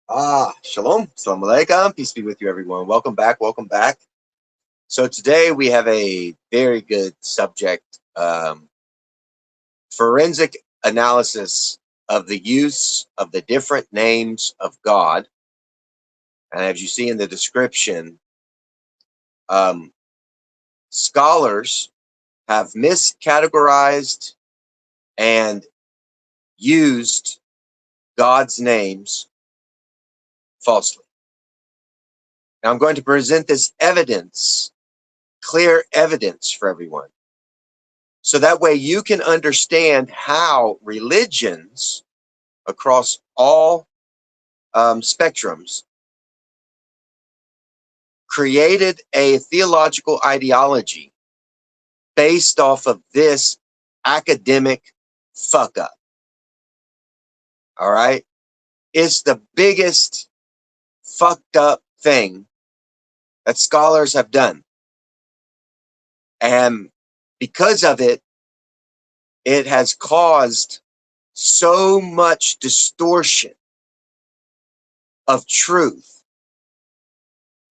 Shalom. Assalamu alaikum. Peace be with you, everyone. Welcome back. Welcome back. So today we have a very good subject, forensic analysis of the use of the different names of God. And as you see in the description, scholars have miscategorized and used God's names falsely. Now I'm going to present this evidence, clear evidence for everyone. So that way you can understand how religions across all spectrums created a theological ideology based off of this academic fuck up. All right. It's the biggest fucked up thing that scholars have done. And because of it, it has caused so much distortion of truth.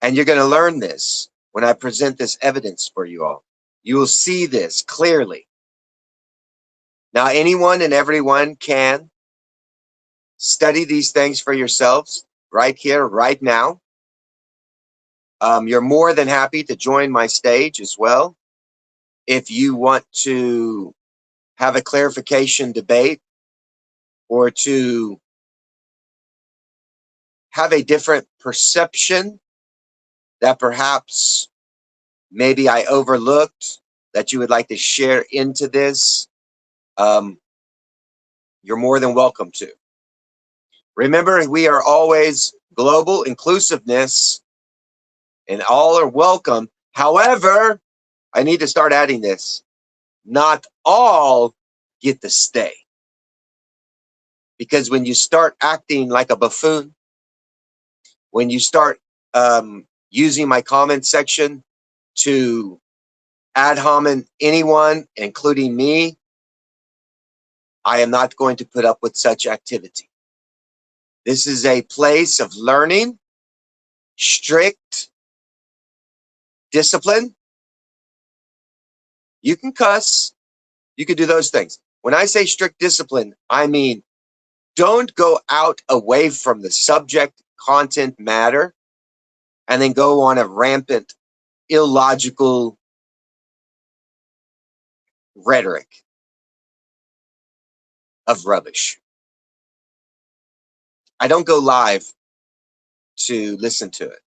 And you're going to learn this when I present this evidence for you all. You will see this clearly. Now, anyone and everyone can study these things for yourselves right here, right now. You're more than happy to join my stage as well. If you want to have a clarification debate or to have a different perception that perhaps maybe I overlooked that you would like to share into this, you're more than welcome to. Remember, we are always global inclusiveness and all are welcome. However, I need to start adding this. Not all get to stay. Because when you start acting like a buffoon, when you start using my comment section to ad hominem anyone, including me, I am not going to put up with such activity. This is a place of learning, strict discipline. You can cuss, you can do those things. When I say strict discipline, I mean don't go out away from the subject, content, matter, and then go on a rampant, illogical rhetoric of rubbish. I don't go live to listen to it.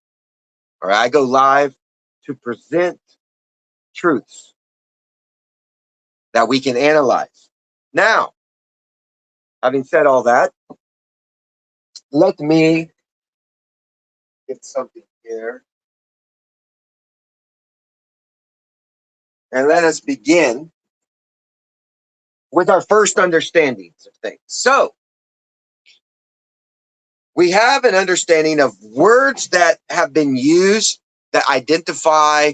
Or I go live to present truths that we can analyze. Now, having said all that, let me get something here. And let us begin with our first understandings of things. So, we have an understanding of words that have been used that identify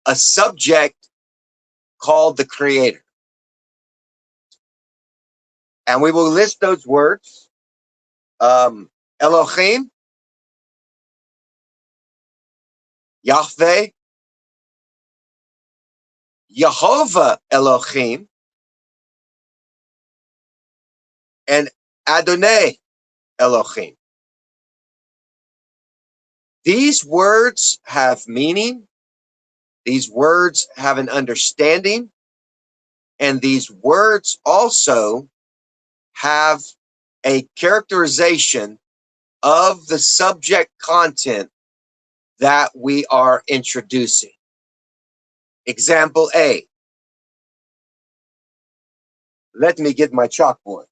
a subject called the Creator. And we will list those words. Elohim, Yahweh, Yehovah Elohim, and Adonai Elohim. These words have meaning. These words have an understanding. And these words also have a characterization of the subject content that we are introducing. Example A. Let me get my chalkboard.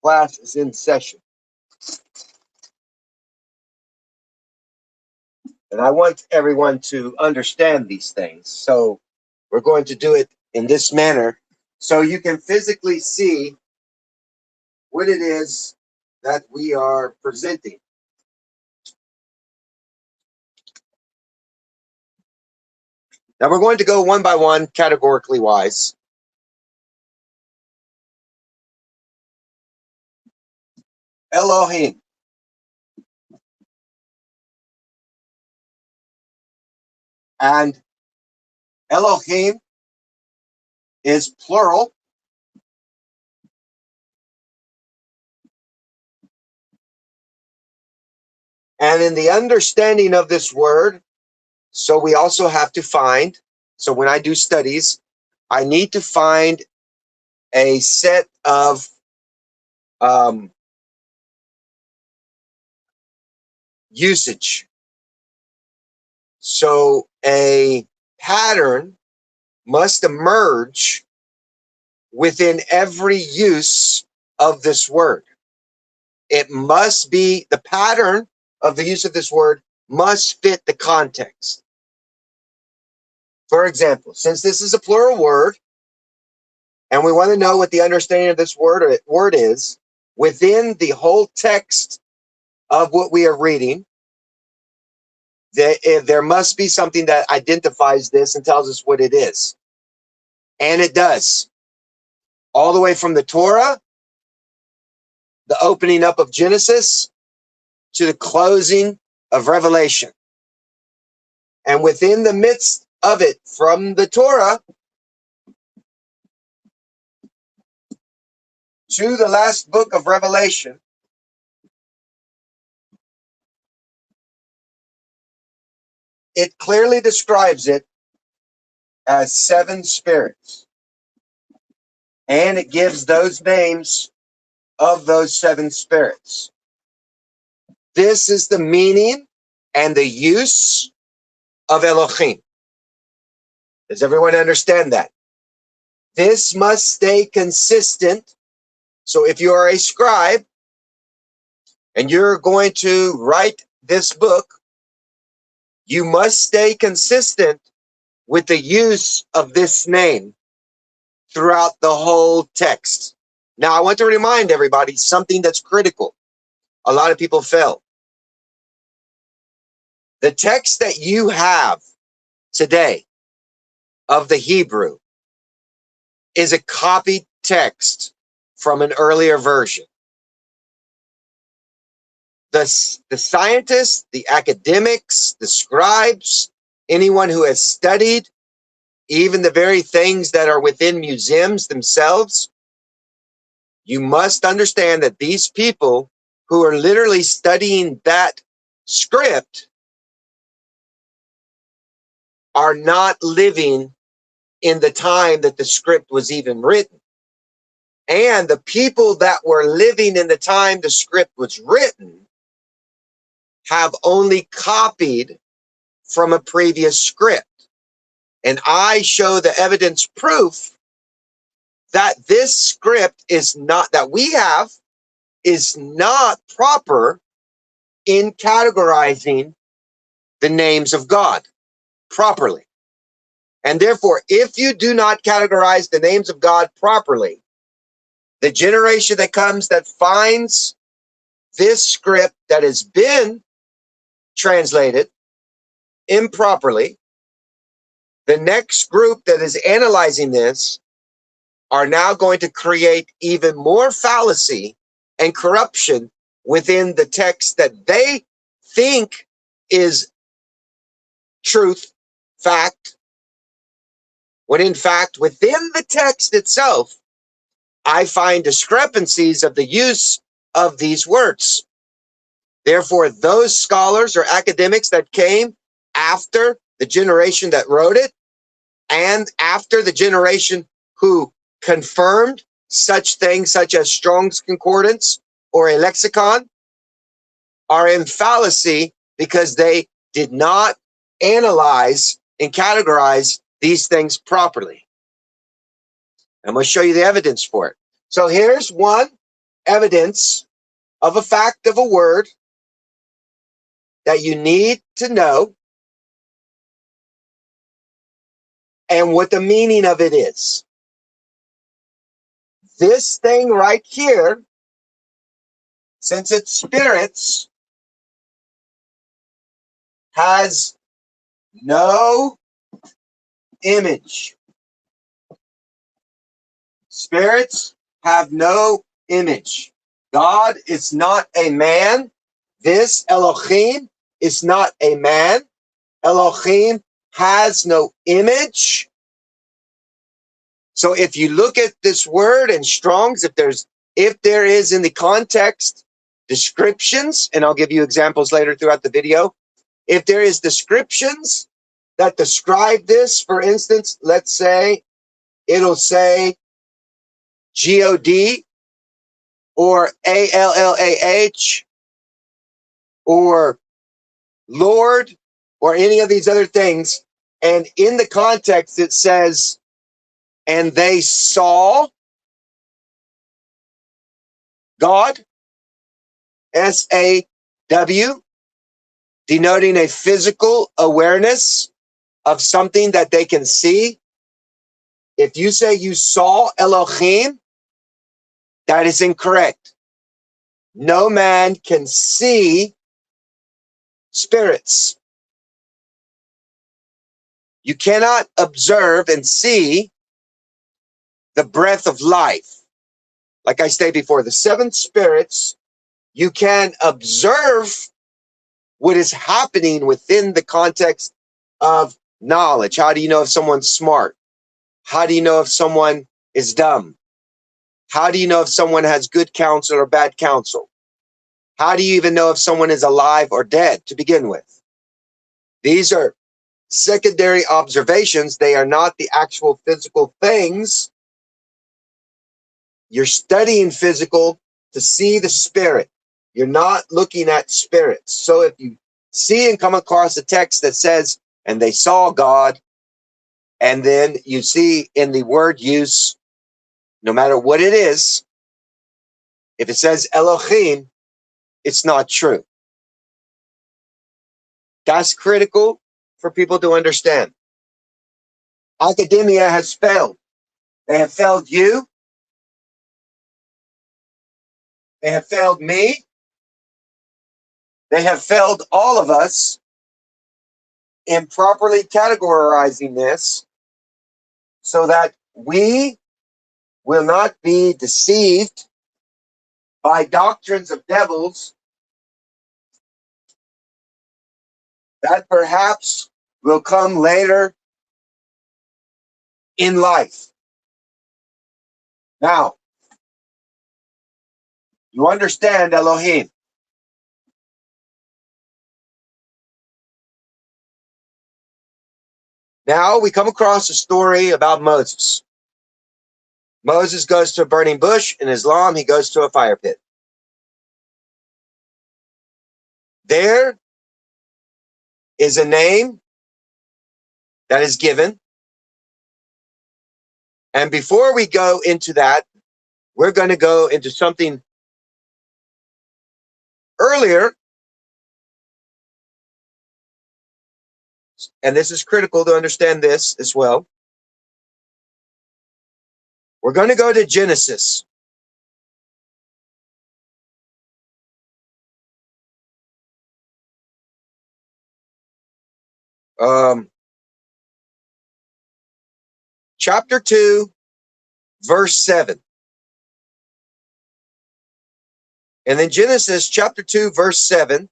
Class is in session. And I want everyone to understand these things. So we're going to do it in this manner so you can physically see what it is that we are presenting. Now we're going to go one by one, categorically wise. Elohim. And Elohim is plural. And in the understanding of this word, so we also have to find, so when I do studies, I need to find a set of usage. So a pattern must emerge within every use of this word. It must be, the pattern of the use of this word must fit the context. For example, since this is a plural word, and we want to know what the understanding of this word is, within the whole text of what we are reading, there must be something that identifies this and tells us what it is. And it does. All the way from the Torah, the opening up of Genesis, to the closing of Revelation. And within the midst of it, from the Torah to the last book of Revelation, it clearly describes it as 7 spirits. And it gives those names of those 7 spirits. This is the meaning and the use of Elohim. Does everyone understand that? This must stay consistent. So if you are a scribe and you're going to write this book, you must stay consistent with the use of this name throughout the whole text. Now, I want to remind everybody something that's critical. A lot of people fail. The text that you have today of the Hebrew is a copied text from an earlier version. The scientists, the academics, the scribes, anyone who has studied, even the very things that are within museums themselves, you must understand that these people who are literally studying that script are not living in the time that the script was even written. And the people that were living in the time the script was written have only copied from a previous script. And I show the evidence proof that this script is not, that we have, is not proper in categorizing the names of God properly. And therefore, if you do not categorize the names of God properly, the generation that comes that finds this script that has been translated improperly, the next group that is analyzing this are now going to create even more fallacy and corruption within the text that they think is truth, fact, when in fact within the text itself, I find discrepancies of the use of these words. Therefore, those scholars or academics that came after the generation that wrote it and after the generation who confirmed such things such as Strong's Concordance or a lexicon are in fallacy because they did not analyze and categorize these things properly. I'm going to show you the evidence for it. So here's one evidence of a fact of a word that you need to know and what the meaning of it is. This thing right here, since it's spirits, has no image. Spirits have no image. God is not a man. This Elohim is not a man. Elohim has no image. So if you look at this word in Strong's, if there is in the context descriptions, and I'll give you examples later throughout the video, if there is descriptions that describe this, for instance, let's say it'll say God or ALLAH or Lord or any of these other things, and in the context it says, and they saw God, SAW, denoting a physical awareness of something that they can see. If you say you saw Elohim, that is incorrect. No man can see spirits. You cannot observe and see the breath of life. Like I stated before, the seven spirits, you can observe what is happening within the context of knowledge. How do you know if someone's smart? How do you know if someone is dumb? How do you know if someone has good counsel or bad counsel? How do you even know if someone is alive or dead to begin with? These are secondary observations. They are not the actual physical things. You're studying physical to see the spirit. You're not looking at spirits. So if you see and come across a text that says, and they saw God, and then you see in the word use, no matter what it is, if it says Elohim, it's not true. That's critical for people to understand. Academia has failed. They have failed you. They have failed me. They have failed all of us in properly categorizing this so that we will not be deceived by doctrines of devils that perhaps will come later in life. Now, you understand Elohim. Now we come across a story about Moses. Moses goes to a burning bush. In Islam, he goes to a fire pit. There is a name that is given. And before we go into that, we're going to go into something earlier. And this is critical to understand this as well. We're going to go to Genesis. Chapter 2, verse 7. And then Genesis chapter 2, verse 7.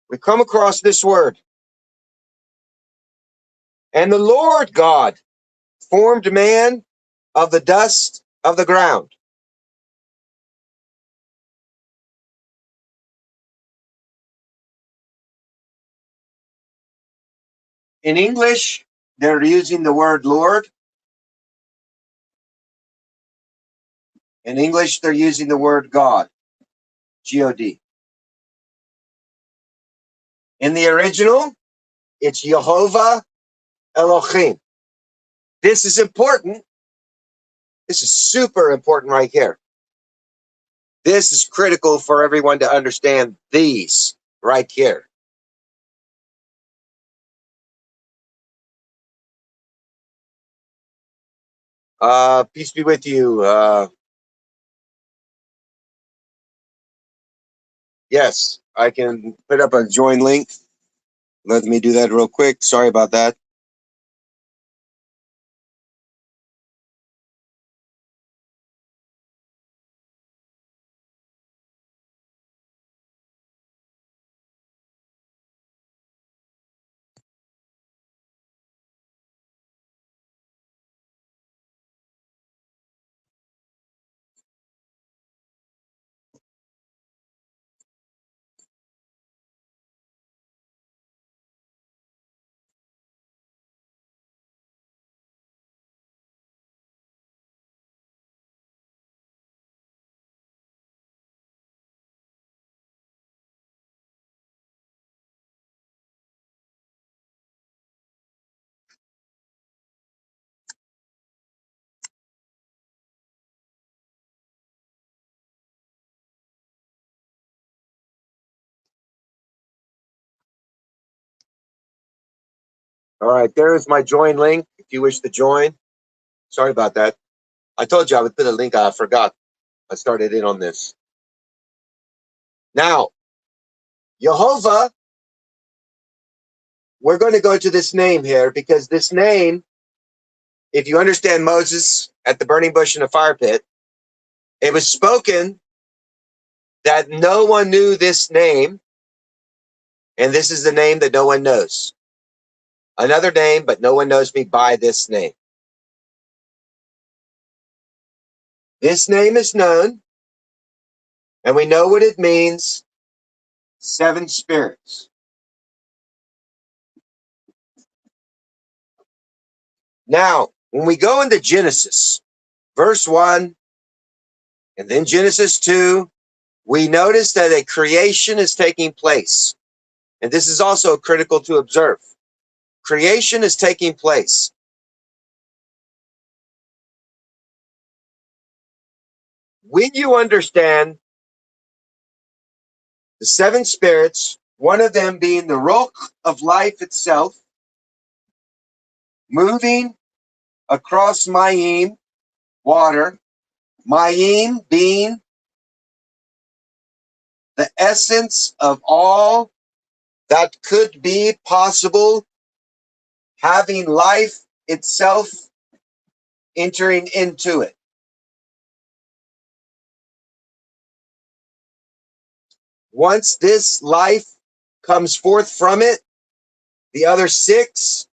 We come across this word. And the Lord God formed man of the dust of the ground. In English, they're using the word Lord. In English, they're using the word God, G-O-D. In the original, it's Jehovah Elohim. This is important. This is super important right here. This is critical for everyone to understand these right here. Peace be with you. Yes, I can put up a join link. Let me do that real quick. Sorry about that. All right, there is my join link if you wish to join. Sorry about that. I told you I would put a link. I forgot. I started in on this. Now, Jehovah, we're going to go to this name here because this name, if you understand Moses at the burning bush in the fire pit, it was spoken that no one knew this name, and this is the name that no one knows. Another name, but no one knows me by this name. This name is known, and we know what it means, 7 spirits. Now, when we go into Genesis, verse 1, and then Genesis 2, we notice that a creation is taking place. And this is also critical to observe. Creation is taking place. When you understand the 7 spirits, one of them being the Ruach of life itself, moving across Mayim, water, Mayim being the essence of all that could be possible, having life itself entering into it. Once this life comes forth from it, the other 6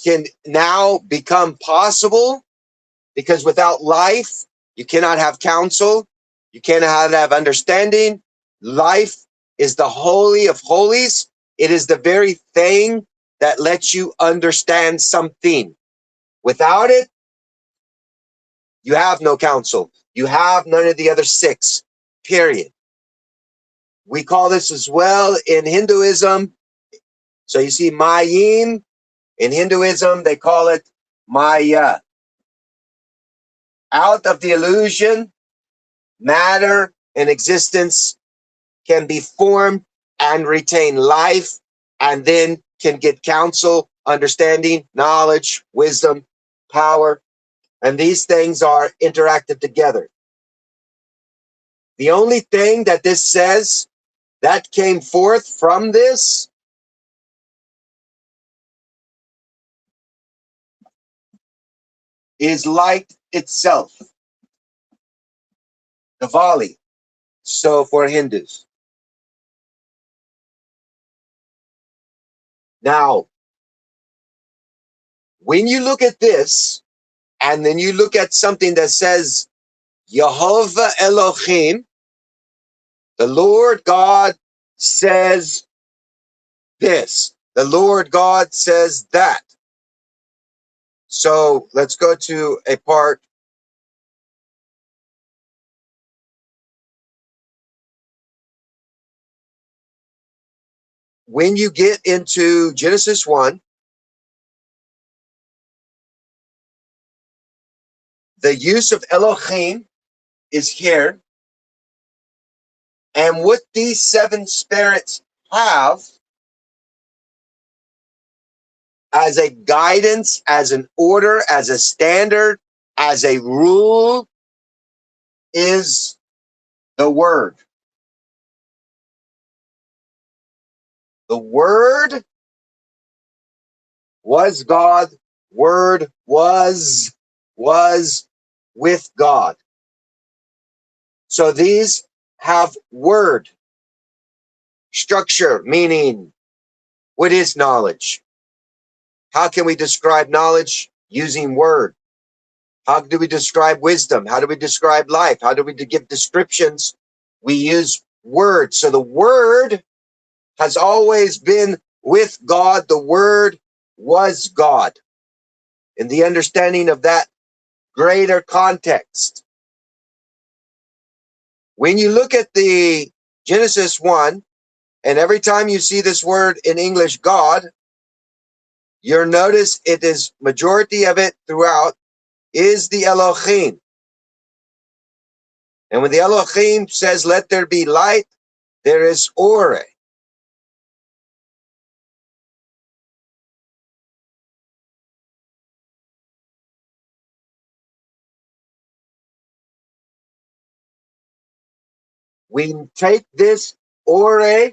can now become possible because without life, you cannot have counsel, you cannot have understanding. Life is the holy of holies. It is the very thing that lets you understand something. Without it, you have no counsel. You have none of the other 6, period. We call this as well in Hinduism. So you see Mayim, in Hinduism, they call it Maya. Out of the illusion, matter and existence can be formed and retain life, and then can get counsel, understanding, knowledge, wisdom, power, and these things are interactive together. The only thing that this says that came forth from this is light itself, the Vali. So for Hindus. Now, when you look at this, and then you look at something that says Yehovah Elohim, the Lord God says this, the Lord God says that. So let's go to a part. When you get into Genesis 1, the use of Elohim is here. And what these 7 spirits have as a guidance, as an order, as a standard, as a rule is the word. The Word was God. Word was with God. So these have word structure, meaning what is knowledge? How can we describe knowledge? Using word. How do we describe wisdom? How do we describe life? How do we give descriptions? We use words. So the Word has always been with God. The Word was God. In the understanding of that greater context. When you look at the Genesis 1, and every time you see this word in English, God, you'll notice it is majority of it throughout is the Elohim. And when the Elohim says, let there be light, there is Ore. We take this Ore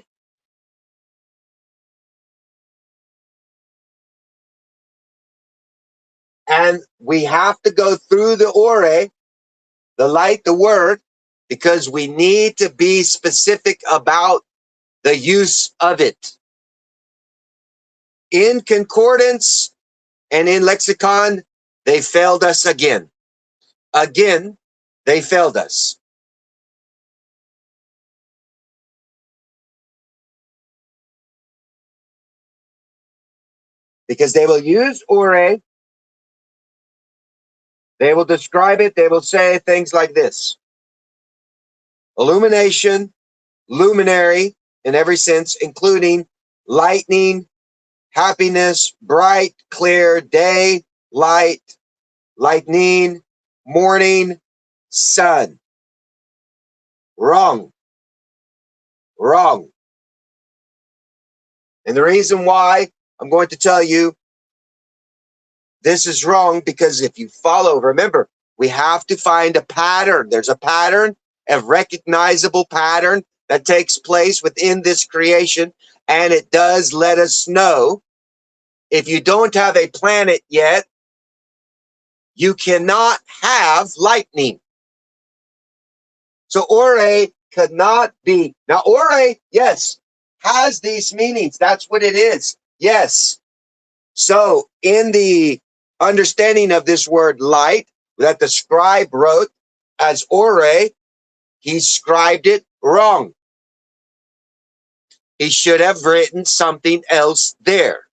and we have to go through the Ore, the light, the word, because we need to be specific about the use of it. In concordance and in lexicon, they failed us again. Again, they failed us. Because they will use Ore, they will describe it, they will say things like this. Illumination, luminary in every sense, including lightning, happiness, bright, clear, day, light, lightning, morning, sun. Wrong. Wrong. And the reason why I'm going to tell you this is wrong, because if you follow, remember, we have to find a pattern. There's a pattern, a recognizable pattern that takes place within this creation. And it does let us know if you don't have a planet yet, you cannot have lightning. So Ore could not be. Now, Ore, yes, has these meanings. That's what it is. Yes. So in the understanding of this word light that the scribe wrote as Ore, he scribed it wrong. He should have written something else there,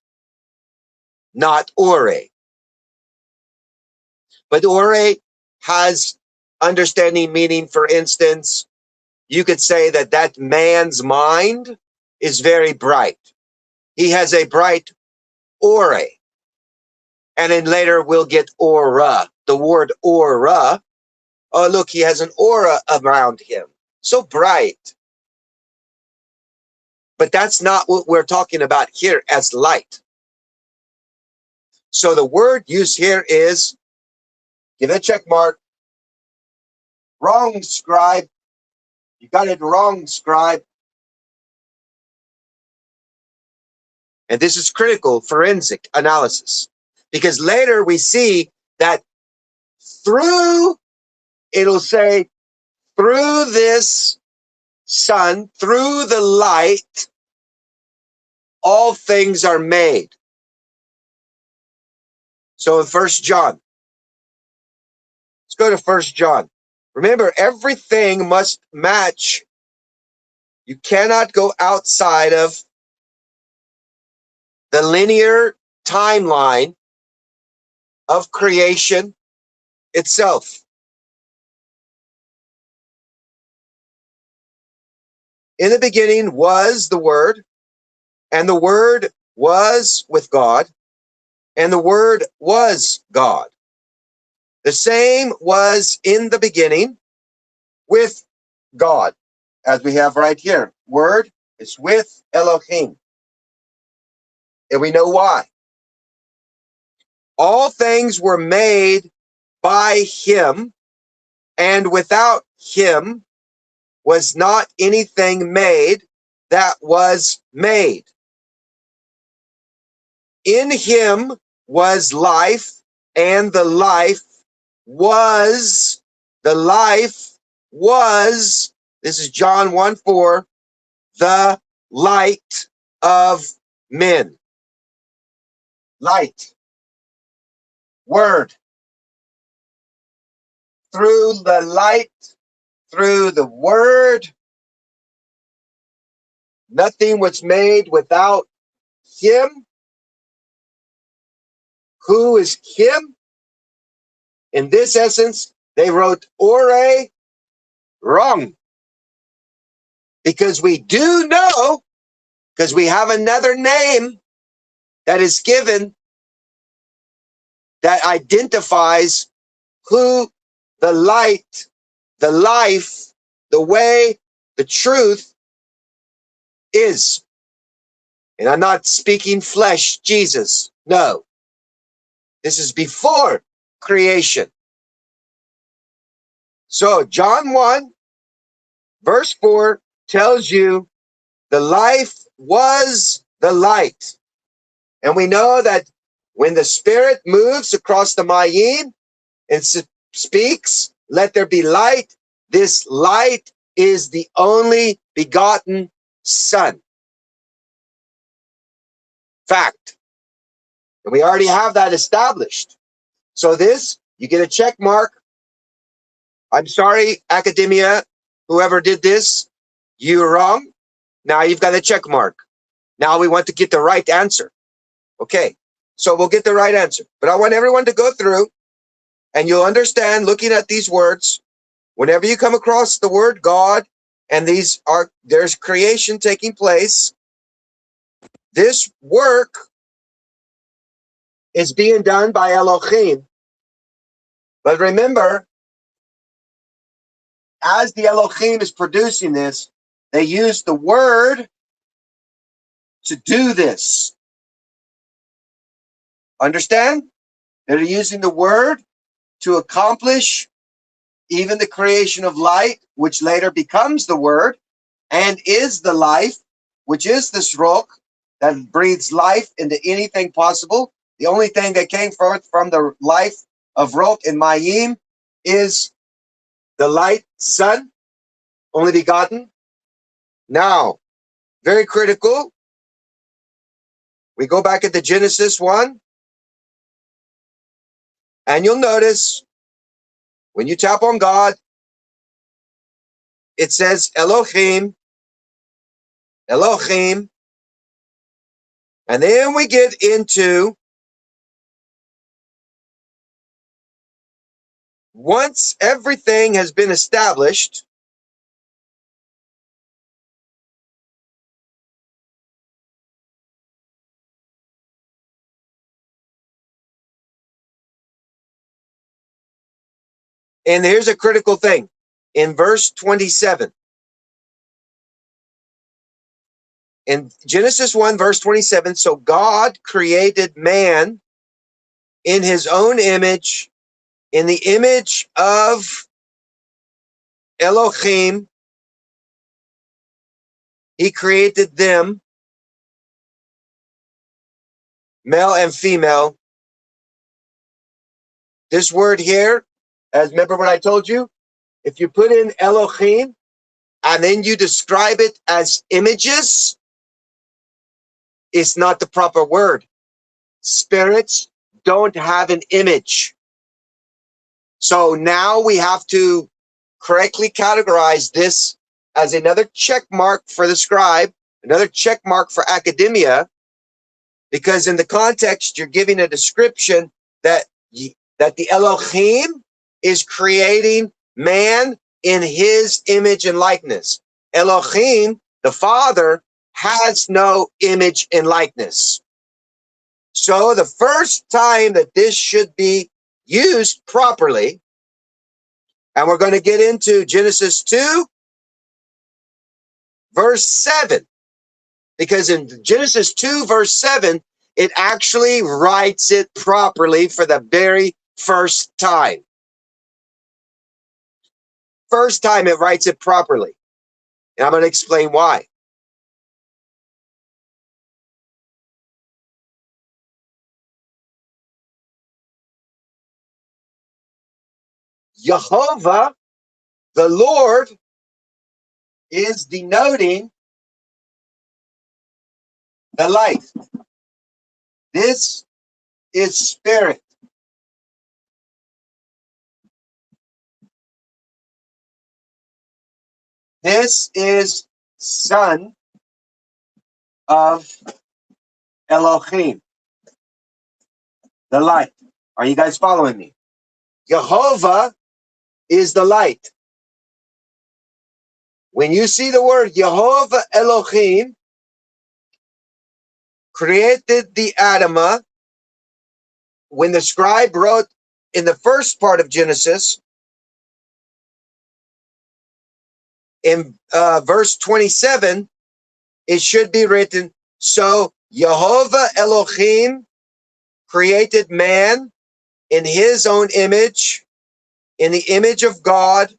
not Ore. But Ore has understanding meaning. For instance, you could say that that man's mind is very bright. He has a bright Ore. And then later we'll get aura. The word aura. Oh, look, he has an aura around him. So bright. But that's not what we're talking about here as light. So the word used here is, give it a check mark. Wrong, scribe. You got it wrong, scribe. And this is critical forensic analysis. Because later we see that through, it'll say, through this sun, through the light, all things are made. So in 1 John, let's go to 1 John. Remember, everything must match. You cannot go outside of the linear timeline of creation itself. In the beginning was the Word, and the Word was with God, and the Word was God. The same was in the beginning with God, as we have right here. Word is with Elohim. And we know why. All things were made by him, and without him was not anything made that was made. In him was life, and the life was, this is John 1:4, the light of men. Light, word. Through the light, through the word, nothing was made without him. Who is him? In this essence, they wrote ore wrong. Because we do know, because we have another name that is given that identifies who the light, the life, the way, the truth is. And I'm not speaking flesh, Jesus. No. This is before creation. So John 1, verse 4 tells you the life was the light. And we know that when the Spirit moves across the Mayim and speaks, let there be light, this light is the only begotten Son. Fact. And we already have that established. So this, you get a check mark. I'm sorry, academia, whoever did this, you're wrong. Now you've got a check mark. Now we want to get the right answer. Okay, so we'll get the right answer. But I want everyone to go through, and you'll understand, looking at these words, whenever you come across the word God, and there's creation taking place, this work is being done by Elohim. But remember, as the Elohim is producing this, they use the word to do this. Understand? They're using the word to accomplish even the creation of light, which later becomes the word, and is the life, which is this rock that breathes life into anything possible. The only thing that came forth from the life of rock in Mayim is the light, Son, only begotten. Now, very critical. We go back into Genesis 1, and you'll notice when you tap on God, it says Elohim, Elohim, and then we get into, once everything has been established, and here's a critical thing. In verse 27, in Genesis 1, verse 27, so God created man in his own image, in the image of Elohim, he created them, male and female. This word here, as remember what I told you? If you put in Elohim and then you describe it as images, it's not the proper word. Spirits don't have an image. So now we have to correctly categorize this as another check mark for the scribe, another check mark for academia, because in the context, you're giving a description that the Elohim is creating man in his image and likeness. Elohim, the Father, has no image and likeness. So the first time that this should be used properly, and we're going to get into Genesis 2, verse 7, because in Genesis 2, verse 7, it actually writes it properly for the very first time. First time it writes it properly. And I'm going to explain why. Jehovah, the Lord, is denoting the light. This is spirit. This is son of Elohim, the light. Are you guys following me? Jehovah is the light. When you see the word Jehovah Elohim created the Adamah, when the scribe wrote in the first part of Genesis, in verse 27, it should be written, so Jehovah Elohim created man in his own image. In the image of God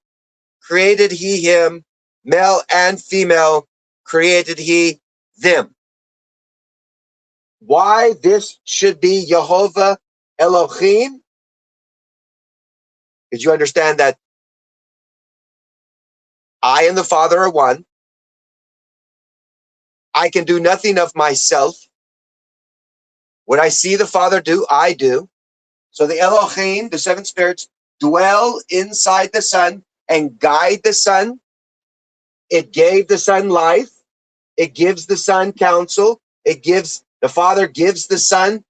created he him, male and female created he them. Why this should be Jehovah Elohim? Did you understand that I and the Father are one? I can do nothing of myself. What I see the Father do, I do. So the Elohim, the seven spirits, dwell inside the Son and guide the Son. It gave the Son life. It gives the Son counsel. The Father gives the Son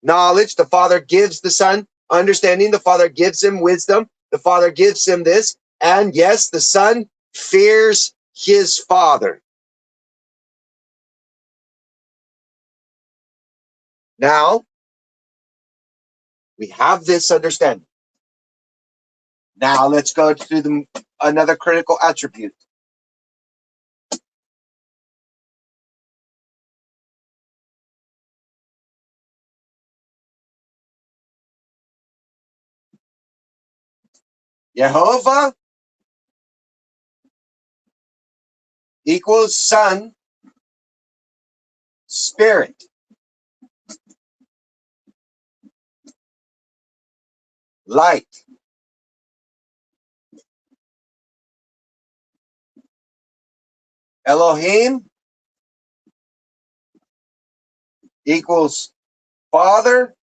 knowledge. The Father gives the Son understanding. The Father gives him wisdom. The Father gives him this. And yes, the Son fears his Father. Now, we have this understanding. Now let's go to another critical attribute. Jehovah equals Son, Spirit. Light. Elohim equals Father,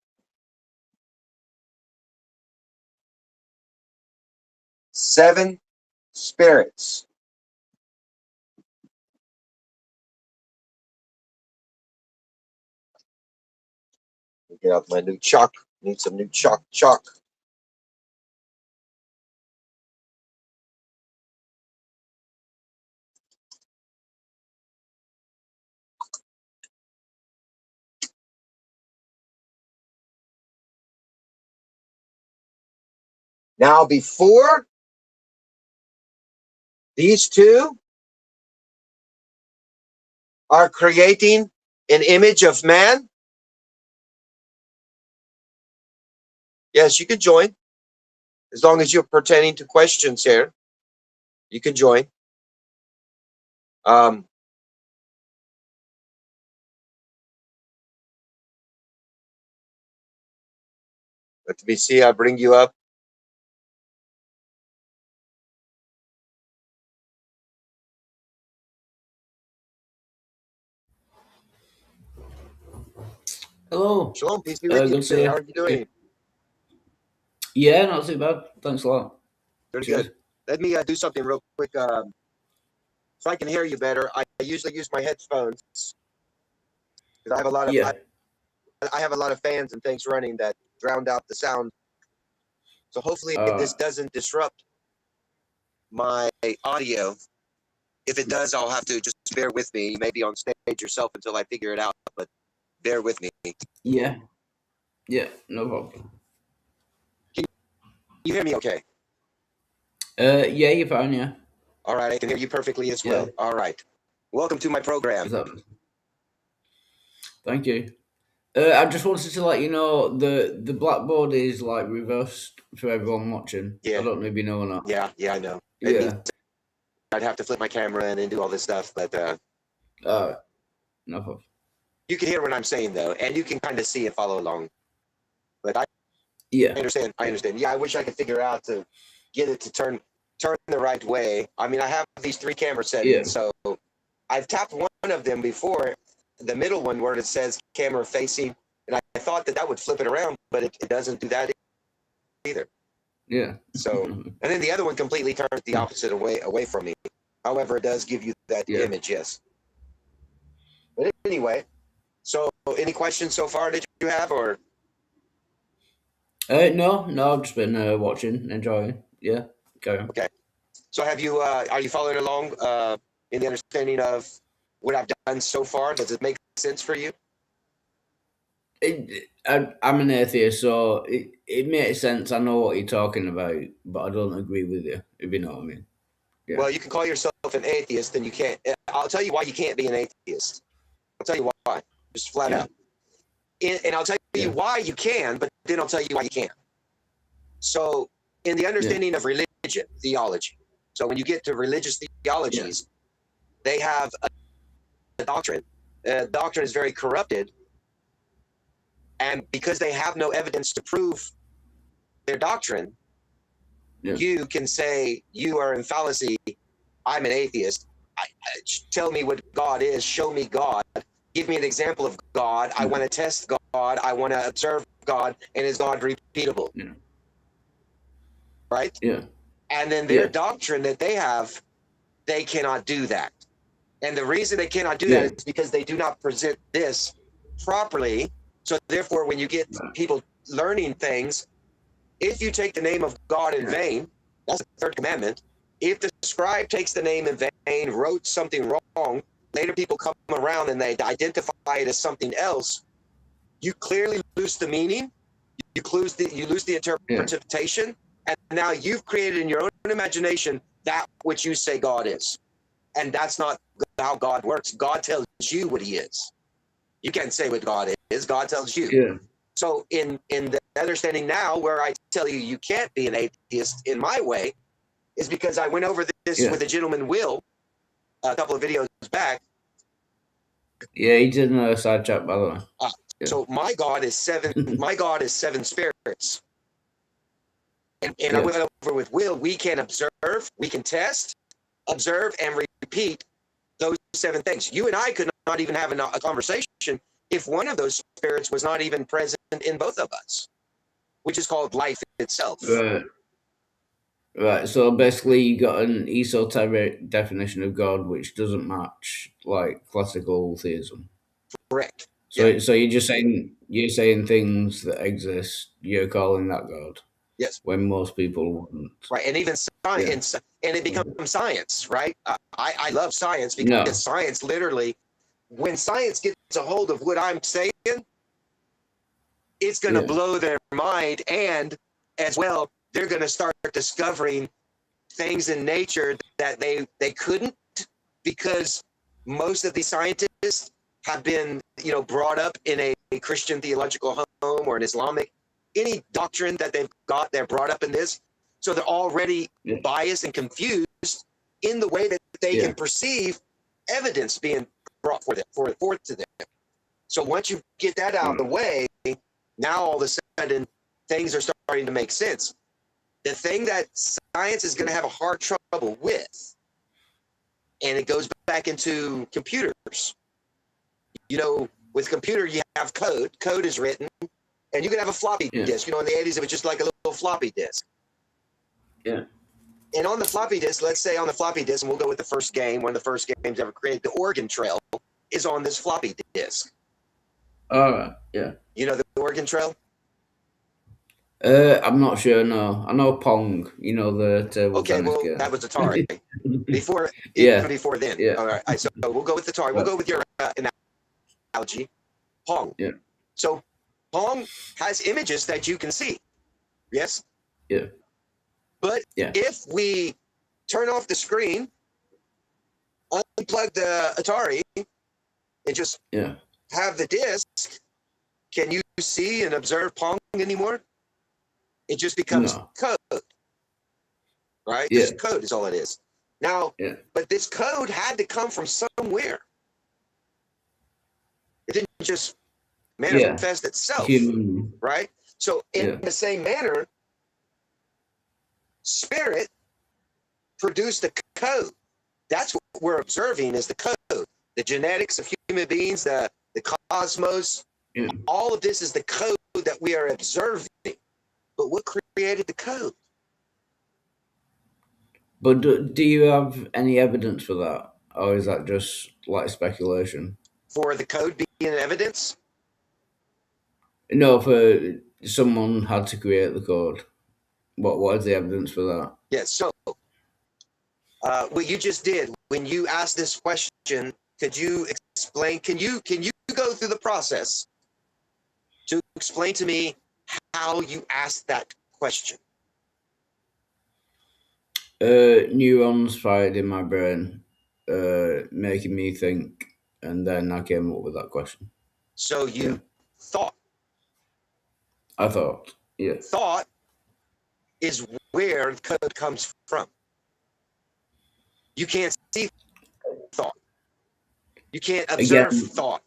seven spirits. Get out my new chalk. Need some new chalk. Now, before these two are creating an image of man, yes, you can join. As long as you're pertaining to questions here, you can join. Let me see. I bring you up. Hello. Shalom, peace be with Good to see you. you. How are you doing? Yeah, not too bad. Thanks a lot. Very Cheers. good. Let me do something real quick so I can hear you better. I usually use my headphones because I have a lot of Yeah. I have a lot of fans and things running that drowned out the sound. So hopefully this doesn't disrupt my audio. If it does, I'll have to just bear with me. You may be on stage yourself until I figure it out, but bear with me. Yeah. Yeah, no problem. Can you hear me okay? Yeah, you're fine, yeah. All right, I can hear you perfectly as well. Yeah. All right. Welcome to my program. Is that... Thank you. I just wanted to let you know the blackboard is like reversed for everyone watching. Yeah. I don't know if you know or not. Yeah, I know. It means Yeah. I'd have to flip my camera in and do all this stuff, but No problem. you can hear what I'm saying though, and you can kind of see and follow along. But I Yeah. understand. I understand. Yeah, I wish I could figure out to get it to turn the right way. I mean, I have these 3 camera settings, Yeah. so I've tapped one of them before, the middle one where it says camera facing, and I thought that would flip it around, but it doesn't do that either. Yeah. So, and then the other one completely turns the opposite away from me. However, it does give you that Yeah. image, yes. But anyway, so any questions so far that you have, or? No, I've just been watching, enjoying. Yeah, carry on. Okay. So have you, are you following along in the understanding of what I've done so far? Does it make sense for you? I'm an atheist, so it makes sense. I know what you're talking about, but I don't agree with you, if you know what I mean. Yeah. Well, you can call yourself an atheist, and you can't. I'll tell you why you can't be an atheist. I'll tell you why, just flat Yeah. out. And I'll tell you Yeah. why you can, but then I'll tell you why you can't. So, in the understanding of religion, theology, so when you get to religious theologies, they have a doctrine. Doctrine is very corrupted, and because they have no evidence to prove their doctrine, you can say you are in fallacy. I'm an atheist. Tell me what God is. Show me God. Give me an example of God. I want to test God. I want to observe God. And is God repeatable? Yeah. Right? Yeah. And then their doctrine that they have, they cannot do that. And the reason they cannot do that is because they do not present this properly. So therefore, when you get people learning things, if you take the name of God in vain, that's the 3rd commandment. If the scribe takes the name in vain, wrote something wrong, later people come around and they identify it as something else, you clearly lose the meaning, you lose the interpretation, and now you've created in your own imagination that which you say God is. And that's not how God works. God tells you what he is. You can't say what God is. God tells you. Yeah. So in the understanding now where I tell you you can't be an atheist in my way is because I went over this with a gentleman, Will, a couple of videos back. Yeah, he did another side chat, by the way. So my God is 7. My God is 7 spirits. And I went over with Will. We can observe, we can test, observe, and repeat those 7 things. You and I could not even have a conversation if one of those spirits was not even present in both of us, which is called life itself. Right. So basically, you got an esoteric definition of God which doesn't match like classical theism. Correct. So you're saying things that exist. You're calling that God. Yes. When most people wouldn't. Right. And even science, and it becomes science, right? I love science because science literally, when science gets a hold of what I'm saying, it's going to blow their mind. And as well, they're going to start discovering things in nature that they couldn't, because most of these scientists have been, brought up in a Christian theological home or an Islamic, any doctrine that they've got, they're brought up in this. So they're already biased and confused in the way that they can perceive evidence being brought forth to them. So once you get that out of the way, now all of a sudden things are starting to make sense. The thing that science is going to have a hard trouble with, and it goes back into computers. With computer, you have code. Code is written, and you can have a floppy disk. In the 80s, it was just like a little floppy disk. Yeah. And on the floppy disk, let's say on the floppy disk, and we'll go with the first game, one of the first games ever created, the Oregon Trail is on this floppy disk. All right. Yeah. You know the Oregon Trail? I'm not sure. No, I know Pong. The table tennis game. That was Atari. Before then. Yeah. All right. So we'll go with Atari. We'll go with your analogy, Pong. Yeah. So Pong has images that you can see. Yes. Yeah. But if we turn off the screen, unplug the Atari, and just have the disc, can you see and observe Pong anymore? It just becomes code, right? Just code is all it is. Now, but this code had to come from somewhere. It didn't just manifest itself, right? So in the same manner, Spirit produced the code. That's what we're observing is the code. The genetics of human beings, the cosmos, Yeah. all of this is the code that we are observing. But what created the code? But do you have any evidence for that, or is that just like speculation? For the code being evidence? No, for someone had to create the code. What is the evidence for that? Yes. So what you just did when you asked this question, could you explain? Can you go through the process to explain to me how you asked that question? Neurons fired in my brain, making me think, and then I came up with that question. So Yeah, you thought. I thought, yeah, Thought is where the code comes from. You can't see thought. You can't observe again, thought.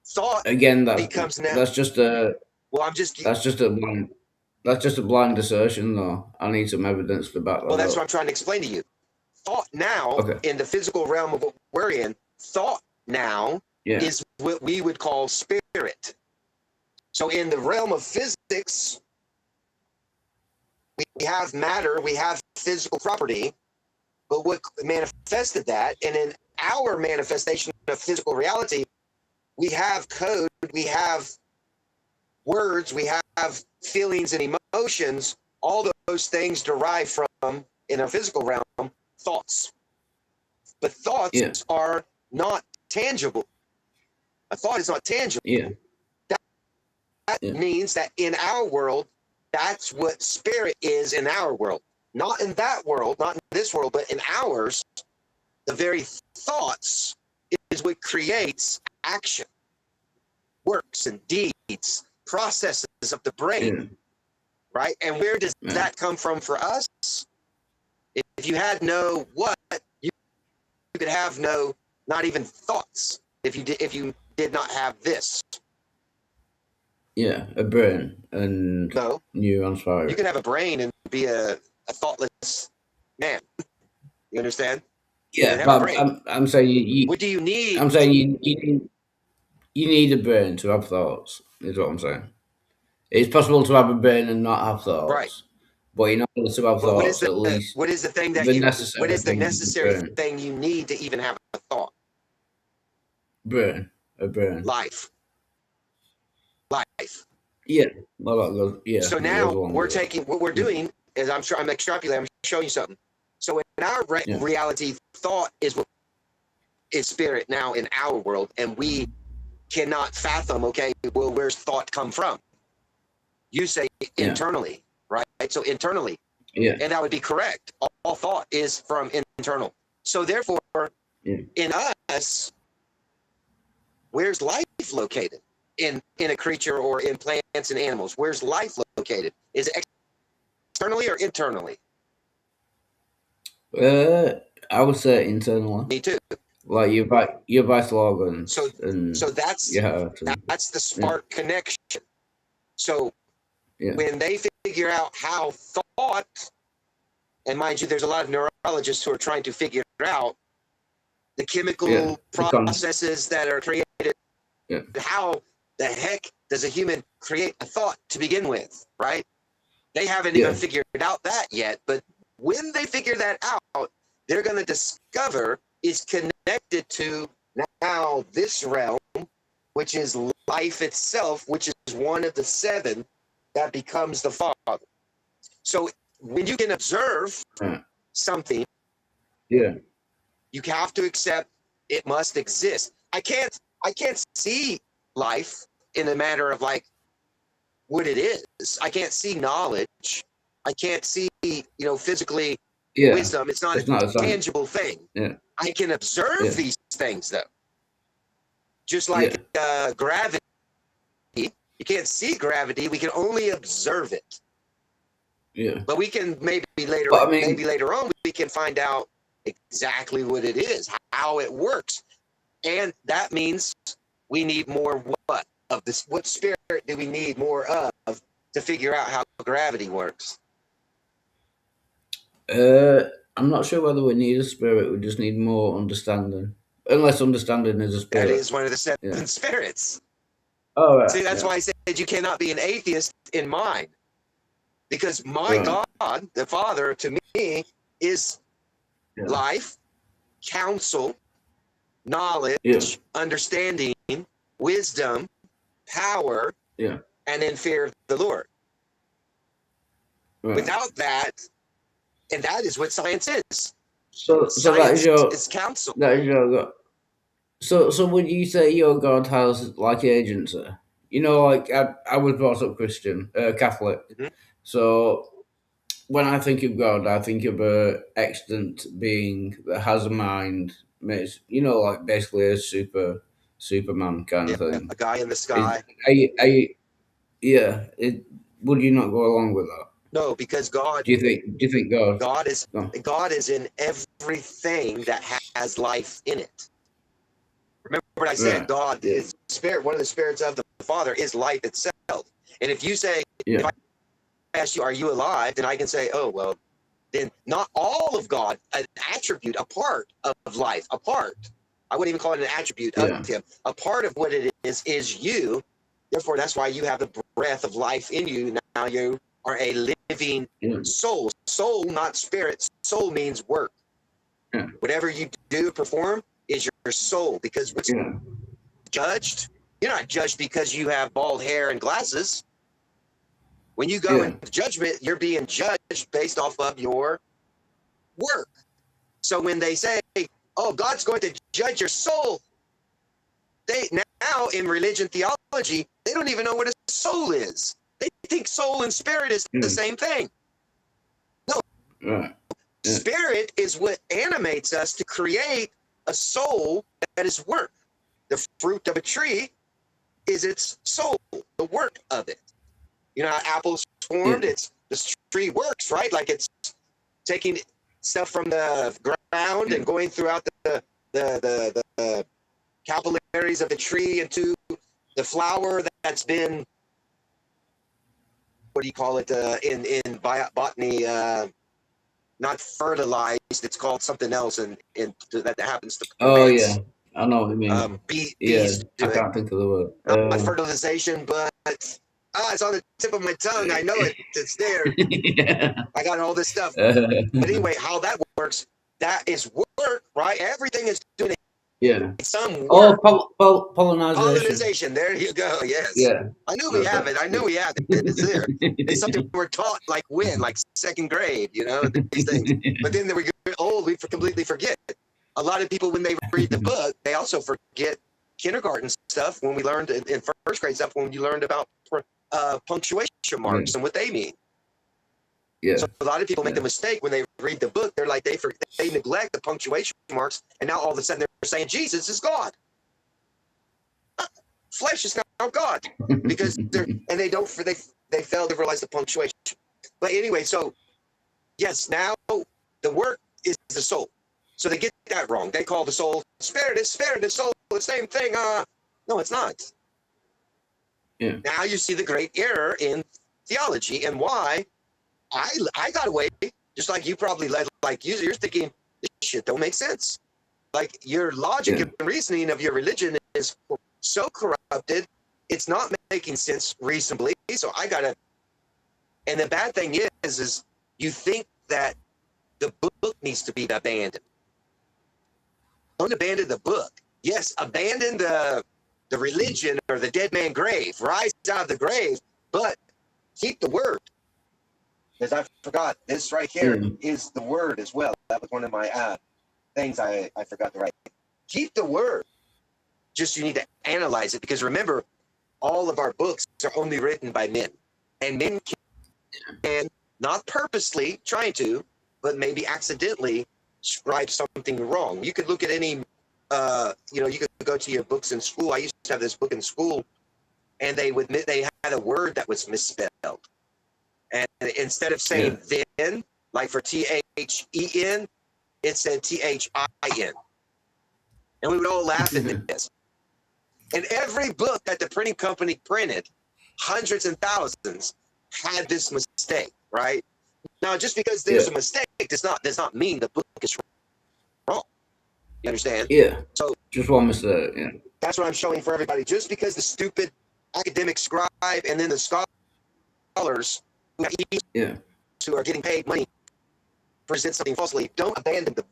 Thought again, becomes now. that's just a Well, I'm just. that's just a blind that's just a blind assertion, though. I need some evidence to back Well, that that's what I'm up. trying to explain to you. Thought now Okay, in the physical realm of what we're in. Thought now yeah, is what we would call spirit. So in the realm of physics, we have matter, we have physical property, but what manifested that, and in our manifestation of physical reality, we have code, we have words, we have feelings and emotions. All those things derive from, in our physical realm, thoughts. But thoughts yeah, are not tangible. A thought is not tangible. yeah, That yeah, means that in our world, that's what spirit is in our world. Not in that world, not in this world, but in ours, the very thoughts is what creates action, works and deeds, processes of the brain, yeah, right? And where does yeah, that come from for us? If you had no what, you could have no, not even thoughts. If you did not have this. yeah. A brain and No, neurons you firing. can have a brain and be a thoughtless man. You understand? You Yeah, can have a but brain. I'm saying What do you need? I'm saying you need a brain to have thoughts. Is what I'm saying. It's possible to have a brain and not have Right. thoughts, but in order to have But thoughts, at least what is the thing that the you what necessary is the thing is the necessary brain. thing you need to even have a thought? Brain, a brain. Life. Life. Yeah, well, that goes. Yeah, So it goes now along we're with it. taking what we're Yeah, doing is I'm extrapolating, I'm showing you something. So in our yeah, reality, thought is what is spirit now in our world, and we cannot fathom, okay, well, where's thought come from? You say yeah, internally, right? So internally, yeah, and that would be correct. All thought is from internal. So therefore, yeah, in us, where's life located? In a creature or in plants and animals, where's life located? Is it externally or internally? I would say internally, Me too. like your vital So organs so and that's your heart and that's the yeah, spark connection. So yeah, when they figure out how thought, and mind you, there's a lot of neurologists who are trying to figure out the yeah, chemical the processes that are created. yeah, How the heck does a human create a thought to begin with, right? They haven't even yeah, figured out that yet, but when they figure that out, they're going to discover is connected to now this realm, which is life itself, which is one of the seven that becomes the Father. So when you can observe yeah, something, yeah, you have to accept it must exist. I can't see life in a matter of like what it is. I can't see knowledge. I can't see, physically yeah. wisdom. It's not a It's not a science. tangible thing. Yeah, I can observe yeah, these things though. Just yeah, like gravity. You can't see gravity. We can only observe it. yeah. But we can maybe But I mean, later on we can find out exactly what it is, how it works. And that means we need more what? Of this, what spirit do we need more of to figure out how gravity works? I'm not sure whether we need a spirit. We just need more understanding. Unless understanding is a That spirit. is one of the Yeah. seven spirits. Oh right. See, that's Yeah. why I said you cannot be an atheist in mine, because my Right. God, the Father, to me, is Yeah. life, counsel, Yeah. knowledge, understanding, wisdom, power, Yeah. and then fear of the Lord. Right. Without that, and that is what science is. So that is Science your is counsel. God. So would you say your God has like agency? You know, like I was brought up Christian, Catholic. Mhm. So when I think of God, I think of a extant being that has a mind. You know, like basically a Superman kind Yeah, of thing. a guy in the Is sky. yeah. Would you not go along with that? No, because God, Do you think God? God is No. God is in everything that has life in it. Remember what I said? Right. God Yeah. is spirit. One of the spirits of the Father is life itself. And if you say, if Yeah. I ask you, "Are you alive?" then I can say, "Oh well." Then not all of God, an attribute, a part of life, a part. I wouldn't even call it an attribute of Yeah. Him. A part of what it is you. Therefore, that's why you have the breath of life in you. Now you are a living Yeah. soul. Soul, not spirit. Soul means work. Yeah. Whatever you do, perform, is your soul. Because what's Yeah. judged, you're not judged because you have bald hair and glasses. When you go Yeah. into judgment, you're being judged based off of your work. So when they say, "Oh, God's going to judge your soul," they now in religion theology, they don't even know what a soul is. They think soul and spirit is the Yeah. same thing. No, Right. Yeah. spirit is what animates us to create a soul that is work. The fruit of a tree is its soul, the work of it. You know how apples Yeah. formed? It's the tree works, right? Like it's taking stuff from the ground Yeah. and going throughout the capillaries of the tree into the flower that's been, what do you call it, in botany, not fertilized, it's called something else, and that happens to Oh yeah. plants. I know what you mean. Yeah. Bees I do it. can't think of the word. Not fertilization, but it's on the tip of my tongue. I know it. It's there. Yeah. I got all this stuff. But anyway, how that works, that is work, right? Everything is doing Yeah. some Oh, work. pollinization. Colonization. There you go. Yes. Yeah. I knew we That's have it. it. I Yeah. knew we had it. It's there. It's something we're taught like when, like second grade, these things. But then we get old, we completely forget. A lot of people, when they read the book, they also forget kindergarten stuff when we learned in first grade stuff when you learned about punctuation Yeah. marks and what they mean. Yeah. So a lot of people make Yeah. the mistake when they read the book. They're like they neglect the punctuation marks, and now all of a sudden they're saying Jesus is God. Flesh is now God because they don't they fail to realize the punctuation. But anyway, so yes, now the work is the soul. So they get that wrong. They call the soul spirit is soul the same thing. No, it's not. Yeah. Now you see the great error in theology and why I got away just like you probably led. Like you're thinking this shit don't make sense. Like your logic Yeah. and reasoning of your religion is so corrupted, it's not making sense reasonably. So I gotta. And the bad thing is you think that the book needs to be abandoned. Don't abandon the book. Yes, abandon the religion or the dead man grave. Rise out of the grave, but keep the word. Because I forgot this right here Yeah. is the word as well. That was one of my things I forgot to write. Keep the word. Just you need to analyze it because remember, all of our books are only written by men, and men can not purposely trying to, but maybe accidentally write something wrong. You could look at any, you could go to your books in school. I used to have this book in school, and they had a word that was misspelled, and instead of Yeah. saying then, like for THEN, it said THIN, and we would all laugh at this. And every book that the printing company printed, hundreds and thousands, had this mistake, right? Now, just because Yeah. there's a mistake does not mean the book is wrong. You understand? Yeah. So Just one mistake. Yeah. that's what I'm showing for everybody. Just because the stupid academic scribe and then the scholars Yeah. who are getting paid money present something falsely, don't abandon the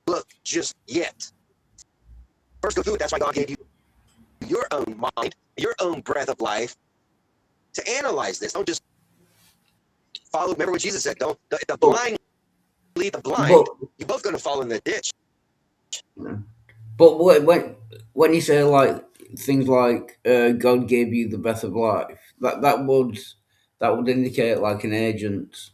book just yet. First go through it. That's why God gave you your own mind, your own breath of life to analyze this. Don't just follow. Remember what Jesus said. Don't the But blind lead the blind. but You're both going to fall in the ditch. but when you say like things like God gave you the breath of life, that would indicate like an agent,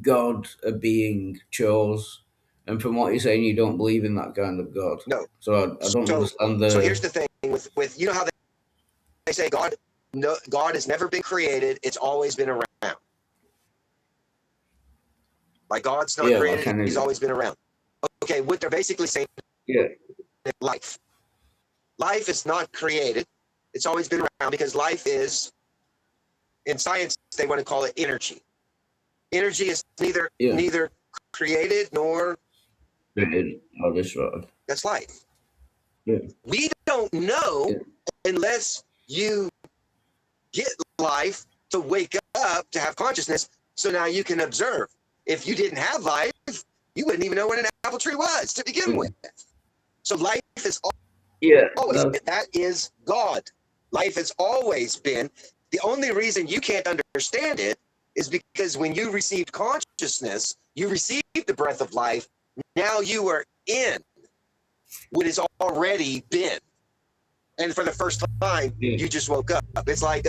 God, a being chose, and from what you're saying, you don't believe in that kind of God. No. So I don't So understand so here's the the thing with you know how they say God, no, God has never been created. It's always been around. Like God's not yeah, like created. kind He's of always been around. Okay, what they're basically saying yeah is life. Life is not created. It's always been around because life is, in science, they want to call it energy. Energy is yeah. neither created nor Created all this right. that's life. Yeah, We don't know yeah, unless you get life to wake up to have consciousness. So now you can observe. If you didn't have life, you wouldn't even know what an apple tree was to begin yeah. with. So life is Yeah, always that is God. Life has always been. The only reason you can't understand it is because when you received consciousness, you received the breath of life. Now you are in what has already been. And for the first time, yeah, you just woke up. It's like,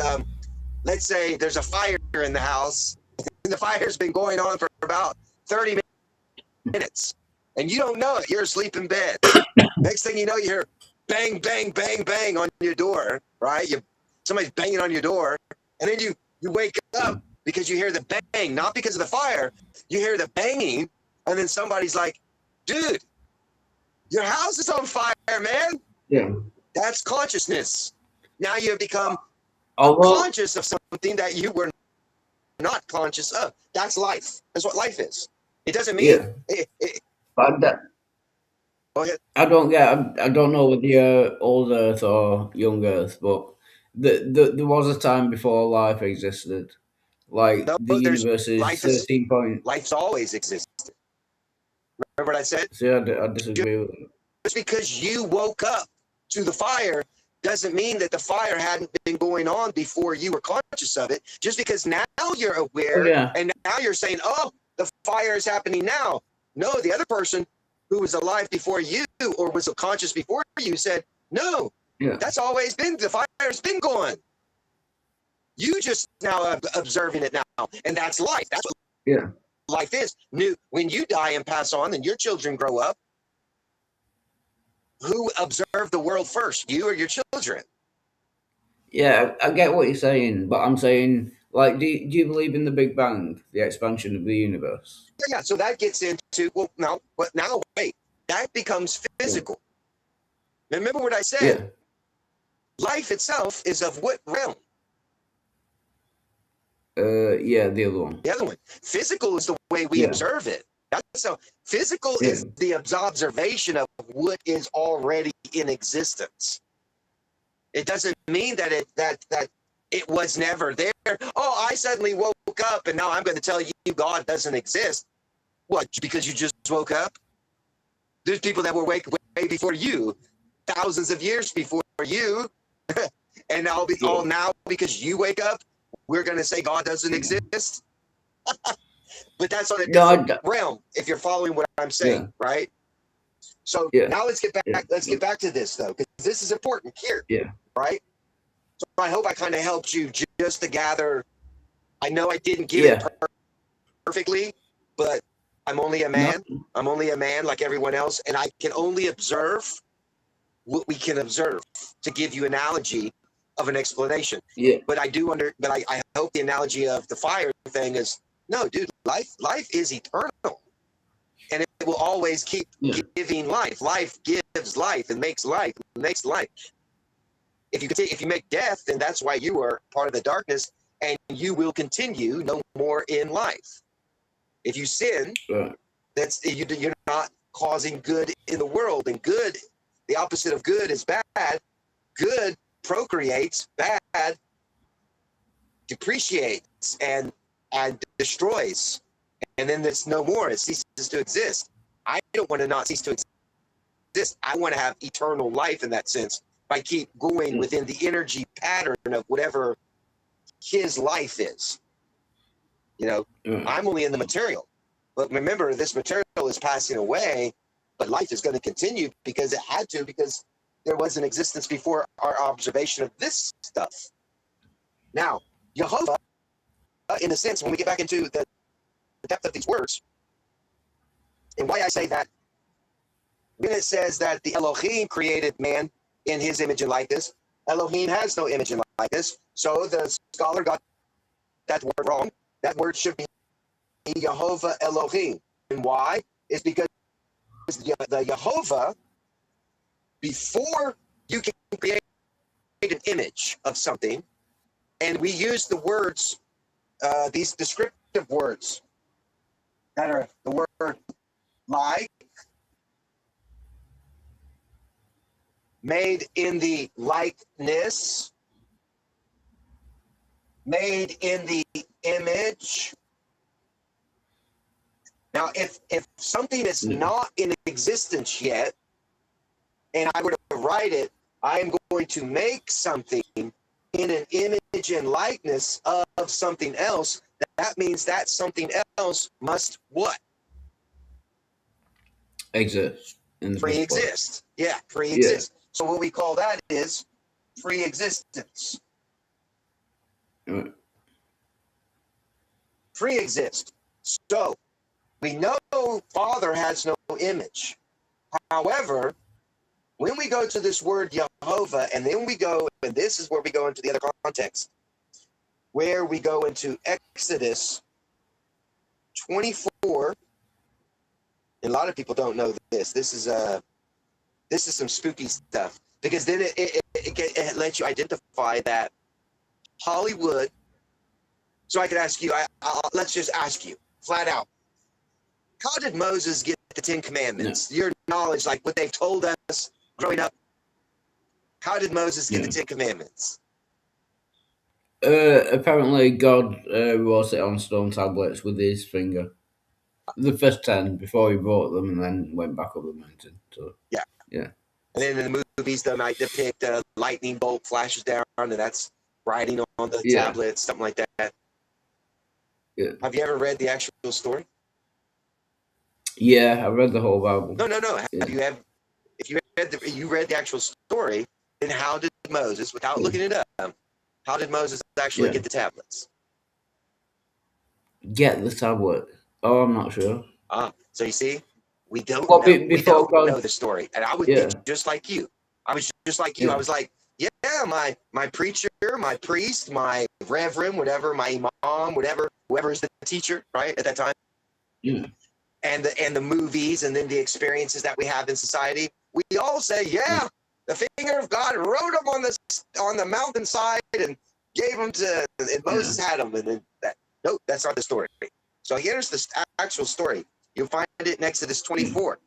let's say there's a fire in the house, and the fire's been going on for about 30 minutes, and you don't know it. You're asleep in bed. Next thing you know, you hear bang, bang, bang, bang on your door, right? Somebody's banging on your door, and then you wake yeah, up because you hear the bang, not because of the fire. You hear the banging, and then somebody's like, dude, your house is on fire, man. yeah. That's consciousness. Now you have become Although, conscious of something that you were not conscious of. That's life. That's what life is. It doesn't mean yeah, but go ahead. I don't know whether you're old Earth or young Earth, but there was a time before life existed. Like No, the there's universe is life is 13 point. life's always existed. Remember what I said? See, I disagree with it. Just because you woke up to the fire doesn't mean that the fire hadn't been going on before you were conscious of it. Just because now you're Oh aware yeah, and now you're saying, oh, the fire is happening now. No, the other person who was alive before you or was conscious before you said, no, yeah, that's always been, the fire's been going. You just now observing it now. And that's life. That's what yeah, life is. New. When you die and pass on and your children grow up, who observed the world first, you or your children? yeah. I get what you're saying, but I'm saying, like, do you believe in the Big Bang, the expansion of the universe? Yeah, so that gets into, well, now, but now, wait, that becomes Yeah, physical. Remember what I said? yeah, Life itself is of what realm? yeah. The other one. The other one. Physical is the way we Yeah, observe it. That's so physical yeah, is the observation of what is already in existence. It doesn't mean that it was never there. Oh, I suddenly woke up and now I'm going to tell you God doesn't exist. What? Because you just woke up? There's people that were way before you, thousands of years before you, and I'll be all yeah, now because you wake up. We're going to say God doesn't yeah. exist, but that's on a No, different realm. If you're following what I'm yeah, saying, right? So yeah, now let's get yeah, back. Let's get back to this though, because this is important here, yeah, right? So I hope I kind of helped you just to gather. I know I didn't give it yeah. perfectly, but I'm only a No, man. I'm only a man like everyone else, and I can only observe what we can observe to give you analogy of an explanation. yeah, But I hope the analogy of the fire thing is no, dude. Life is eternal, and it will always keep yeah, giving life. Life gives life and makes life. Makes life. If you make death, then that's why you are part of the darkness, and you will continue no more in life. If you sin, Right. you're not causing good in the world. And good, the opposite of good is bad. Good procreates, bad depreciates and destroys. And then there's no more. It ceases to exist. I don't want to not cease to exist. I want to have eternal life in that sense. If I keep going within the energy pattern of whatever his life is. I'm only in the material. But remember, this material is passing away, but life is going to continue because it had to, because there was an existence before our observation of this stuff. Now, Jehovah, in a sense, when we get back into the depth of these words, and why I say that, when it says that the Elohim created man in his image and likeness, Elohim has no image and likeness, so the scholar got that word wrong. That word should be Jehovah Elohim. And why? It's because the Jehovah, before you can create an image of something, and we use the words, these descriptive words that are the word like, made in the likeness, made in the image. Now, if something is not in existence yet, and I were to write it, I am going to make something in an image and likeness of something else. That means that something else must what? Exist. Pre-exist. Yeah, pre-exist. Yeah. So what we call that is pre-existence. Right. Pre-exist. So we know Father has no image. However, when we go to this word Jehovah, and then we go, and this is where we go into the other context, where we go into Exodus 24. And a lot of people don't know this. This is some spooky stuff, because then it lets you identify that Hollywood. So I could ask you, let's just ask you flat out, how did Moses get the 10 Commandments? Your knowledge, like what they've told us growing up, how did Moses get the 10 Commandments? Apparently, God wrote it on stone tablets with his finger. The first 10 before he brought them, and then went back up the mountain. So yeah. And then in the movies, they might depict a lightning bolt flashes down, and that's writing on the tablets, something like that. Yeah. Have you ever read the actual story? Yeah, I read the whole Bible. No. If you read the actual story, then how did Moses, without looking it up, how did Moses actually get the tablets? Get the tablet? Oh, I'm not sure. So you see, we don't know. We don't know the story. And I would be just like you. I was just like you. I was like, yeah, my preacher, my priest, my reverend, whatever, my imam, whatever, whoever is the teacher, right, at that time. Yeah. And the movies, and then the experiences that we have in society, we all say, the finger of God wrote them on the mountainside and gave them to, and Moses had them, and then nope, that's not the story. So here's the actual story. You'll find it in Exodus 24,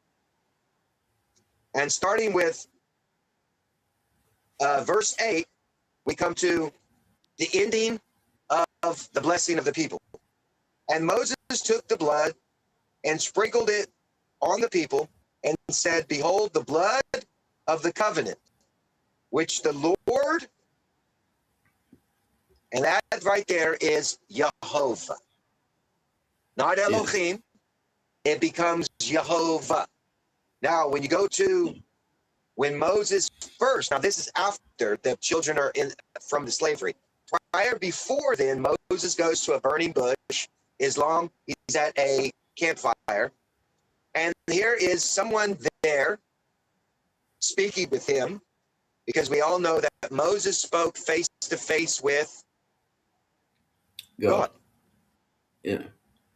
and starting with verse 8, we come to the ending of the blessing of the people. And Moses took the blood and sprinkled it on the people, and said, behold, the blood of the covenant, which the Lord, and that right there is Jehovah, not Elohim. It becomes Jehovah. Now, when you go to, when Moses first, now this is after the children are from the slavery. Before then, Moses goes to a burning bush. He's at a campfire. And here is someone there speaking with him, because we all know that Moses spoke face to face with God. Yeah.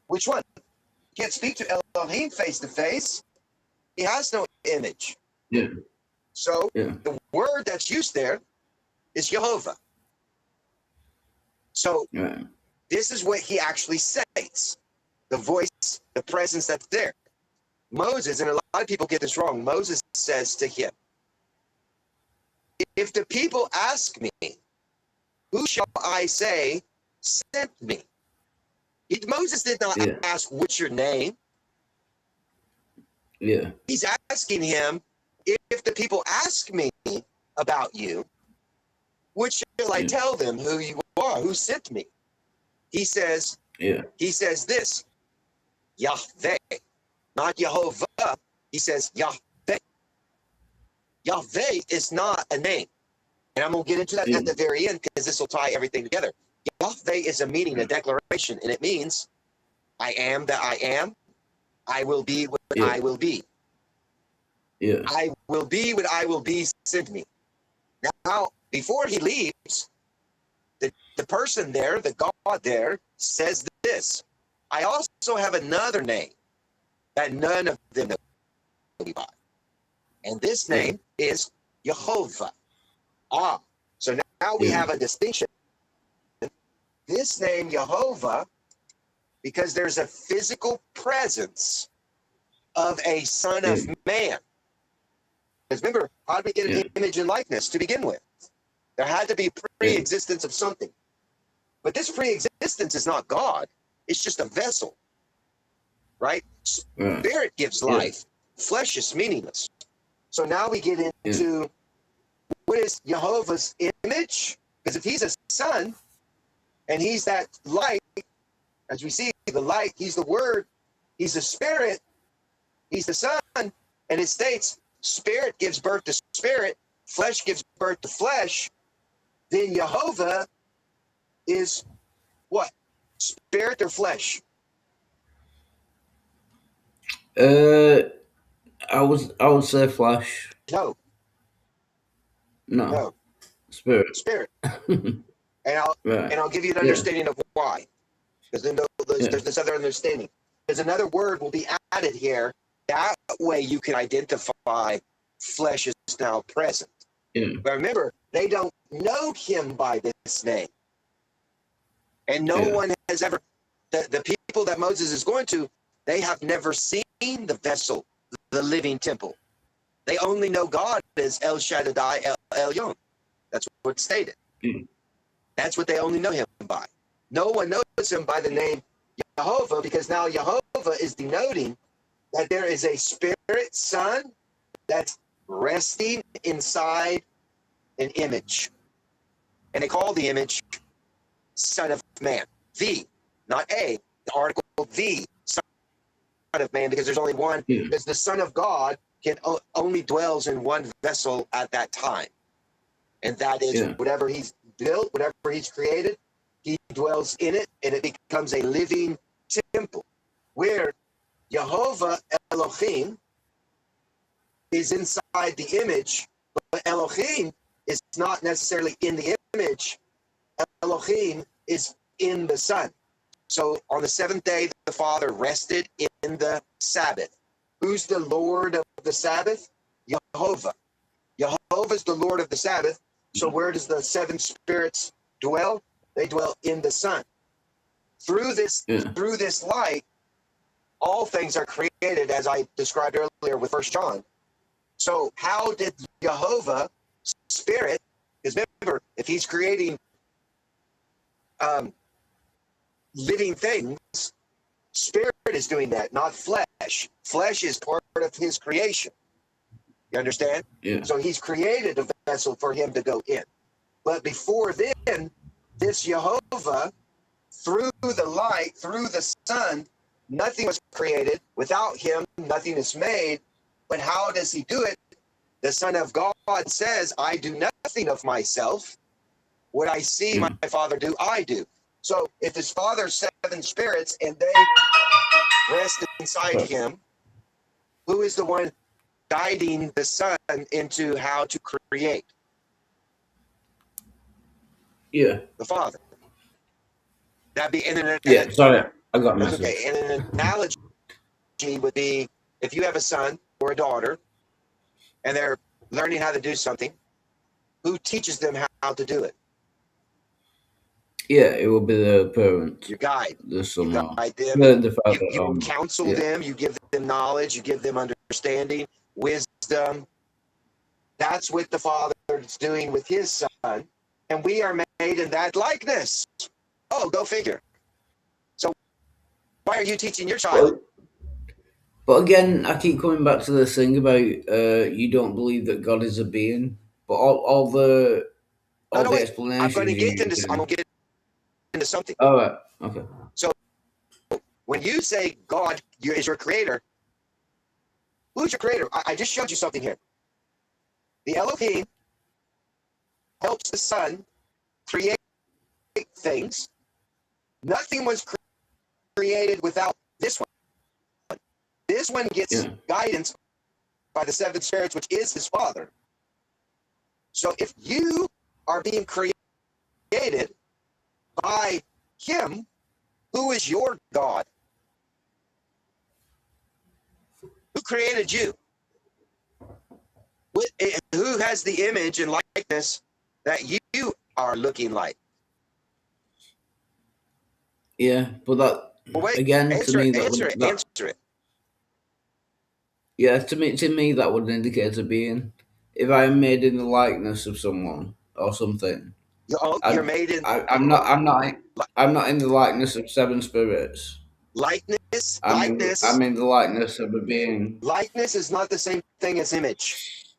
Which one? He can't speak to Elohim face to face. He has no image. Yeah. So the word that's used there is Jehovah. So this is what he actually states. the voice, the presence that's there. Moses, and a lot of people get this wrong, Moses says to him, if the people ask me, who shall I say sent me? Moses did not Yeah. ask, what's your name? Yeah. He's asking him, if the people ask me about you, what shall I Yeah. tell them who you are, who sent me? He says Yeah. this, Yahweh, not Jehovah. He says Yahweh. Yahweh is not a name. And I'm going to get into that Yeah. at the very end because this will tie everything together. Yahweh is a meaning, a declaration, and it means I am that I am. I will be what Yeah. I will be. Yeah. I will be what I will be, send me. Now, before he leaves, the person there, the God there, says this. I also have another name that none of them know me by. And this Yeah. name is Jehovah. So now we Yeah. have a distinction. This name, Jehovah, because there's a physical presence of a son of Yeah. man. Because remember, how did we get Yeah. an image and likeness to begin with? There had to be Yeah. pre-existence of something. But this pre-existence is not God. It's just a vessel, right? Right. Spirit gives Yeah. life. Flesh is meaningless. So now we get Yeah. into what is Jehovah's image? Because if he's a son and he's that light, as we see the light, he's the word, he's the spirit, he's the son, and it states spirit gives birth to spirit, flesh gives birth to flesh, then Jehovah is what? Spirit or flesh? Uh, I would say flesh. No, No, no, spirit. spirit. And I'll Right. and I'll give you an Yeah. understanding of why. Because then Yeah. there's this other understanding. There's another word will be added here. That way you can identify flesh is now present. Yeah. But remember, they don't know him by this name. And no Yeah. one has ever, the people that Moses is going to, they have never seen the vessel, the living temple. They only know God as El Shaddai El Elyon. That's what's stated. Yeah. That's what they only know him by. No one knows him by the name Jehovah, because now Jehovah is denoting that there is a spirit son that's resting inside an image. And they call the image Son of Man. The, not a, the article the Son of Man, because there's only one, Yeah. because the Son of God can only dwells in one vessel at that time. And that is Yeah. whatever he's built, whatever he's created, he dwells in it, and it becomes a living temple where Jehovah Elohim is inside the image, but Elohim is not necessarily in the image. Elohim is in the Son. So on the seventh day, the Father rested in the Sabbath. Who's the Lord of the Sabbath? Jehovah. Jehovah is the Lord of the Sabbath. So where does the seven spirits dwell? They dwell in the Son. Through this Yeah. light, all things are created, as I described earlier with 1 John. So how did Jehovah Spirit, because remember, if he's creating living things, Spirit is doing that, not flesh. Flesh is part of his creation. You understand? Yeah. So he's created a vessel for him to go in. But before then, this Jehovah, through the light, through the Son, nothing was created. Without him, nothing is made. But how does he do it? The Son of God says, I do nothing of myself. What I see Yeah. my Father do, I do. So if his Father's seven spirits and they rest inside Right. him, who is the one guiding the Son into how to create? Yeah. The Father. That'd be, Yeah. Sorry, I got a that's message. okay. And an analogy would be if you have a son or a daughter and they're learning how to do something, who teaches them how to do it? Yeah, it will be the parent, You guide. the You son, or guide them, and the you, father. you counsel Yeah, them. You give them knowledge. You give them understanding, wisdom. That's what the Father is doing with His Son, and we are made in that likeness. Oh, go figure. So why are you teaching your child? but but again, I keep coming back to this thing about you don't believe that God is a being, but No, all no, the wait. I'm going explanations to you're get into. I'm using. going to get into something. All right, okay, So when you say God is your creator, who's your creator? I just showed you something here. The Elohim helps the Son create things. Nothing was created without this one. This one gets yeah, guidance by the seven spirits, which is his Father. So if you are being created by him, who is your God? Who created you? Who has the image and likeness that you are looking like? yeah. But that Well, wait, again, to answer me, it, answer it, that answer it. yeah, to me, that would indicate a being. If I am made in the likeness of someone or something, You're made in I'm not in the likeness of seven spirits. likeness. I'm in the likeness of a being. Likeness is not the same thing as image.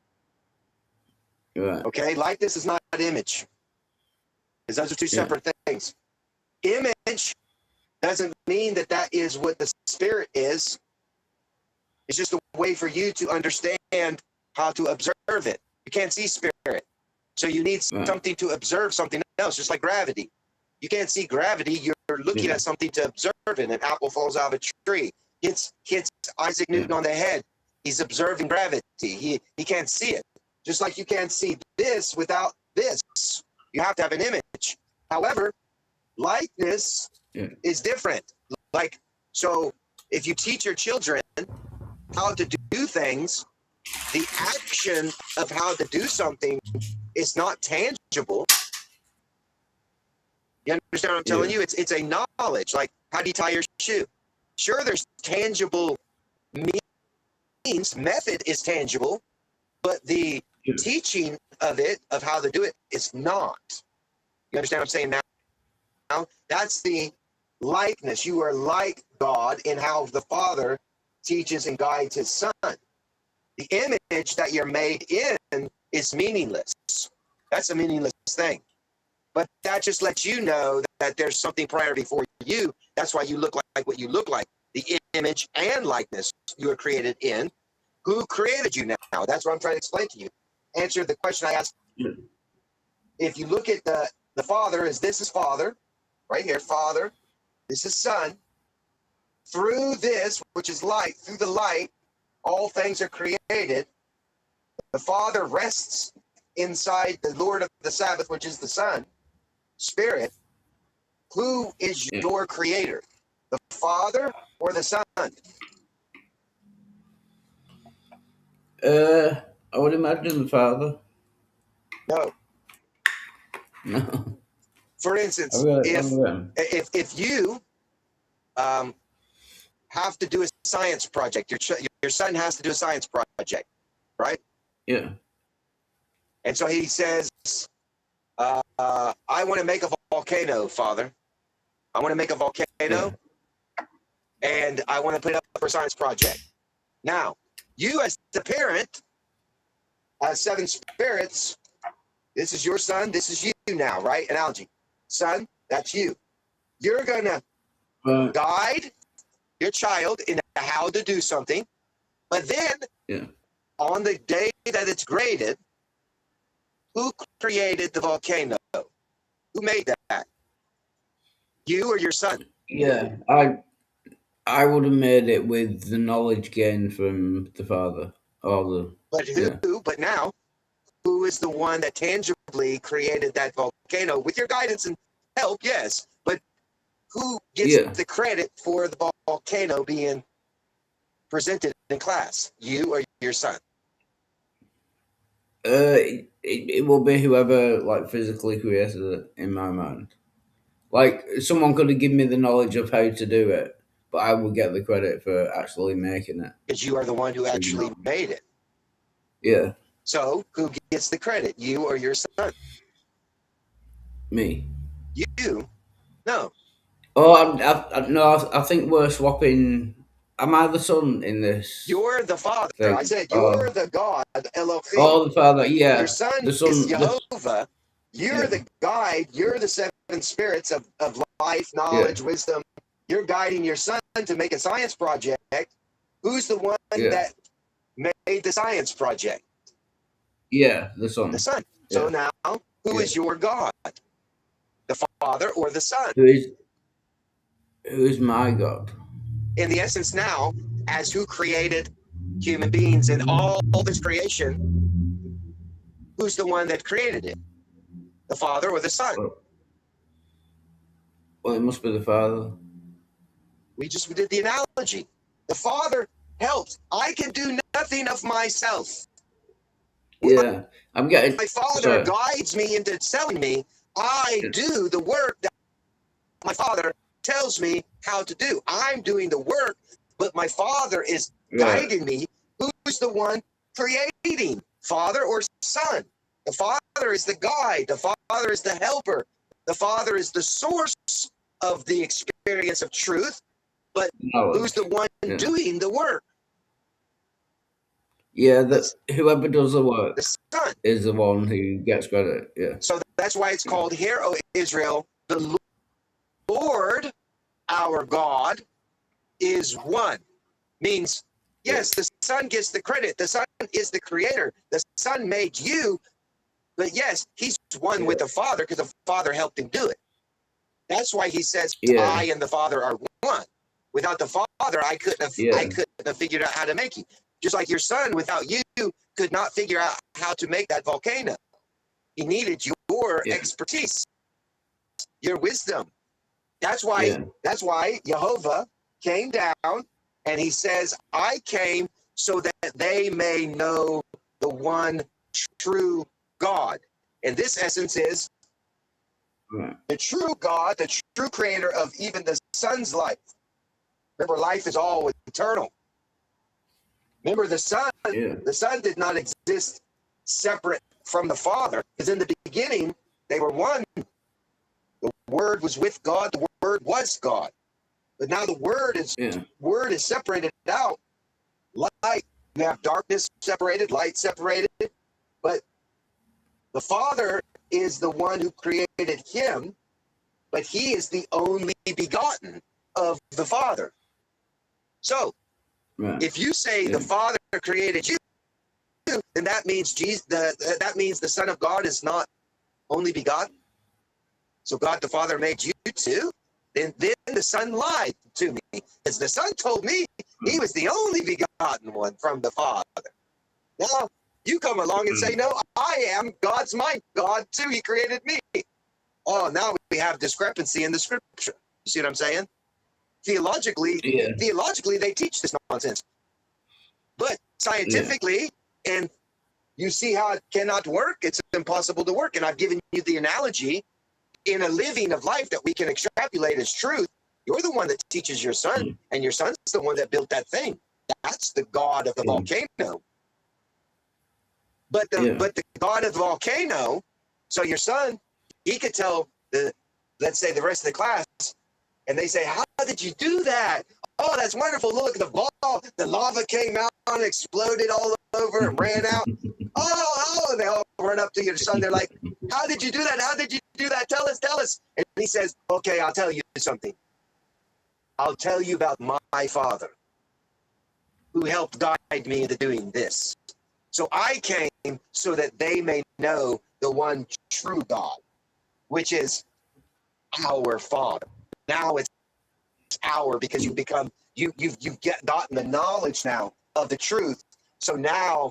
Right. Okay, likeness is not image, because those are two Yeah. separate things. Image doesn't mean that that is what the spirit is. It's just a way for you to understand how to observe it. You can't see spirit. So you need Right. something to observe something else, just like gravity. You can't see gravity. You're looking Yeah. at something to observe it. An apple falls out of a tree. Hits Isaac Yeah. Newton on the head. He's observing gravity. He can't see it. Just like you can't see this without this. You have to have an image. However, likeness Yeah. is different. Like, so if you teach your children how to do things, the action of how to do something is not tangible. You understand what I'm telling Yeah. you? It's a knowledge. Like, how do you tie your shoe? Sure, there's tangible means, method is tangible, but the Yeah. teaching of it, of how to do it, is not. You understand what I'm saying now? That's the likeness. You are like God in how the Father teaches and guides his Son. The image that you're made in is meaningless. That's a meaningless thing. But that just lets you know that there's something prior before you. That's why you look like what you look like. The image and likeness you were created in. Who created you now? That's what I'm trying to explain to you. Answer the question I asked. Yeah. If you look at the Father, this is Father, right here, Father. This is Son. Through this, which is light, through the light, all things are created. The Father rests inside the Lord of the Sabbath, which is the Son, Spirit. Who is Yeah. your creator? The Father or the Son? Uh, I would imagine the father. No. No. For I instance, really, I if really, if you um, have to do a science project, your son has to do a science project, right? yeah. And so he says, "I want to make a volcano, Father. I want to make a Yeah. volcano, and I want to put it up for a science project." Now, you as the parent, as seven spirits, this is your son. This is you now, right? Analogy, son. That's you. You're gonna Right. guide your child in how to do something, but then Yeah. on the day that it's graded, who created the volcano? Who made that? You or your son? Yeah. I would have made it with the knowledge gained from the father. Or the But yeah. who? But now, who is the one that tangibly created that volcano with your guidance and help? Yes, but who gets Yeah. the credit for the volcano being presented in class? You or your son? It will be whoever like physically created it in my mind. Like someone could have given me the knowledge of how to do it, but I would get the credit for actually making it. because you are the one who For actually example. made it. Yeah, So who gets the credit? You or your son? me. You? No. Oh, no, I think we're swapping. Am I the son in this You're the Father. I thing? said you're the God, Elohim. Oh, the father. Your Yeah, son the is son. Jehovah. You're Yeah, the guide. You're the seven spirits of life, yeah, knowledge, wisdom. You're guiding your son to make a science project. Who's the one yeah, that made the science project? yeah. The The son. son. So Yeah, now, who yeah. is your God? The Father or the Son? Who is who is my God? In the essence, now, as who created human beings and all this creation, who's the one that created it? The Father or the Son? Well, well, it must be the father. We did the analogy. The Father helps. I can do nothing of myself. Yeah, I'm getting. My Father Sorry. guides me into telling me I Yeah, do the work that my Father tells me how to do. I'm doing the work, but my Father is right. guiding me. Who's the one creating? Father or Son? The Father is the guide. The Father is the helper. The Father is the source of the experience of truth. But who's the Knowledge. one Yeah. doing the work? Yeah. The, That whoever does the the work Son. is the one who gets credit. Yeah. So that's why it's Yeah. called, Hear, O Israel, the Lord our God is one. Means, Yeah. yes, the Son gets the credit. The Son is the creator. The Son made you, but yes, he's one Yeah. with the Father because the Father helped him do it. That's why he says, Yeah. I and the Father are one. Without the Father, I Yeah. couldn't have figured out how to make you. Just like your son, without you, could not figure out how to make that volcano. He needed your Yeah. expertise, your wisdom. That's why Yeah. that's why Jehovah came down and he says, I came so that they may know the one true God. And this essence is Right. the true God, the true creator of even the Son's life. Remember, life is all eternal. Remember, Yeah. the Son did not exist separate from the Father, because in the beginning they were one. The Word was with God, the Word was God. But now the Yeah. word is separated out. Light, you have darkness separated, light separated. But the Father is the one who created him, but he is the only begotten of the Father. So Right. if you say the Yeah. Father created you, then that means that means the Son of God is not only begotten. So God the Father made you too. Then the Son lied to me, because the Son told me he was the only begotten one from the Father. Now you come along and say, no, I am God's my God too. He created me. Oh, now we have discrepancy in the scripture. You see what I'm saying? Theologically, Yeah. theologically, they teach this nonsense. But Yeah. scientifically, and you see how it cannot work, it's impossible to work. And I've given you the analogy in a living of life that we can extrapolate as truth. You're the one that teaches your son, and your son's the one that built that thing. That's the God of the Yeah. volcano. But Yeah. the God of the volcano, so your son, he could tell let's say the rest of the class, and they say, how did you do that? Oh, that's wonderful. Look, the ball, the lava came out and exploded all over and ran out. And they all run up to your son. They're like, how did you do that? How did you do that? Tell us, tell us. And he says, okay, I'll tell you something. I'll tell you about my Father who helped guide me into doing this. So I came so that they may know the one true God, which is our Father. Now it's our, because you've become you've gotten the knowledge now of the truth. So now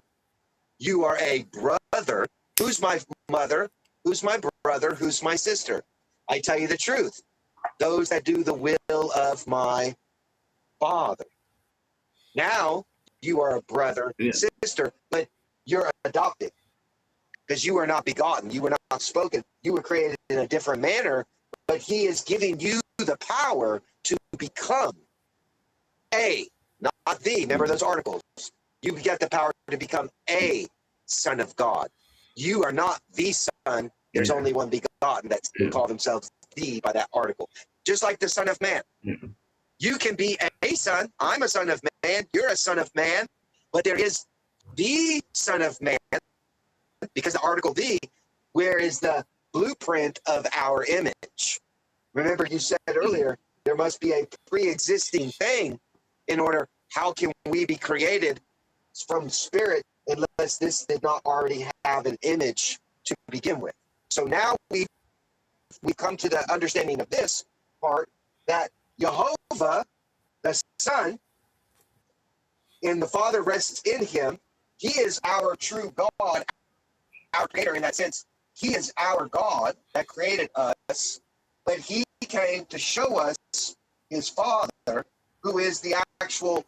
you are a brother. Who's my mother? Who's my brother? Who's my sister? I tell you the truth. Those that do the will of my Father. Now you are a brother, Yeah. sister, but you're adopted, because you are not begotten. You were not spoken. You were created in a different manner, but he is giving you the power to become a, not the. Remember those articles. You get the power to become a son of God. You are not the son. There's only one begotten that's called themselves the by that article. Just like the Son of Man. You can be a son. I'm a son of man. You're a son of man. But there is the Son of Man, because the article the, where is the blueprint of our image. Remember you said earlier, there must be a pre-existing thing in order. How can we be created from spirit unless this did not already have an image to begin with? So now we come to the understanding of this part, that Jehovah, the Son, and the Father rests in him. He is our true God, our creator in that sense. He is our God that created us, but he came to show us his Father, who is the actual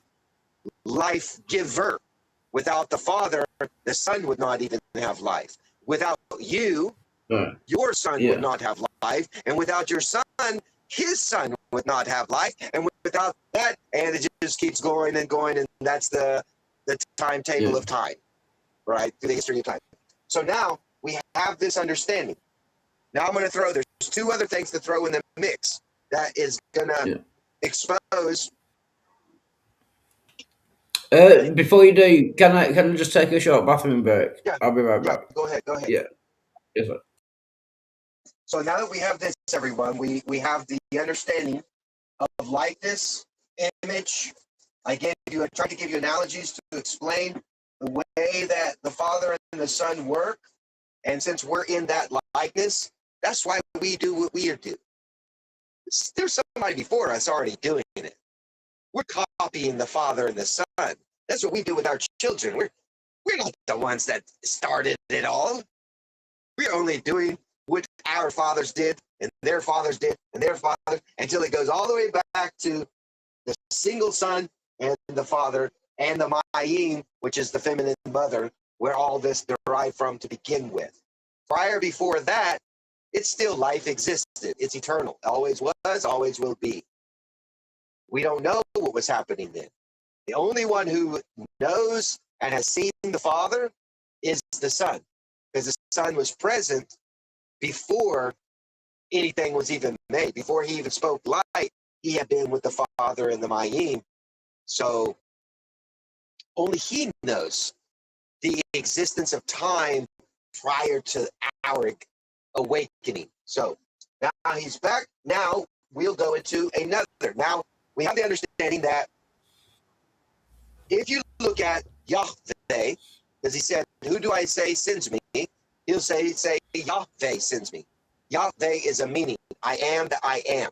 life giver. Without the Father, the Son would not even have life. Without you, your son would not have life. And without your son, his son would not have life. And without that, and it just keeps going and going. And that's the timetable of time, right? Through the history of time. So now we have this understanding. Now I'm going to throw, there's two other things to throw in the mix that is going to expose. Before you do, can I just take a short bathroom break? Yeah. I'll be right back. Go ahead. Yeah. Yes, sir. So now that we have this, everyone, we have the understanding of likeness, image. I tried to give you analogies to explain the way that the Father and the Son work. And since we're in that likeness, that's why we do what we do. There's somebody before us already doing it. We're copying the Father and the Son. That's what we do with our children. We're not the ones that started it all. We're only doing what our fathers did, and their fathers did, and their fathers, until it goes all the way back to the single Son and the Father, and the Mayim, which is the feminine mother, where all this derived from to begin with. Before that, it's still life existed. It's eternal. Always was, always will be. We don't know what was happening then. The only one who knows and has seen the Father is the Son, because the Son was present before anything was even made. Before he even spoke light, he had been with the Father and the Mayim. So only he knows the existence of time prior to our awakening. So now he's back. Now we'll go into another. Now we have the understanding that if you look at Yahweh, because he said, who do I say sends me? He'll say Yahweh sends me. Yahweh is a meaning. I am that I am.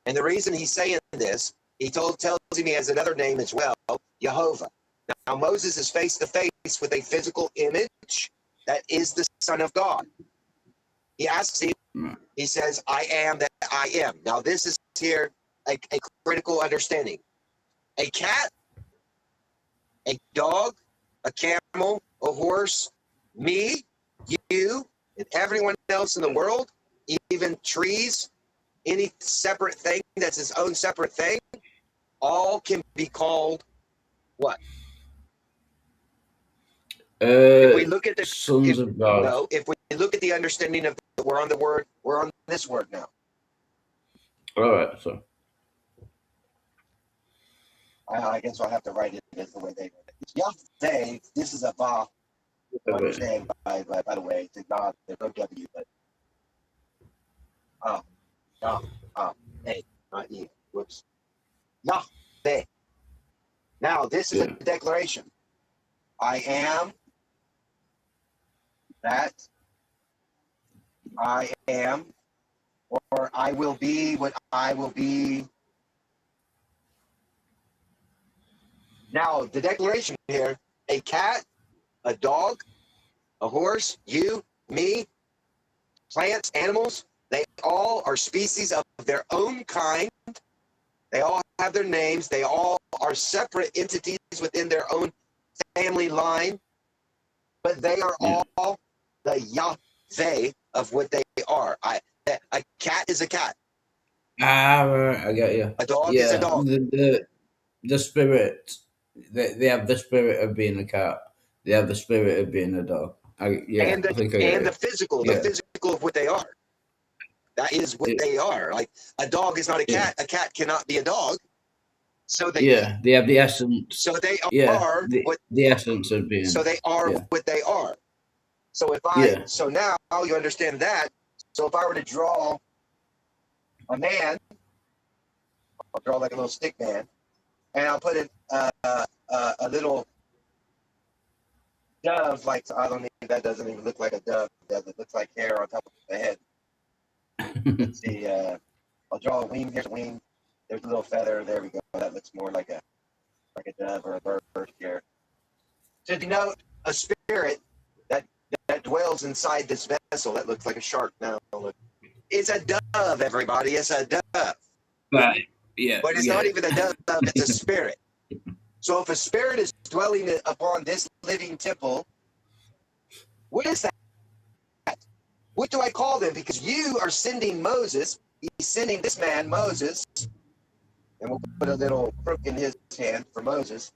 And the reason he's saying this, tells him he has another name as well, Jehovah. Now Moses is face to face with a physical image that is the Son of God. He asks him, he says, I am that I am. Now this is here a critical understanding. A cat, a dog, a camel, a horse, me, you, and everyone else in the world, even trees, any separate thing that's its own separate thing, all can be called what? If we look at the sons of God. No, if we look at the understanding of we're on this word now. All right, so I guess I'll have to write it as the way they wrote it. It's Yahweh. This is a va. Understand by the way, to God, there's no W, but hey, not you. Whoops. Yahweh. Now this is a declaration. I am that I am, or I will be what I will be. Now, the declaration here, a cat, a dog, a horse, you, me, plants, animals, they all are species of their own kind. They all have their names. They all are separate entities within their own family line, but they are all the Yahweh of what they are. A cat is a cat. Right, I get you. A dog is a Yeah, dog. the spirit. They have the spirit of being a cat. They have the spirit of being a dog. Yeah, And I think I get the you. the Yeah, physical of what they are. That is what it, they are. Like a dog is not a yeah, cat. A cat cannot be a dog. So yeah. They have the essence. they Yeah, are what the essence of being. they are Yeah, what they are. So yeah, so now you understand that. So if I were to draw a man, I'll draw like a little stick man, and I'll put a little dove. Like I don't even that doesn't even look like a dove. Does it looks like hair on top of the head? Let's see. I'll draw a wing. Here's a wing. There's a little feather. There we go. That looks more like a dove or a bird here. To denote a spirit that dwells inside this vessel that looks like a shark. Now look, it's a dove. Everybody, it's a dove. right. Yeah, But I it's get not it. even a dove. It's a spirit. So if a spirit is dwelling upon this living temple, what is that? What do I call them? Because you are sending Moses. He's sending this man Moses, and we'll put a little crook in his hand for Moses.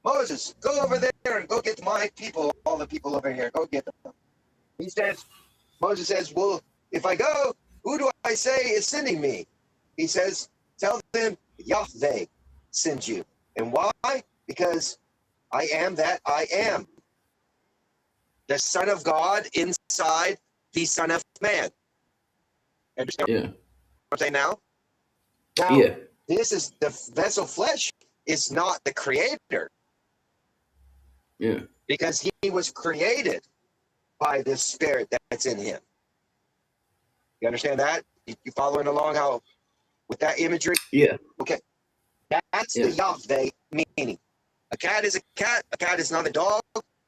Moses, go over there and go get my people, all the people over here. Go get them. He says, Moses says, well, if I go, who do I say is sending me? He says, tell them Yahweh sends you. And why? Because I am that I am. The Son of God inside the Son of Man. Understand Yeah, what I'm saying now? Now, yeah, this is the vessel flesh is not the creator yeah, because he was created by the spirit that's in him. You understand that? You following along how with that imagery? yeah, Okay. That's the yeah, Yahweh meaning. A cat is a cat. A cat is not a dog.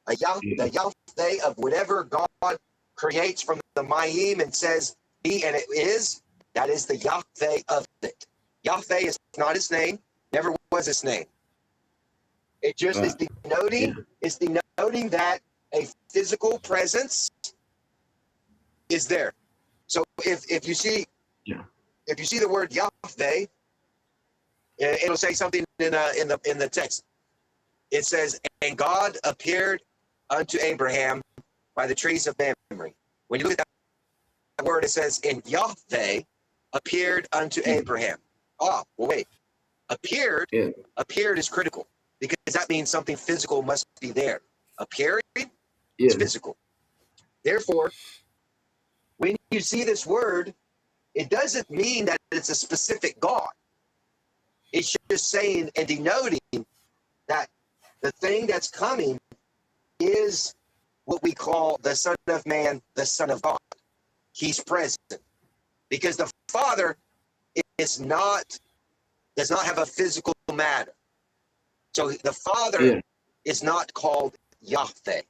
The Yahweh of whatever God creates from the Mayim and says be and it is, that is the Yahweh of it. Yahweh is not his name, never was his name. It just right. Yeah, is denoting that a physical presence is there. So if you see yeah, the word Yahweh, it'll say something in the text. It says, and God appeared unto Abraham by the trees of Mamre. When you look at that word, it says, and Yahweh appeared unto Abraham. Ah, well, wait. Appeared, yeah, appeared is critical because that means something physical must be there. Appearing is yeah, physical. Therefore, when you see this word, it doesn't mean that it's a specific God. It's just saying and denoting that the thing that's coming is what we call the Son of Man, the Son of God. He's present because the Father is not does not have a physical matter. So the Father yeah, is not called Yahweh.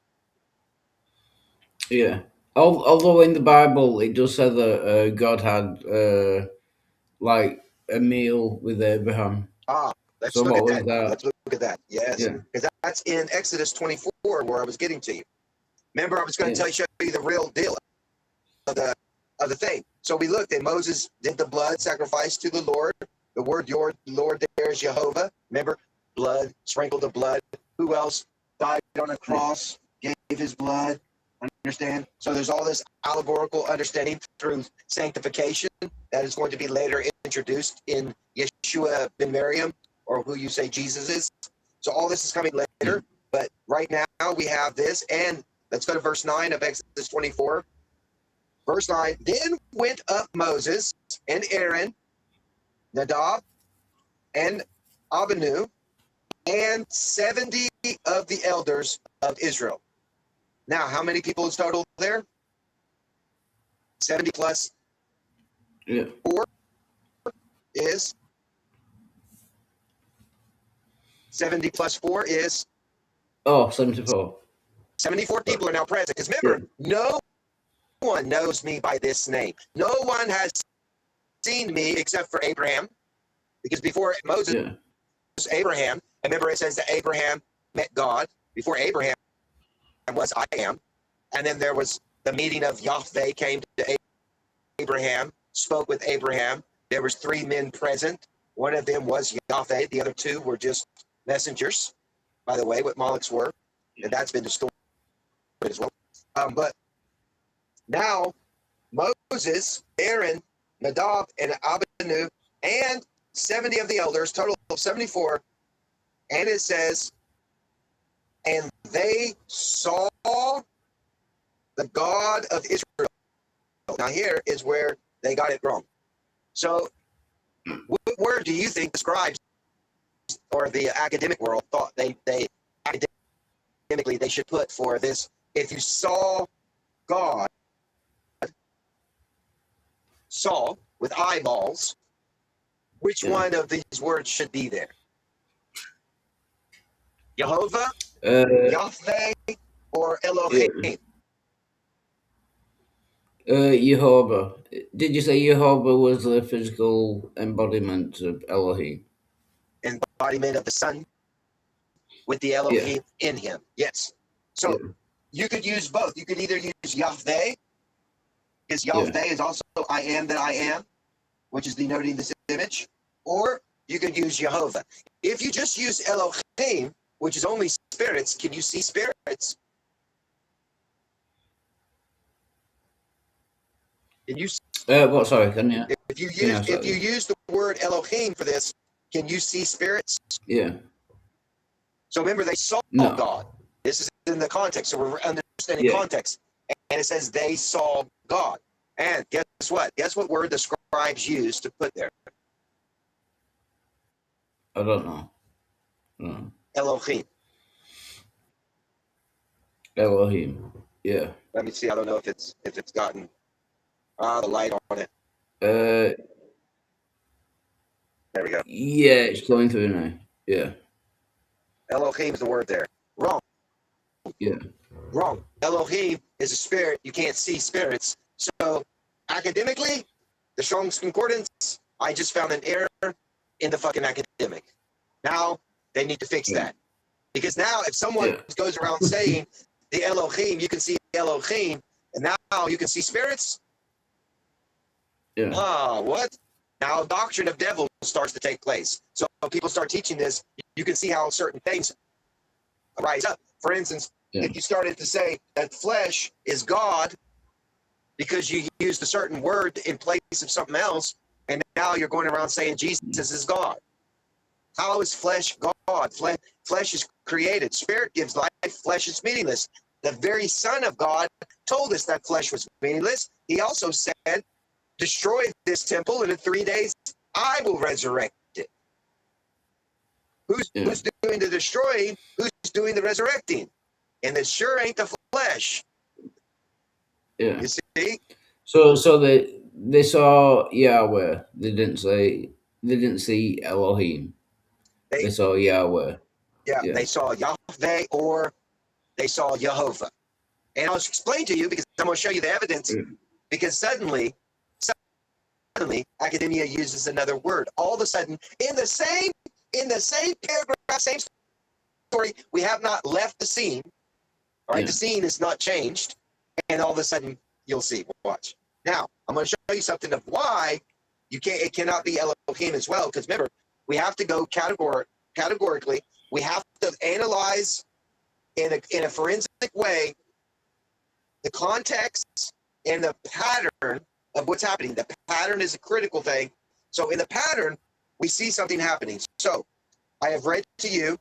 yeah. Although in the Bible it does say that God had like a meal with Abraham. Ah, let's So look what at was that. that? Let's look at that. Yes, Yeah, because that's in Exodus 24 where I was getting to you. Remember, I was going yeah, to show you the real deal of the thing. So we looked, and Moses did the blood sacrifice to the Lord. The word your Lord there is Jehovah. Remember, blood, sprinkled the blood. Who else died on a yeah, cross, gave his blood? Understand? So there's all this allegorical understanding through sanctification that is going to be later introduced in Yeshua ben Miriam, or who you say Jesus is. So all this is coming yeah, later. But right now we have this, and let's go to verse 9 of Exodus 24. Verse 9, then went up Moses and Aaron, Nadab and Abinu, and 70 of the elders of Israel. Now, how many people is total there? 70 plus yeah. 4 is 70 plus 4 is Oh, 74. 74 people are now present. Because Yeah, remember, no one knows me by this name. No one has seen me except for Abraham. Because before Moses, yeah, Abraham, remember it says that Abraham met God. Before Abraham was I am. And then there was the meeting of Yahweh came to Abraham, spoke with Abraham. There was three men present. One of them was Yahweh. The other two were just messengers, by the way, what Molochs were. And that's been distorted as well. But now Moses, Aaron, Nadab, and Abinu, and 70 of the elders, total of 74. And it says, and they saw the God of Israel. Now here is where they got it wrong. So what word do you think the scribes or the academic world thought they academically they should put for this? If you saw God, saw with eyeballs, which one of these words should be there? Jehovah, Yahweh, or Elohim? Jehovah. Did you say Jehovah was the physical embodiment of Elohim? Embodiment of the Son with the Elohim in him. Yes. So you could use both. You could either use Yahweh, because Yahweh is also I am that I am, which is denoting this image, or you could use Jehovah. If you just use Elohim, which is only spirits, can you see spirits? Can you? What? Sorry, can you? If you use the word Elohim for this, can you see spirits? Yeah. So remember, they saw God. This is in the context, so we're understanding context. And it says they saw God. And guess what? Guess what word the scribes used to put there? I don't know. No. Elohim. Elohim. Yeah. Let me see. I don't know if it's gotten the light on it. There we go. Yeah, it's going through now. Yeah. Elohim is the word there. Wrong. Yeah. Wrong. Elohim is a spirit. You can't see spirits. So academically, the Strong's Concordance, I just found an error in the fucking academic. Now they need to fix that. Because now if someone goes around saying the Elohim, you can see Elohim, and now you can see spirits? Yeah. What? Now doctrine of devils starts to take place. So people start teaching this, you can see how certain things rise up. For instance, if you started to say that flesh is God because you used a certain word in place of something else, and now you're going around saying Jesus is God. How is flesh God? Flesh is created. Spirit gives life. Flesh is meaningless. The very Son of God told us that flesh was meaningless. He also said, destroy this temple, and in 3 days I will resurrect it. Who's doing the destroying? Who's doing the resurrecting? And it sure ain't the flesh. Yeah. You see? So they saw Yahweh. They didn't see Elohim. They saw Yahweh. Yeah, they saw Yahweh or they saw Jehovah. And I'll explain to you because I'm going to show you the evidence. Because suddenly, academia uses another word. All of a sudden, in the same paragraph, same story, we have not left the scene. All right, the scene is not changed, and all of a sudden you'll see. Watch. Now I'm going to show you something of why you can't. It cannot be Elohim as well, because remember, we have to go categorically. We have to analyze in a forensic way the context and the pattern of what's happening. The pattern is a critical thing. So in the pattern, we see something happening. So I have read to you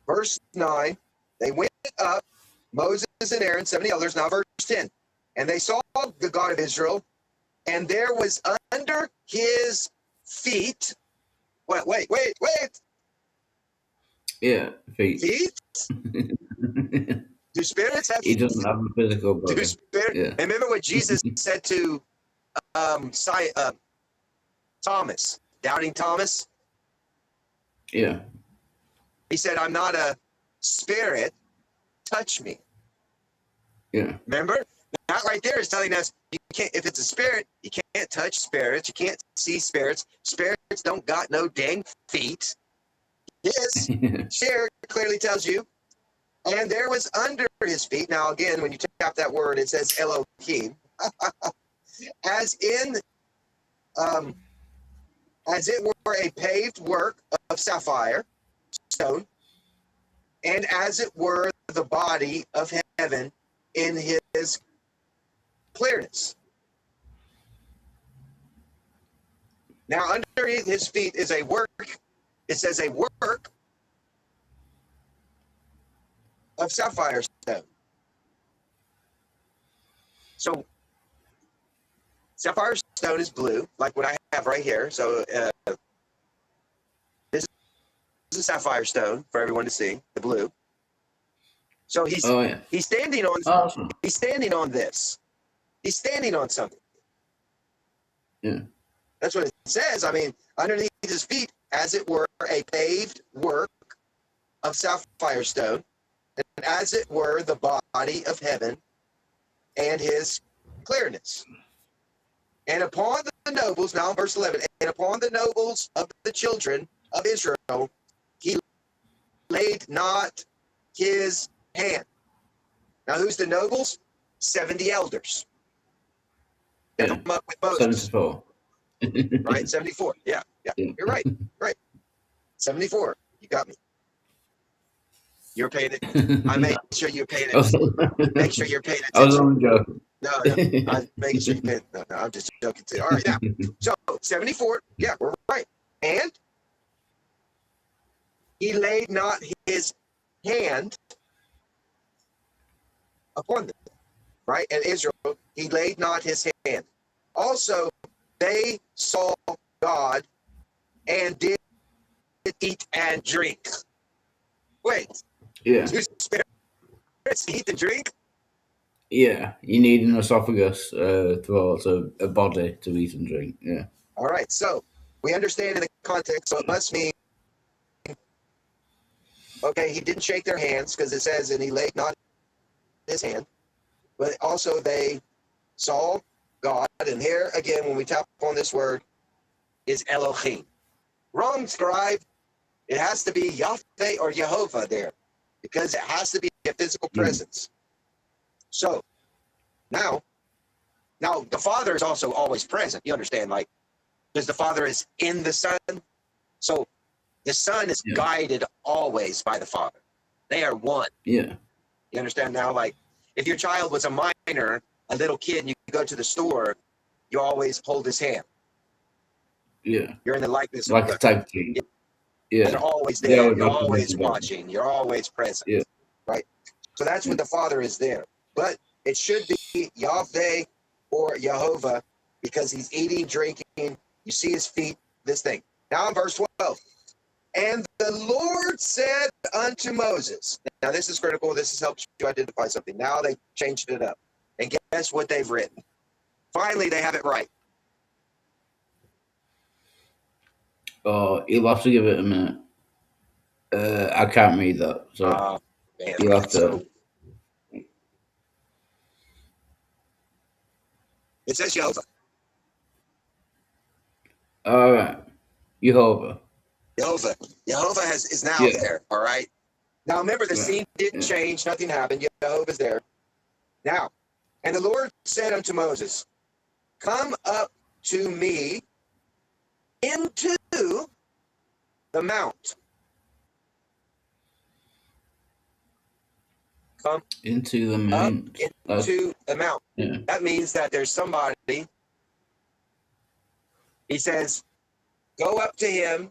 verse 9, they went up, Moses and Aaron, 70 others, now verse 10. And they saw the God of Israel, and there was under his feet. Wait. Yeah, feet. Do spirits have He doesn't have a physical body. Do spirit? Yeah. Remember what Jesus said to Thomas, doubting Thomas? Yeah. He said, I'm not a spirit, touch me. Yeah. Remember? That right there is telling us you can't, if it's a spirit, you can't touch spirits, you can't see spirits. Spirits don't got no dang feet. His share clearly tells you. And there was under his feet. Now again, when you tap that word, it says Elohim. as in, um, as it were a paved work of sapphire stone, and as it were the body of heaven in his clearness. Now, underneath his feet is a work. It says a work of sapphire stone. So, sapphire stone is blue, like what I have right here. So, this is a sapphire stone for everyone to see, the blue. So Oh yeah. he's standing on Awesome. he's standing on this. He's standing on something. Yeah. That's what it says. I mean, underneath his feet, as it were, a paved work of sapphire stone, and as it were, the body of heaven and his clearness. And upon the nobles, now in verse 11, and upon the nobles of the children of Israel, he laid not his hand. Now, who's the nobles? 70 elders. They Yeah. come up with Moses. 74. Right? 74. Yeah. You're right. Right. 74. You got me. You're paying it. I make sure you're paying it. Make sure you're paying I was attention. only joking. No, I'm making sure you're paying. No, I'm just joking too. All right, now. So 74. Yeah, we're right. And he laid not his hand upon them. Right? And Israel, he laid not his hand. Also, they saw God and did eat and drink. Wait. Yeah. Two spirits eat and drink? Yeah. You need an esophagus throughout a body to eat and drink. Yeah. All right. So we understand in the context, so it must mean, okay, he didn't shake their hands because it says, and he laid not his hand. But also they saw God. And here again, when we tap on this word, is Elohim. Wrong, scribe. It has to be Yahweh or Jehovah there because it has to be a physical presence. So now the Father is also always present. You understand, like, because the Father is in the Son. So the Son is guided always by the Father. They are one. Yeah. You understand now? Like, if your child was a minor, a little kid, and you go to the store, you always hold his hand. Yeah. You're in the likeness like of a tag team. Yeah. You're always there. You're always watching. You're always present. Yeah. Right? So that's what the Father is there. But it should be Yahweh or Jehovah because he's eating, drinking. You see his feet, this thing. Now in verse 12. And the Lord said unto Moses. Now this is critical. This has helped you identify something. Now they changed it up. And guess what they've written? Finally, they have it right. Oh, you'll have to give it a minute. I can't read that. So Man, you'll have to. It says Jehovah. All right. Jehovah. Jehovah is now there. All right. Now remember, the scene didn't change. Nothing happened. Jehovah's there. Now, and the Lord said unto Moses, come up to me into the mount. Come into the mount. Into the mount. Yeah. That means that there's somebody. He says, go up to him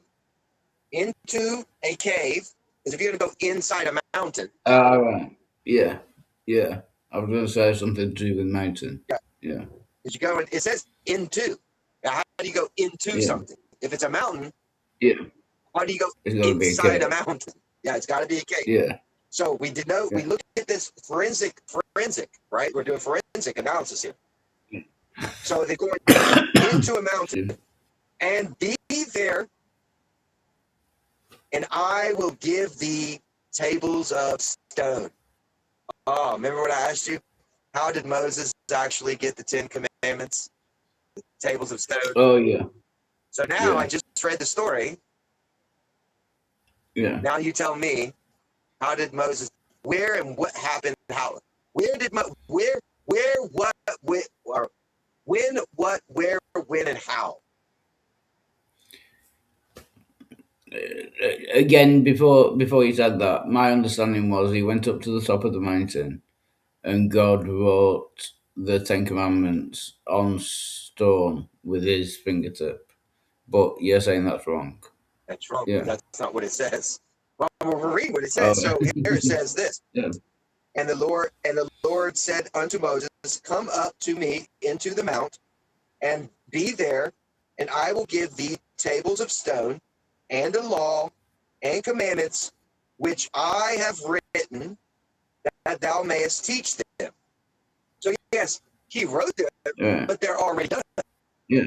into a cave. Because if you're going to go inside a mountain. Right. Yeah. Yeah. I was going to say something to do with mountain. Yeah. Because you go, it says into. Now, how do you go into something? If it's a mountain, how do you go inside a mountain? Yeah, it's got to be a cave. Yeah. So we we looked at this forensic, right? We're doing forensic analysis here. So they're going into a mountain and be there, and I will give thee tables of stone. Oh, remember what I asked you? How did Moses actually get the 10 Commandments? The tables of stone. Oh, yeah. So now I just read the story. Yeah. Now you tell me, how did Moses, where and what happened? How, where did, where, what, or When, what, where, when, and how? Again, before he said that, my understanding was he went up to the top of the mountain and God wrote the Ten Commandments on stone with his fingertip. But you're saying that's wrong. That's wrong. Yeah. That's not what it says. Well, we'll read what it Oh, says. So here it says this. yeah. And the Lord said unto Moses, come up to me into the mount, and be there, and I will give thee tables of stone, and a law, and commandments, which I have written, that thou mayest teach them. So yes, he wrote them, Yeah. but they're already done. Yeah.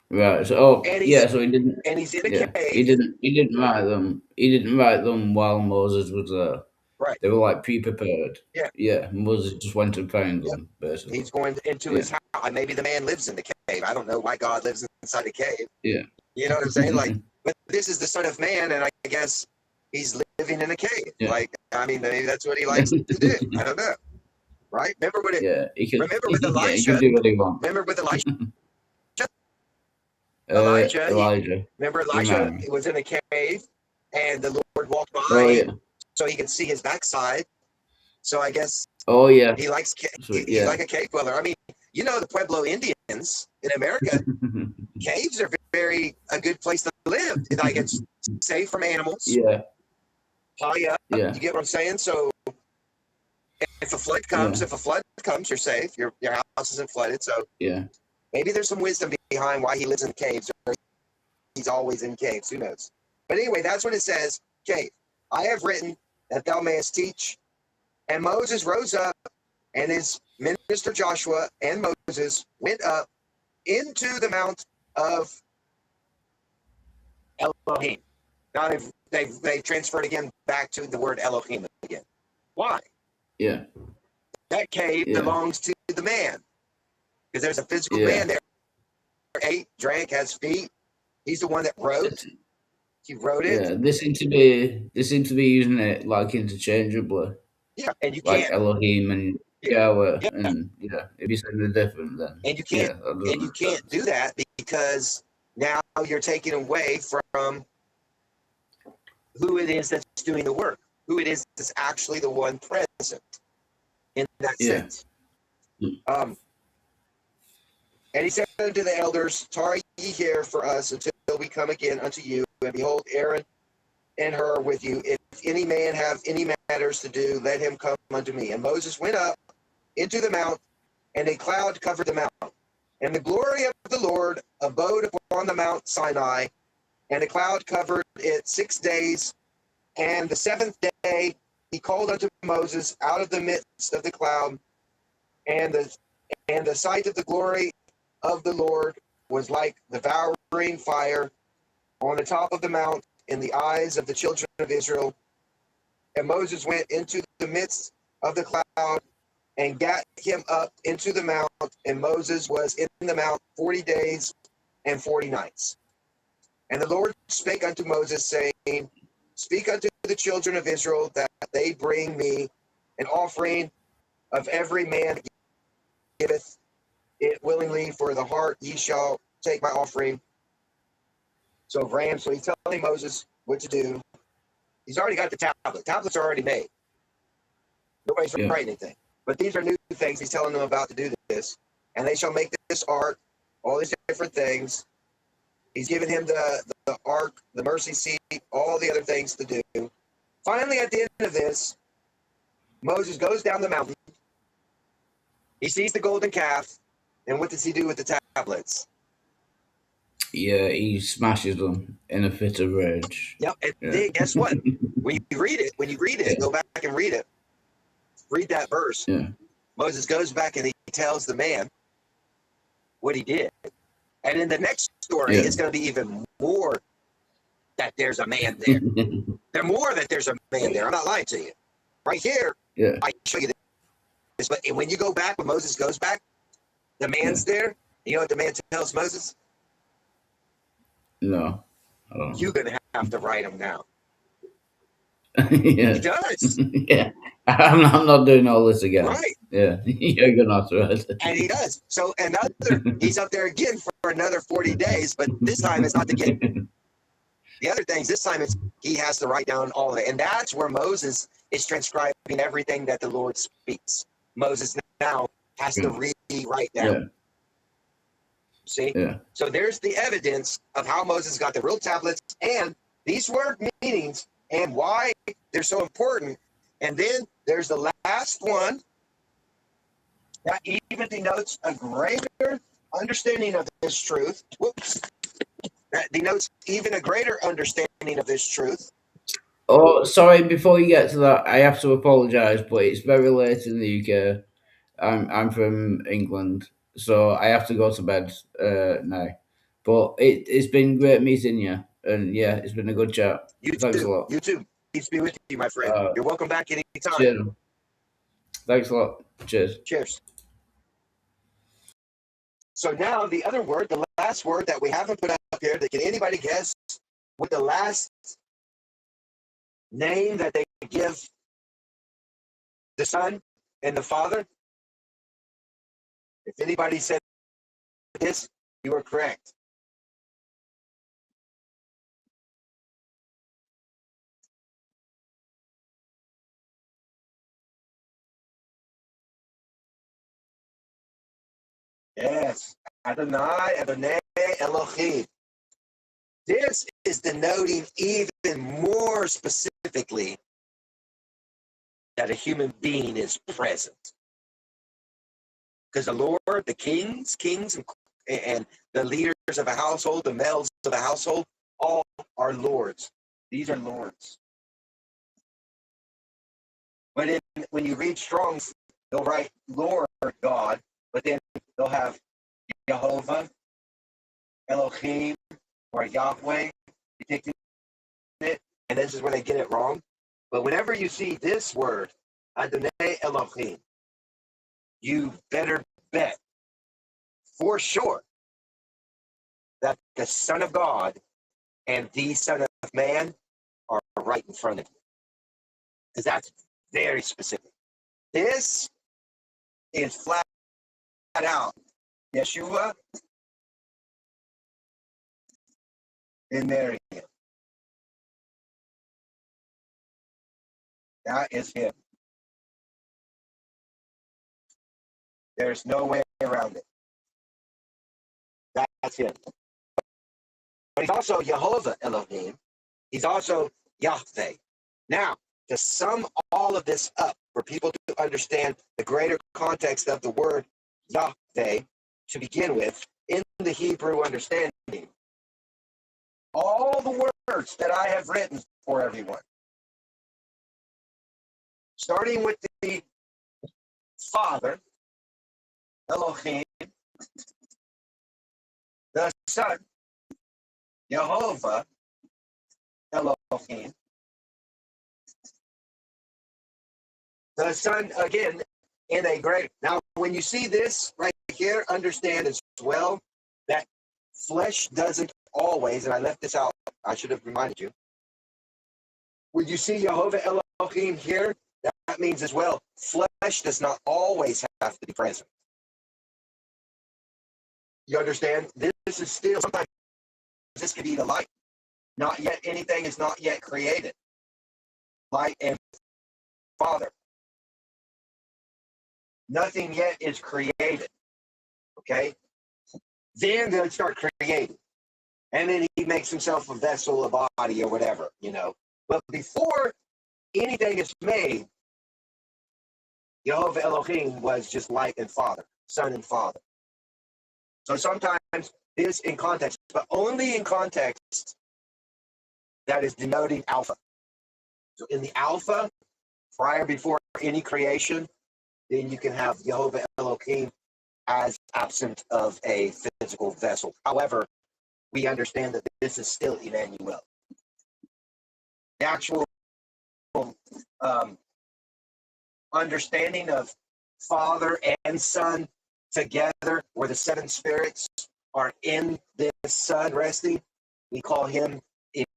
Right. So, oh, And yeah. So he didn't. he's in a Yeah. He cave. didn't. He didn't write them. He didn't write them while Moses was there. Right. They were like pre-prepared. Yeah. Yeah. Moses just went and found Yep. them, basically. He's going into Yeah. his house. Maybe the man lives in the cave. I don't know why God lives inside a cave. Yeah. You know what I'm saying? Like, but this is the Son of Man, and I guess he's living in a cave. Yeah. Like, I mean, maybe that's what he likes to do. I don't know. Right? Remember when it? Yeah. He could. Remember with Yeah. He Elijah? could do what he wants. Remember with Elijah? Elijah. Elijah. Remember Elijah was in a cave, and the Lord walked by, Oh yeah. so he could see his backside. So I guess Oh yeah. he likes So, he's like a cave dweller. I mean, you know, the Pueblo Indians in America, caves are very a good place to live. Like it's safe from animals. Yeah. High up. Yeah. You get what I'm saying? So if a flood comes, you're safe. Your house isn't flooded. So Yeah. maybe there's some wisdom behind why he lives in caves, or he's always in caves. Who knows? But anyway, that's when it says, cave. I have written that thou mayest teach. And Moses rose up, and his minister Joshua and Moses went up into the mount of Elohim. Now they've transferred again back to the word Elohim again. Why? Yeah. That cave belongs to the man, because there's a physical man there. Ate, drank, has feet. He's the one that wrote. He wrote it. Yeah. They seem to be using it like interchangeably. Yeah, and you Like can't Elohim and Yahweh, and it'd be something different then. and you can't do that, because now you're taking away from who it is that's doing the work, who it is that's actually the one present in that sense. And he said unto the elders, tarry ye here for us until we come again unto you, and behold, Aaron and Hur with you. If any man have any matters to do, let him come unto me. And Moses went up into the mount, and a cloud covered the mount. And the glory of the Lord abode upon the Mount Sinai, and a cloud covered it 6 days. And the seventh day he called unto Moses out of the midst of the cloud, and the sight of the glory of the Lord was like devouring fire on the top of the mount in the eyes of the children of Israel. And Moses went into the midst of the cloud and gat him up into the mount, and Moses was in the mount 40 days and 40 nights. And the Lord spake unto Moses, saying, speak unto the children of Israel that they bring me an offering of every man giveth it willingly, for the heart ye shall take my offering. So of rams. So he's telling Moses what to do. He's already got the tablet. Tablets are already made. Nobody's writing anything. But these are new things he's telling them about to do this. And they shall make this ark, all these different things. He's given him the ark, the mercy seat, all the other things to do. Finally, at the end of this, Moses goes down the mountain. He sees the golden calf. And what does he do with the tablets? Yeah, he smashes them in a fit of rage. Yep. And then guess what? When you read it, go back and read it. Read that verse. Yeah. Moses goes back and he tells the man what he did. And in the next story, it's going to be even more that there's a man there. There's more that there's a man there. I'm not lying to you. Right here, I show you this. But when you go back, when Moses goes back, the man's there. You know what the man tells Moses? No. I don't know. You're going to have to write him down. Yeah. He does. Yeah. I'm not doing all this again. Right. Yeah, you're gonna have to. And he does. So he's up there again for another 40 days, but this time it's not to get the other things. This time he has to write down all of it. And that's where Moses is transcribing everything that the Lord speaks. Moses now has to rewrite down. Yeah. See? Yeah. So there's the evidence of how Moses got the real tablets and these word meanings and why they're so important. And then there's the last one that even denotes a greater understanding of this truth. Whoops. That denotes even a greater understanding of this truth. Oh, sorry. Before you get to that, I have to apologise, but it's very late in the UK. I'm from England, so I have to go to bed now. But it's been great meeting you, and yeah, it's been a good chat. Thanks a lot. You too. Peace be with you, my friend. You're welcome back anytime. Cheers. Thanks a lot. Cheers. Cheers. So now the other word, the last word that we haven't put up here, that can anybody guess what the last name that they give the Son and the Father? If anybody said this, you are correct. Yes, Adonai, Adonai, Elohim. This is denoting even more specifically that a human being is present. Because the Lord, the kings, and the leaders of a household, the males of a household, all are lords. These are lords. But when you read Strong's, they'll write Lord God, but then they'll have Jehovah, Elohim, or Yahweh depicting it, and this is where they get it wrong. But whenever you see this word, Adonai Elohim, you better bet for sure that the Son of God and the Son of Man are right in front of you. Because that's very specific. This is flat out Yeshua and Mary. That is him. There's no way around it. That's him. But he's also Jehovah Elohim. He's also Yahweh. Now, to sum all of this up for people to understand the greater context of the word Yahweh to begin with, in the Hebrew understanding, all the words that I have written for everyone, starting with the Father, Elohim, the Son, Jehovah, Elohim, the Son, again, in a greater. Now, when you see this right here, understand as well that flesh doesn't always, and I left this out, I should have reminded you. When you see Jehovah Elohim here, that means as well, flesh does not always have to be present. You understand? This is still, sometimes this could be the light. Not yet, anything is not yet created. Light and Father. Nothing yet is created. Okay? Then they'll start creating. And then he makes himself a vessel, a body, or whatever, you know. But before anything is made, Jehovah Elohim was just light and Father, Son and Father. So sometimes this in context, but only in context that is denoting Alpha. So in the Alpha, before any creation, then you can have Jehovah Elohim as absent of a physical vessel. However, we understand that this is still Emmanuel. The actual understanding of Father and Son together, where the seven spirits are in this Son resting, we call him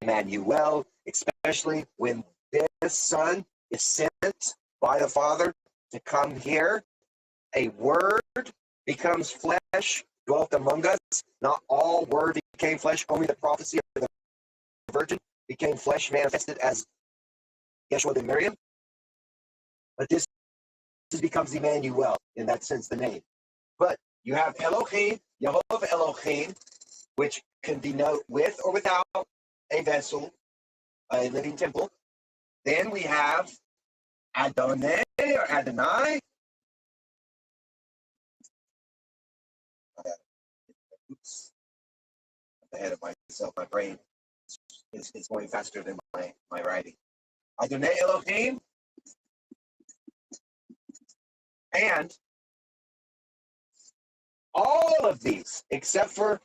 Emmanuel, especially when this Son is sent by the Father to come here. A word becomes flesh, dwelt among us. Not all word became flesh, only the prophecy of the virgin became flesh, manifested as Yeshua ben Miriam. But this becomes Emmanuel, in that sense, the name. But you have Elohim, Yehovah Elohim, which can denote with or without a vessel, a living temple. Then we have Adonai or Adonai. Oops, I'm ahead of myself. My brain is going faster than my writing. Adonai Elohim. And all of these, except for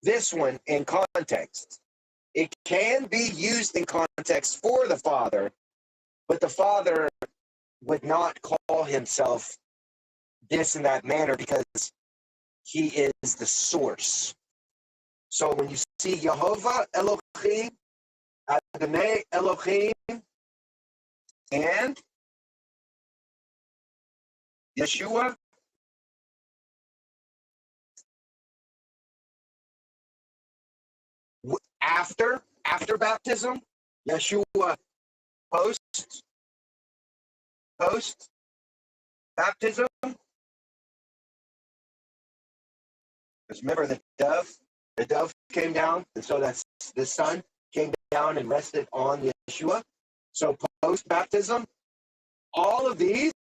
this one in context, it can be used in context for the Father, but the Father would not call himself this in that manner because he is the source. So when you see Yehovah Elohim, Adonai Elohim, and Yeshua, after baptism, Yeshua post baptism. Because remember the dove came down, and so that's the Son came down and rested on Yeshua. So post baptism, all of these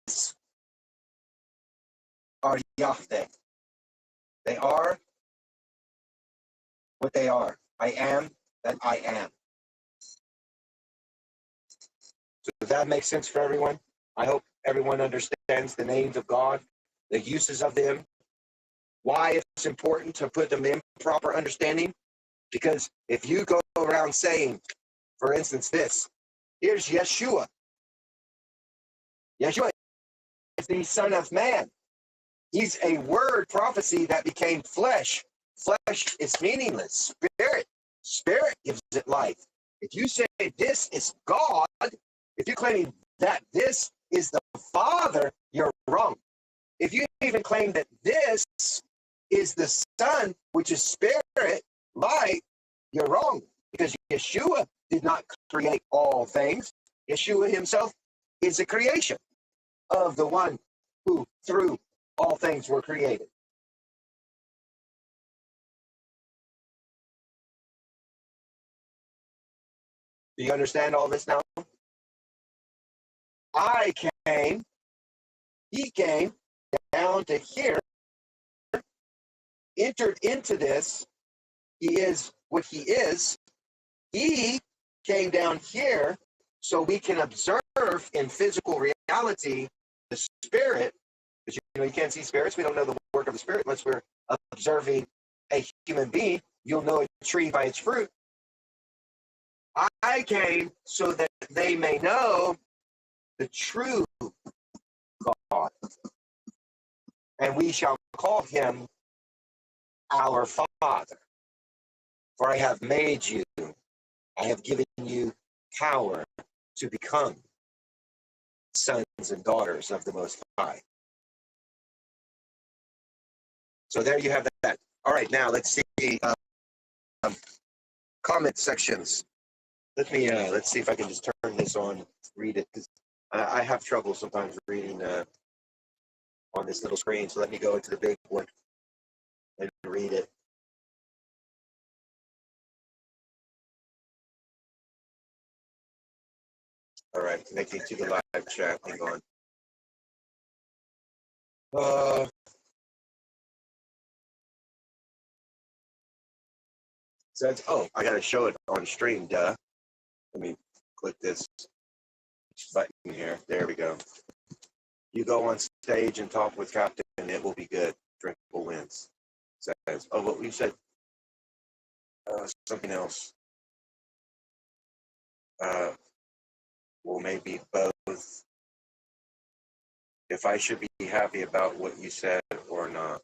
are Yahweh. They are what they are. I am that I am. So does that make sense for everyone? I hope everyone understands the names of God, the uses of them, why it's important to put them in proper understanding. Because if you go around saying, for instance, this, here's Yeshua. Yeshua is the Son of Man. He's a word prophecy that became flesh. Flesh is meaningless. Spirit gives it life. If you say this is God, if you're claiming that this is the Father, you're wrong. If you even claim that this is the Son, which is spirit, light, you're wrong. Because Yeshua did not create all things. Yeshua himself is a creation of the one who, through all things, were created. Do you understand all this now? He came down to here, entered into this. He is what he is. He came down here so we can observe in physical reality the spirit. Because you can't see spirits. We don't know the work of the spirit unless we're observing a human being. You'll know a tree by its fruit. I came so that they may know the true God, and we shall call him our Father. For I have made you, I have given you power to become sons and daughters of the Most High. So there you have that. All right, now let's see comment sections. Let's see if I can just turn this on, read it, because I have trouble sometimes reading on this little screen. So let me go into the big one and read it. All right, connecting to the live chat. Hang on. Says, oh, I gotta show it on stream. Duh. Let me click this button here. There we go. You go on stage and talk with Captain, and it will be good. Drinkable wins. Says, oh, what you said. Something else. Well, maybe both. If I should be happy about what you said or not.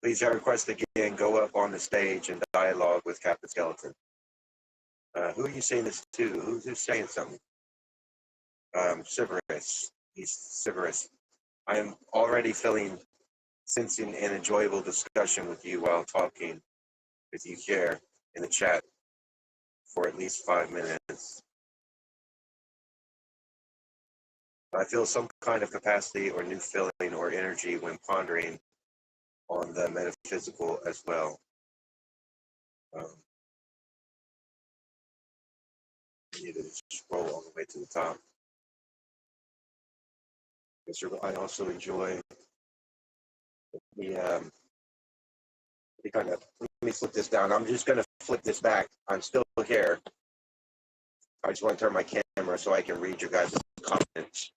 Please, I request again, go up on the stage and dialogue with Captain Skeleton. Who are you saying this to? Who's saying something? Sybaris. He's Sybaris. I am already sensing an enjoyable discussion with you while talking with you here in the chat for at least 5 minutes. I feel some kind of capacity or new feeling or energy when pondering on the metaphysical as well. I need to scroll all the way to the top. I also enjoy the let me flip this down. I'm just going to flip this back. I'm still here. I just want to turn my camera so I can read your guys' comments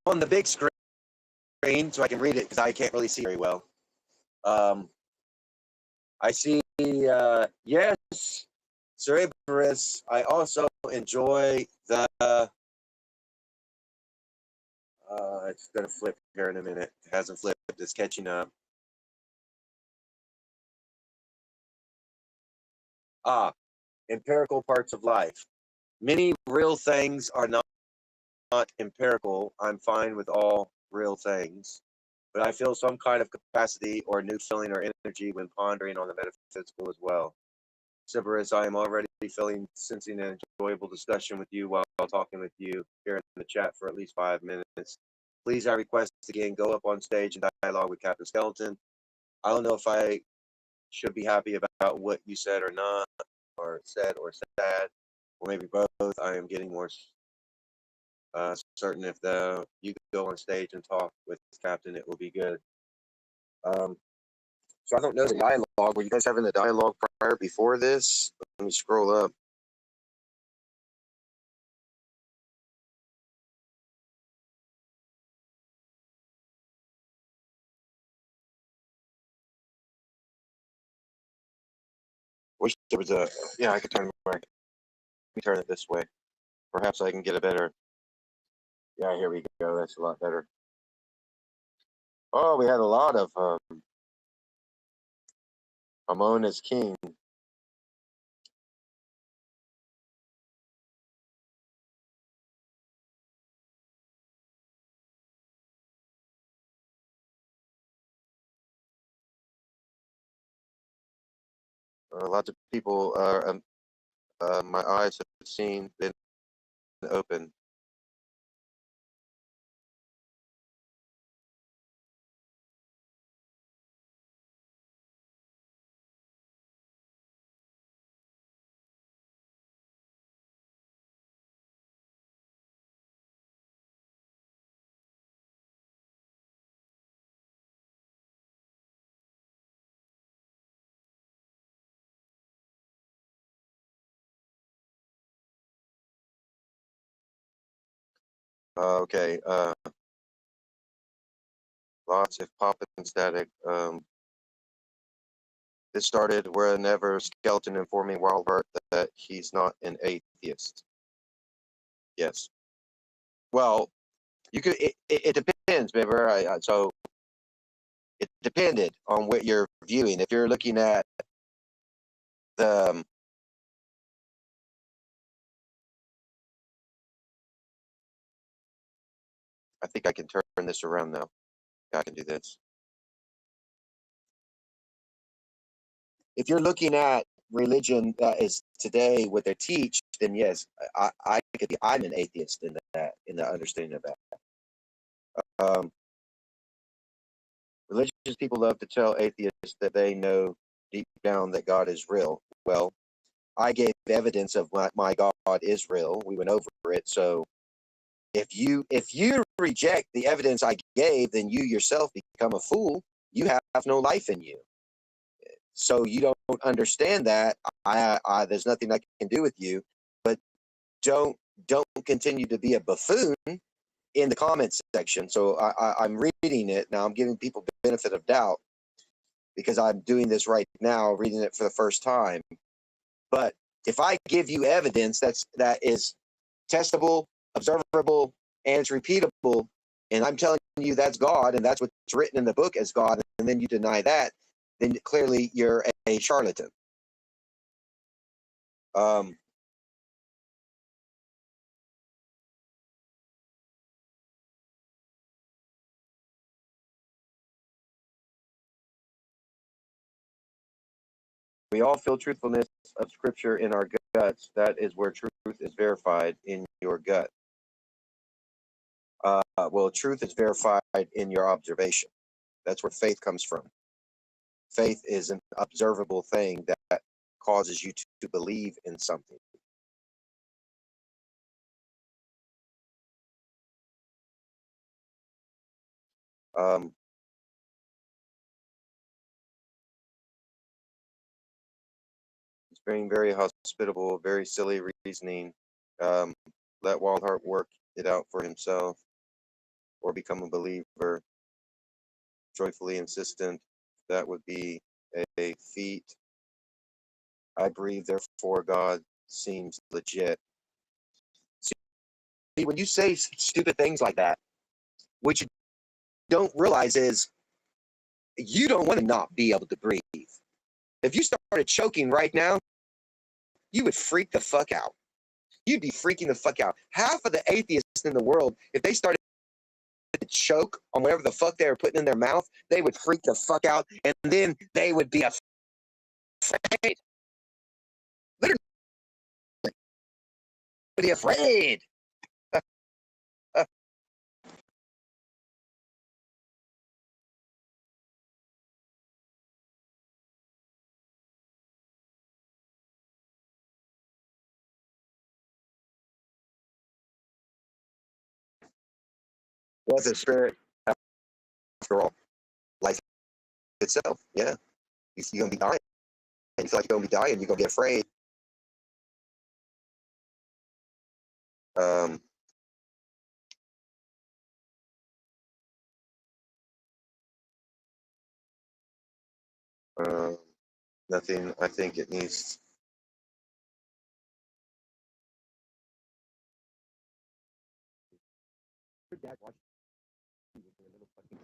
on the big screen so I can read it because I can't really see very well. I see, yes, Cerebrus. I also enjoy the, it's going to flip here in a minute. It hasn't flipped. It's catching up. Empirical parts of life. Many real things are not empirical. I'm fine with all real things, but I feel some kind of capacity or new feeling or energy when pondering on the metaphysical as well. Sybaris, I am already sensing an enjoyable discussion with you while talking with you here in the chat for at least 5 minutes. Please, I request again, go up on stage and dialogue with Captain Skeleton. I don't know if I should be happy about what you said or not, or said or sad, or maybe both. I am getting more certain if you go on stage and talk with Captain, it will be good. So I don't know the dialogue. Were you guys having a dialogue prior before this? Let me scroll up. Wish there was a, yeah, I could turn my, let me turn it this way. Perhaps I can get a better, yeah, here we go. That's a lot better. Oh, we had a lot of Amon is king. Lots of people, my eyes have seen, been open. Okay, lots of pop and static. This started whenever Skeleton informing Wildheart that he's not an atheist. Yes. Well, you could. It depends, remember. So it depended on what you're viewing. If you're looking at the I think I can turn this around now. Yeah, I can do this. If you're looking at religion that is today what they teach, then yes, I could be. I'm an atheist in the understanding of that. Religious people love to tell atheists that they know deep down that God is real. Well, I gave evidence of my God is real. We went over it. So if you reject the evidence I gave, then you yourself become a fool. You have no life in you. So you don't understand that. There's nothing I can do with you. But don't continue to be a buffoon in the comments section. So I'm reading it now. I'm giving people the benefit of doubt because I'm doing this right now, reading it for the first time. But if I give you evidence that is testable, observable, and it's repeatable, and I'm telling you that's God and that's what's written in the book as God, and then you deny that, then clearly you're a charlatan. Um, we all feel truthfulness of Scripture in our guts. That is where truth is verified in your gut. Well, truth is verified in your observation. That's where faith comes from. Faith is an observable thing that causes you to believe in something. Um, it's being very hospitable, very silly reasoning. Um, let Wildheart work it out for himself or become a believer. Joyfully insistent. That would be a feat. I breathe, therefore God seems legit. See, when you say stupid things like that, what you don't realize is you don't want to not be able to breathe. If you started choking right now, you would freak the fuck out. You'd be freaking the fuck out. Half of the atheists in the world, if they started to choke on whatever the fuck they were putting in their mouth, they would freak the fuck out, and then they would be afraid. Literally be afraid. What's a spirit after all? Life itself. Yeah. You're going to be dying. You feel like you're going to be dying. You're going to get afraid. Um, uh, nothing. I think it needs.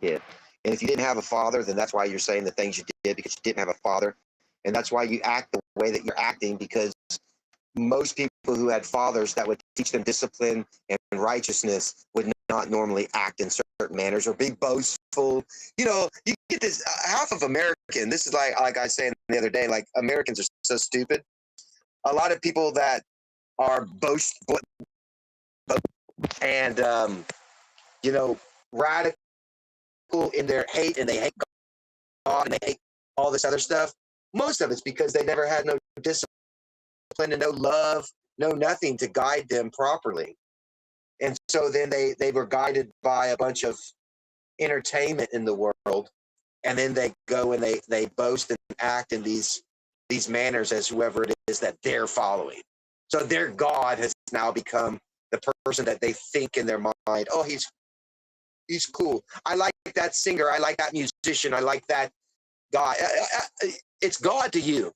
Kid. And if you didn't have a father, then that's why you're saying the things you did, because you didn't have a father. And that's why you act the way that you're acting, because most people who had fathers that would teach them discipline and righteousness would not normally act in certain manners or be boastful. You know, you get this half of American. This is like I was saying the other day, like Americans are so stupid. A lot of people that are boastful and you know, radical in their hate, and they hate God and they hate all this other stuff. Most of it's because they never had no discipline and no love, no nothing to guide them properly. And so then they were guided by a bunch of entertainment in the world, and then they go and they boast and act in these manners as whoever it is that they're following. So their God has now become the person that they think in their mind, oh, he's cool. I like that singer. I like that musician. I like that guy. It's God to you.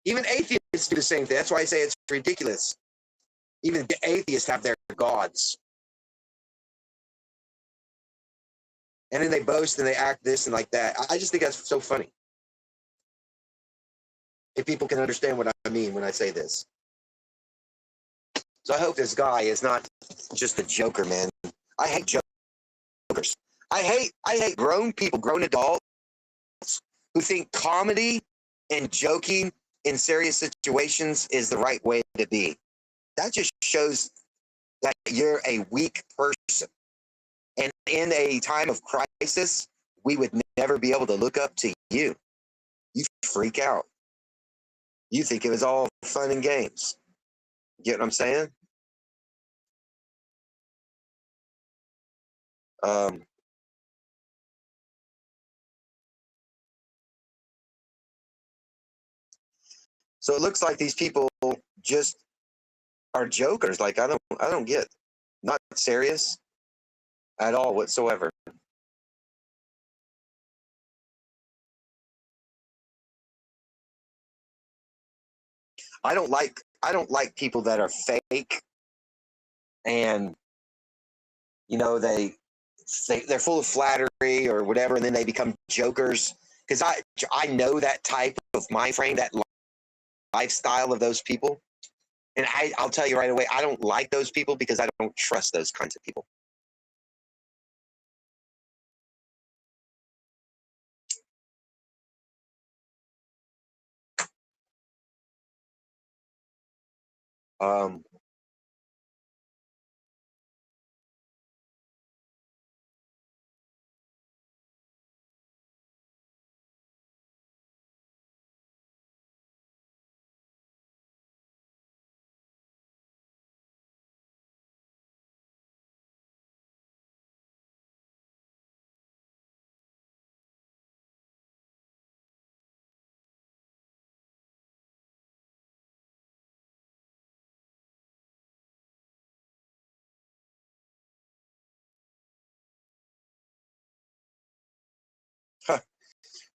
Even atheists do the same thing. That's why I say it's ridiculous. Even the atheists have their gods. And then they boast and they act this and like that. I just think that's so funny. If people can understand what I mean when I say this. So I hope this guy is not just a joker, man. I hate jokers. I hate grown people, grown adults who think comedy and joking in serious situations is the right way to be. That just shows that you're a weak person. And in a time of crisis, we would never be able to look up to you. You freak out. You think it was all fun and games. Get what I'm saying? Um, so it looks like these people just are jokers. Like I don't get, not serious at all whatsoever. I don't like people that are fake, and you know they're full of flattery or whatever, and then they become jokers. Because I know that type of mind frame, that lifestyle of those people. And I'll tell you right away, I don't like those people because I don't trust those kinds of people. Um,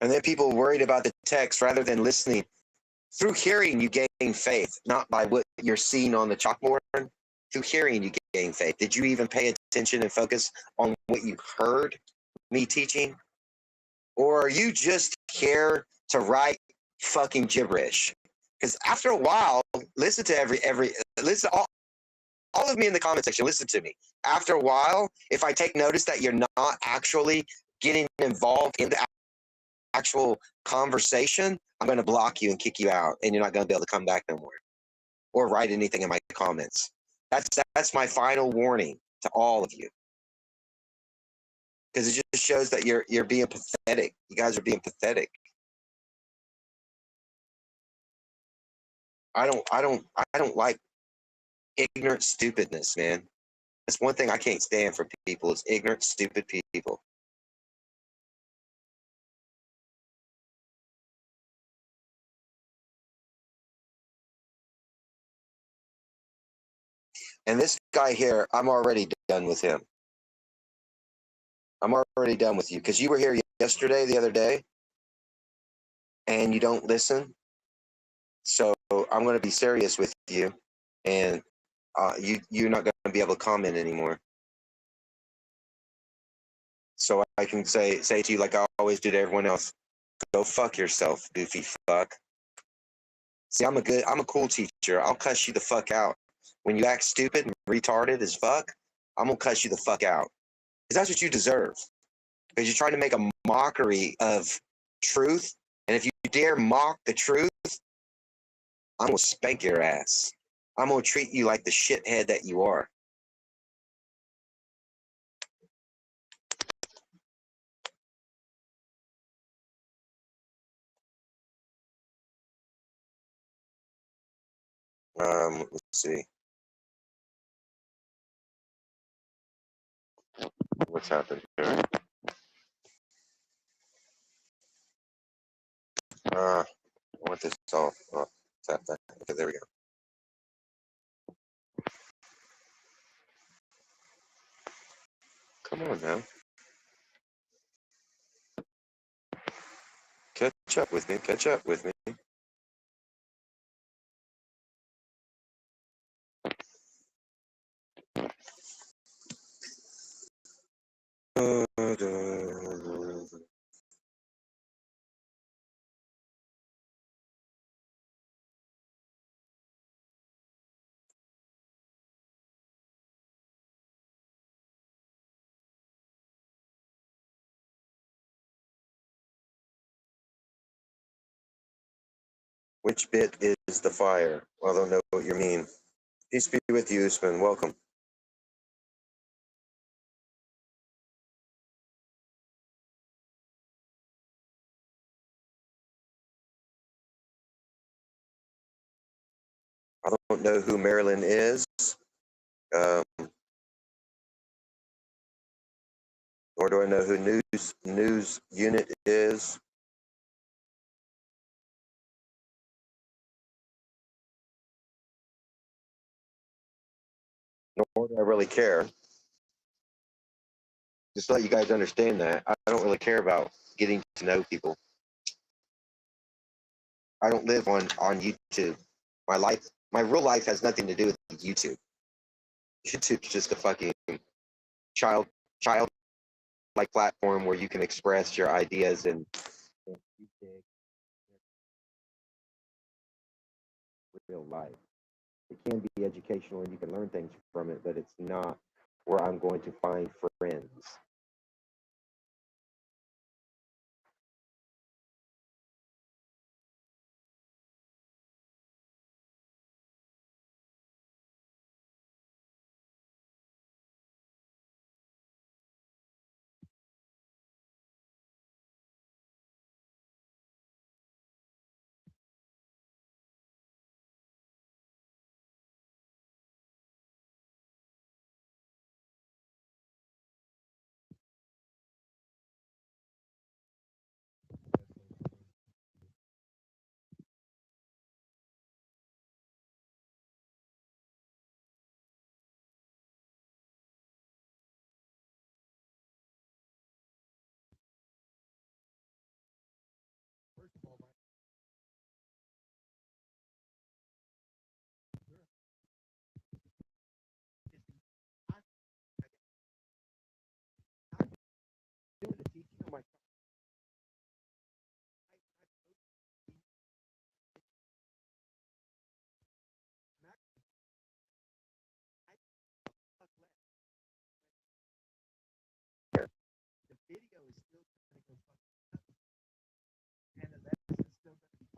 and then people worried about the text rather than listening. Through hearing, you gain faith, not by what you're seeing on the chalkboard. Through hearing, you gain faith. Did you even pay attention and focus on what you heard me teaching? Or are you just here to write fucking gibberish? Because after a while, listen to listen all of me in the comment section. Listen to me. After a while, if I take notice that you're not actually getting involved in the actual conversation, I'm going to block you and kick you out, and you're not going to be able to come back no more or write anything in my comments. That's my final warning to all of you, because it just shows that you're being pathetic. You guys are being pathetic. I don't like ignorant stupidness, man. That's one thing I can't stand for people is ignorant, stupid people. And this guy here, I'm already done with him. I'm already done with you because you were here yesterday, the other day, and you don't listen. So I'm going to be serious with you, and you're not going to be able to comment anymore. So I can say to you like I always do to everyone else, go fuck yourself, goofy fuck. See, I'm a cool teacher. I'll cuss you the fuck out. When you act stupid and retarded as fuck, I'm gonna cuss you the fuck out. Because that's what you deserve. Because you're trying to make a mockery of truth. And if you dare mock the truth, I'm gonna spank your ass. I'm gonna treat you like the shithead that you are. Let's see. What's happened here? I want this off. Oh, tap that. Okay, there we go. Come on now. Catch up with me. Catch up with me. Which bit is the fire? I don't know what you mean. Peace be with you, Usman. Welcome. I don't know who Marilyn is, nor do I know who news unit is. Nor do I really care. Just to let you guys understand that I don't really care about getting to know people. I don't live on YouTube. My real life has nothing to do with YouTube. YouTube's just a fucking child like platform where you can express your ideas and real life. It can be educational and you can learn things from it, but it's not where I'm going to find friends.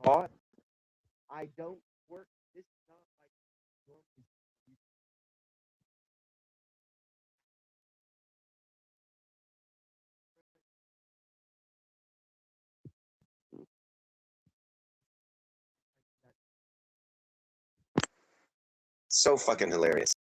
Taught. I don't work. This is not like normally. So fucking hilarious.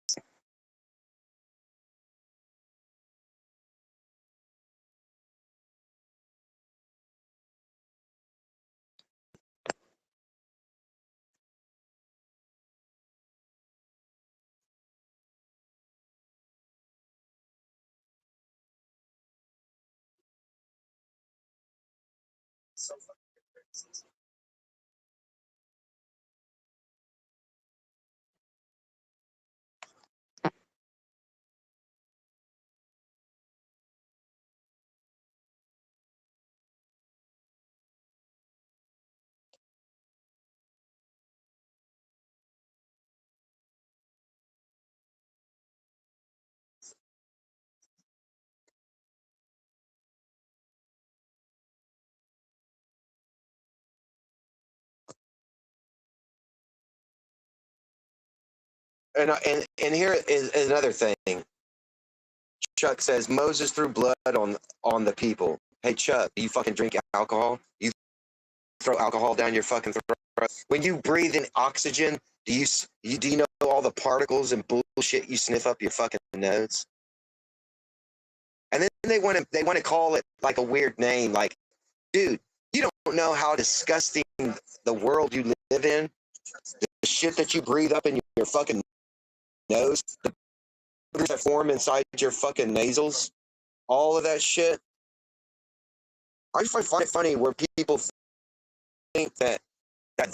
And here is another thing. Chuck says Moses threw blood on the people. Hey Chuck, do you fucking drink alcohol? You throw alcohol down your fucking throat. When you breathe in oxygen, do you know all the particles and bullshit you sniff up your fucking nose? And then they want to call it like a weird name, like, dude, you don't know how disgusting the world you live in, the shit that you breathe up in your fucking nose, the that form inside your fucking nasals, all of that shit. I find it funny where people think that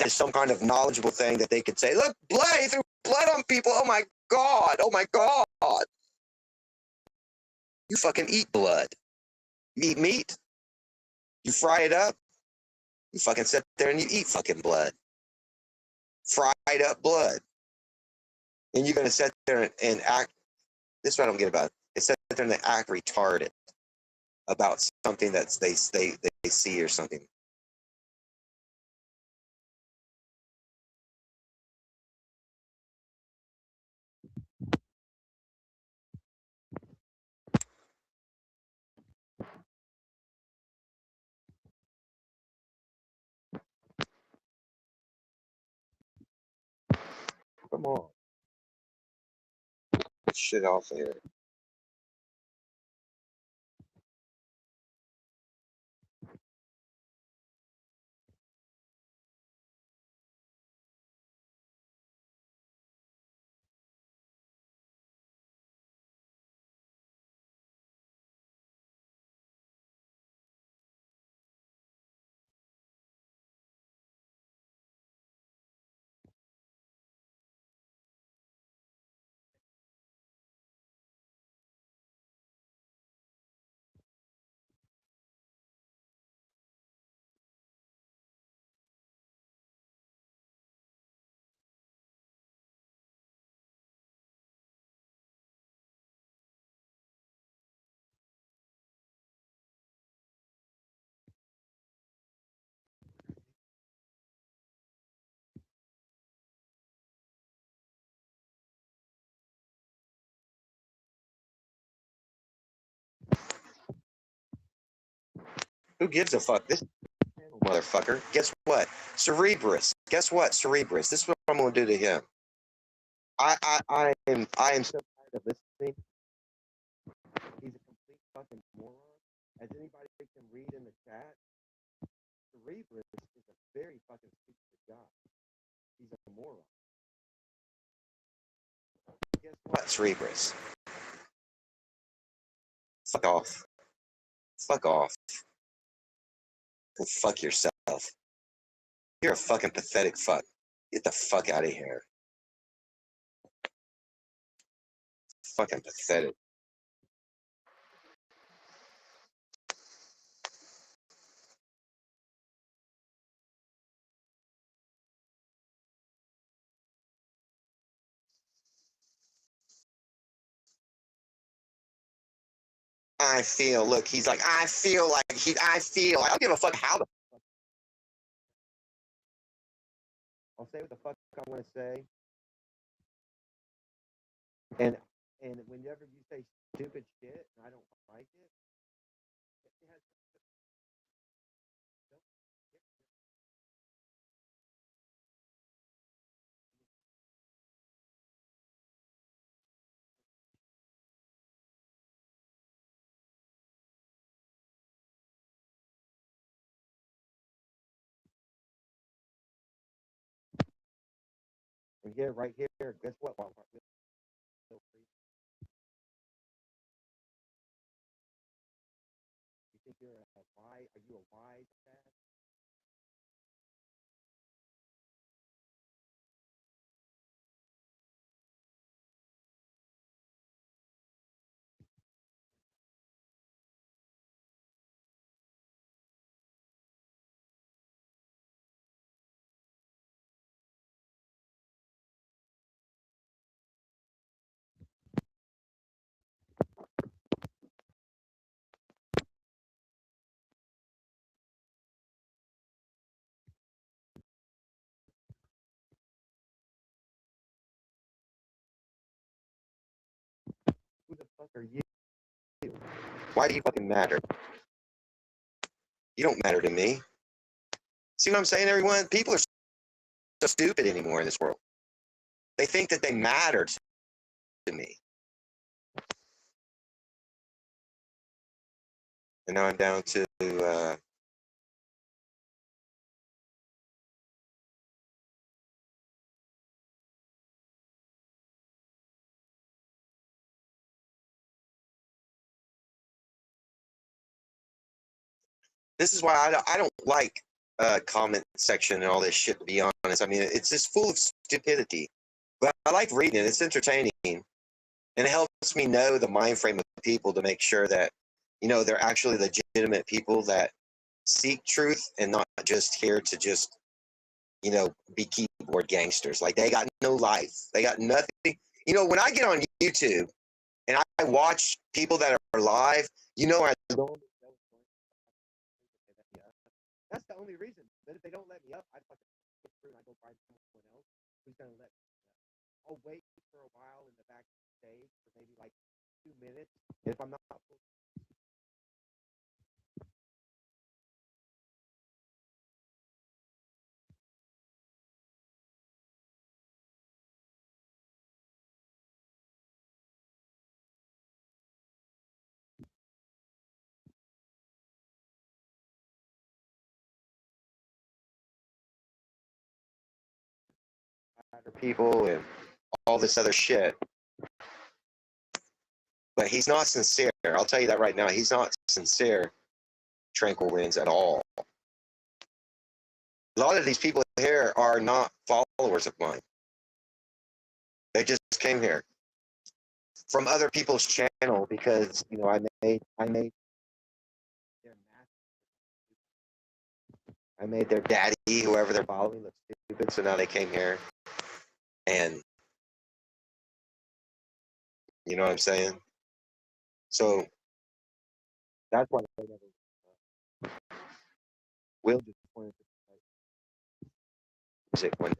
is some kind of knowledgeable thing that they could say, look, blood, he threw blood on people. Oh my God. Oh my God. You fucking eat blood. You eat meat. You fry it up. You fucking sit there and you eat fucking blood. Fried up blood. And you're going to sit there and act. This is what I don't get about it. They sit there and they act retarded about something that they see or something. Come on. Get shit off of here. Who gives a fuck? This motherfucker. Guess what? Cerebrus. Guess what? Cerebrus. This is what I'm gonna do to him. I am so tired of listening. He's a complete fucking moron. As anybody can read in the chat, Cerebrus is a very fucking stupid guy. He's a moron. Guess what, Cerebrus? Fuck off. Fuck off. Go fuck yourself. You're a fucking pathetic fuck. Get the fuck out of here. Fucking pathetic. I feel, look, he's like, I feel. I don't give a fuck how the fuck. I'll say what the fuck I want to say. And whenever you say stupid shit and I don't like it, it has and here, right here, guess what? You think you're a wise? Are you a wise dad? Who the fuck are you? Why do you fucking matter? You don't matter to me. See what I'm saying, everyone? People are so stupid anymore in this world. They think that they matter to me. And now I'm down to this is why I don't like comment section and all this shit, to be honest. I mean, it's just full of stupidity. But I like reading it. It's entertaining. And it helps me know the mind frame of people to make sure that, they're actually legitimate people that seek truth and not just here to just, be keyboard gangsters. Like, they got no life. They got nothing. When I get on YouTube and I watch people that are live, I don't. That's the only reason. That if they don't let me up, I fucking go through and I go find someone else who's gonna let me up. I'll wait for a while in the backstage for maybe like 2 minutes. And if I'm not people and all this other shit, but he's not sincere. I'll tell you that right now. He's not sincere, Tranquil Winds, at all. A lot of these people here are not followers of mine. They just came here from other people's channel because I made their I made their daddy, whoever they're following, look stupid. So now they came here, and you know what I'm saying. So that's why they never. Will just wanted to play music one day.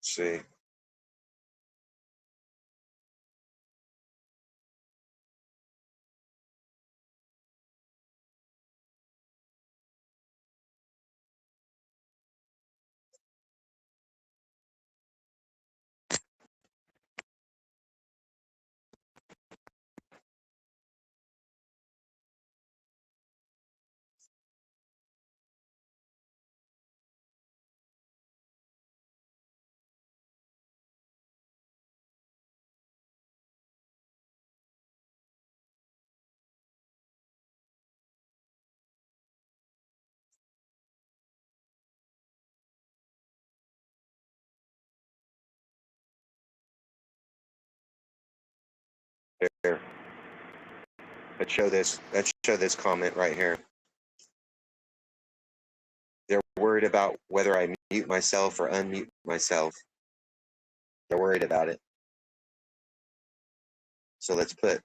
see. Here. Let's show this comment right here. They're worried about whether I mute myself or unmute myself. They're worried about it. So let's put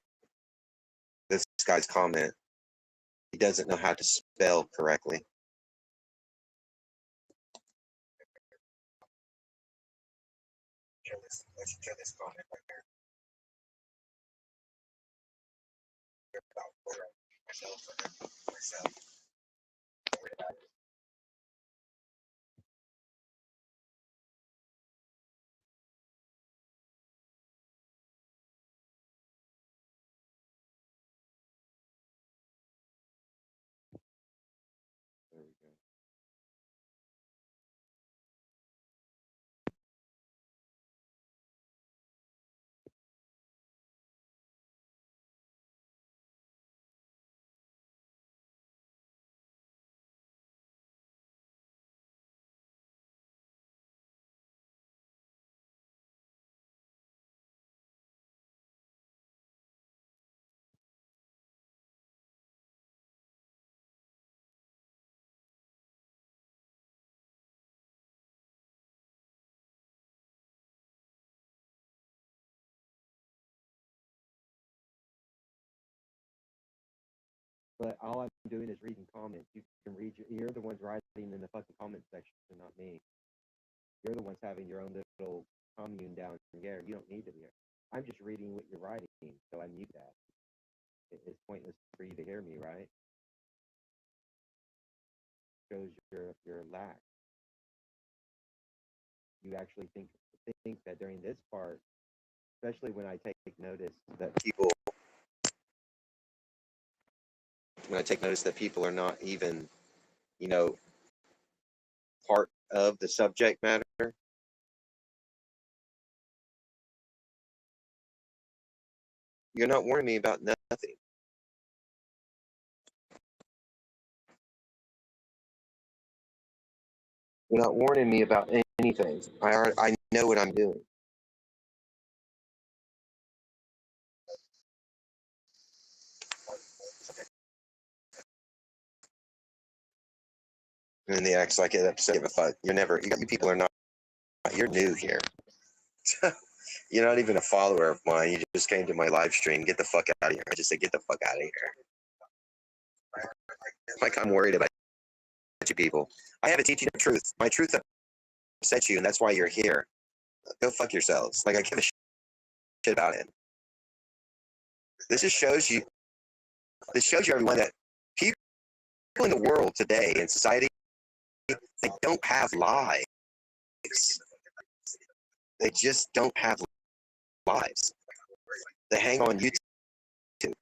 this guy's comment. He doesn't know how to spell correctly. Let's show this comment right here. About whether I mute myself or unmute myself. They're worried about it. There we go. But all I'm doing is reading comments. You can read. You're the ones writing in the fucking comment section, not me. You're the ones having your own little commune down there. You don't need to be here. I'm just reading what you're writing, so I mute that. It's pointless for you to hear me, right? Shows your lack. You actually think that during this part, especially when I take notice that people are not even, part of the subject matter. You're not warning me about nothing. You're not warning me about anything. I know what I'm doing. And the acts like it upset. Give a fuck. You people are not. You're new here. You're not even a follower of mine. You just came to my live stream. Get the fuck out of here. I just said, get the fuck out of here. Like I'm worried about you people. I have a teaching of truth. My truth upsets you, and that's why you're here. Go fuck yourselves. Like I give a shit about it. This just shows you. This shows you, everyone, that people in the world today in society, they don't have lives. They just don't have lives. They hang on YouTube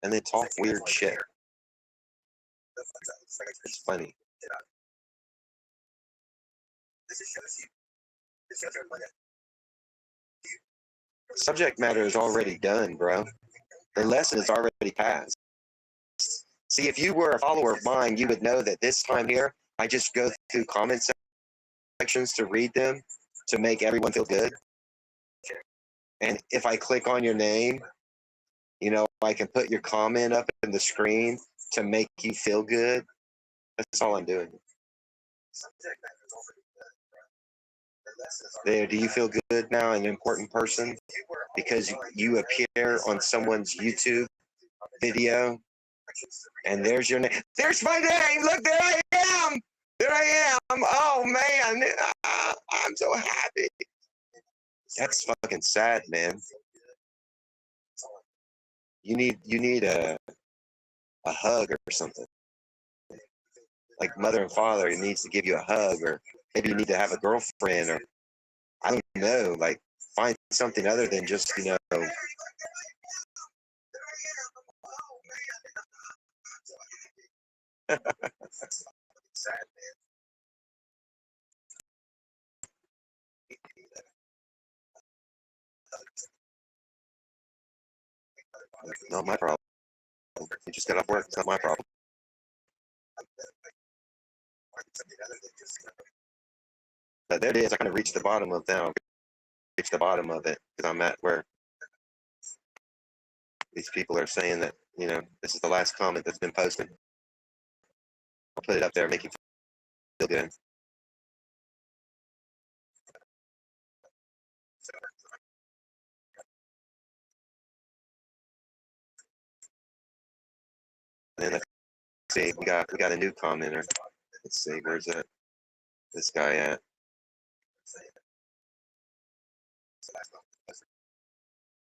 and they talk weird shit. It's funny. Subject matter is already done, bro. The lesson is already passed. See, if you were a follower of mine, you would know that this time here, I just go through comment sections to read them to make everyone feel good. And if I click on your name, I can put your comment up in the screen to make you feel good. That's all I'm doing. There, do you feel good now, an important person? Because you appear on someone's YouTube video, and there's your name. There's my name! Look, there I am! There I am. Oh man, I'm so happy. That's fucking sad, man. You need a hug or something. Like mother and father needs to give you a hug, or maybe you need to have a girlfriend, or I don't know, like find something other than just, not my problem. You just got off work. It's not my problem. But there it is. I kind of reached the bottom of now. Reached the bottom of it because I'm at where these people are saying that, this is the last comment that's been posted. I'll put it up there, make you feel good. And then let's see, we got a new commenter. Let's see, where's this guy at?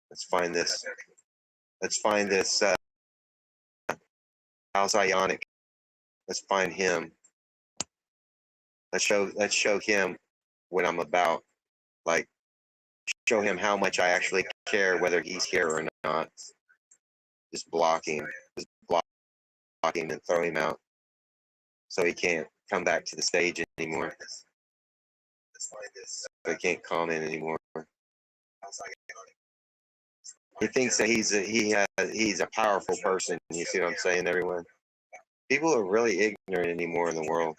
Let's find this. Let's find this House Ionic. Let's find him. Let's show him what I'm about. Like, show him how much I actually care whether he's here or not. Just block him and throw him out so he can't come back to the stage anymore. So he can't comment anymore. He thinks that he's a powerful person. You see what I'm saying, everyone? People are really ignorant anymore in the world.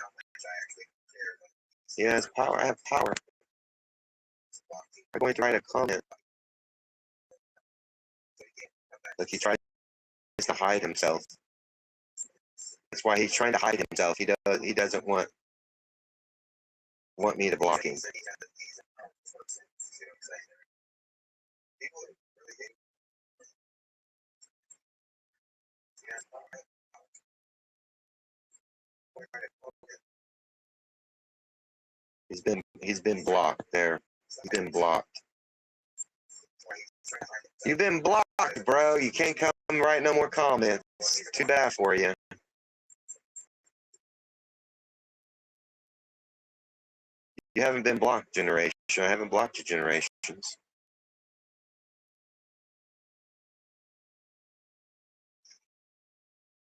Yeah, it's power. I have power. I'm going to write a comment. Look, he tries to hide himself. That's why he's trying to hide himself. He doesn't want me to block him. He's been blocked there. He's been blocked. You've been blocked, bro. You can't come write no more comments. Too bad for you. You haven't been blocked, generation. I haven't blocked your generations.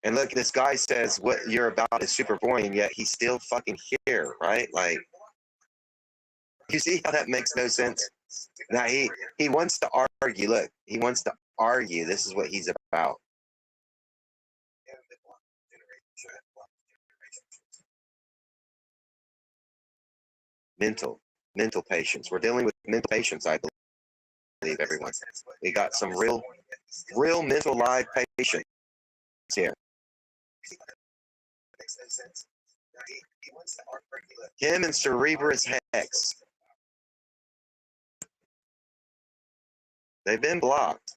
And look, this guy says what you're about is super boring, yet he's still fucking here, right? Like, you see how that makes no sense? Now he wants to argue. Look, he wants to argue. This is what he's about. Mental patients. We're dealing with mental patients, I believe, everyone. We got some real mental live patients here. Him and Cerebrus Hex. They've been blocked.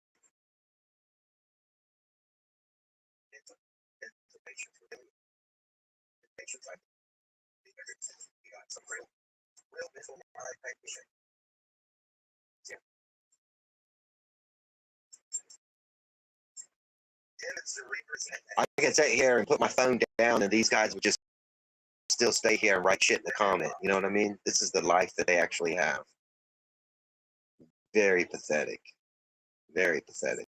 I can sit here and put my phone down, and these guys would just still stay here and write shit in the comment. You know what I mean? This is the life that they actually have. Very pathetic. Very pathetic.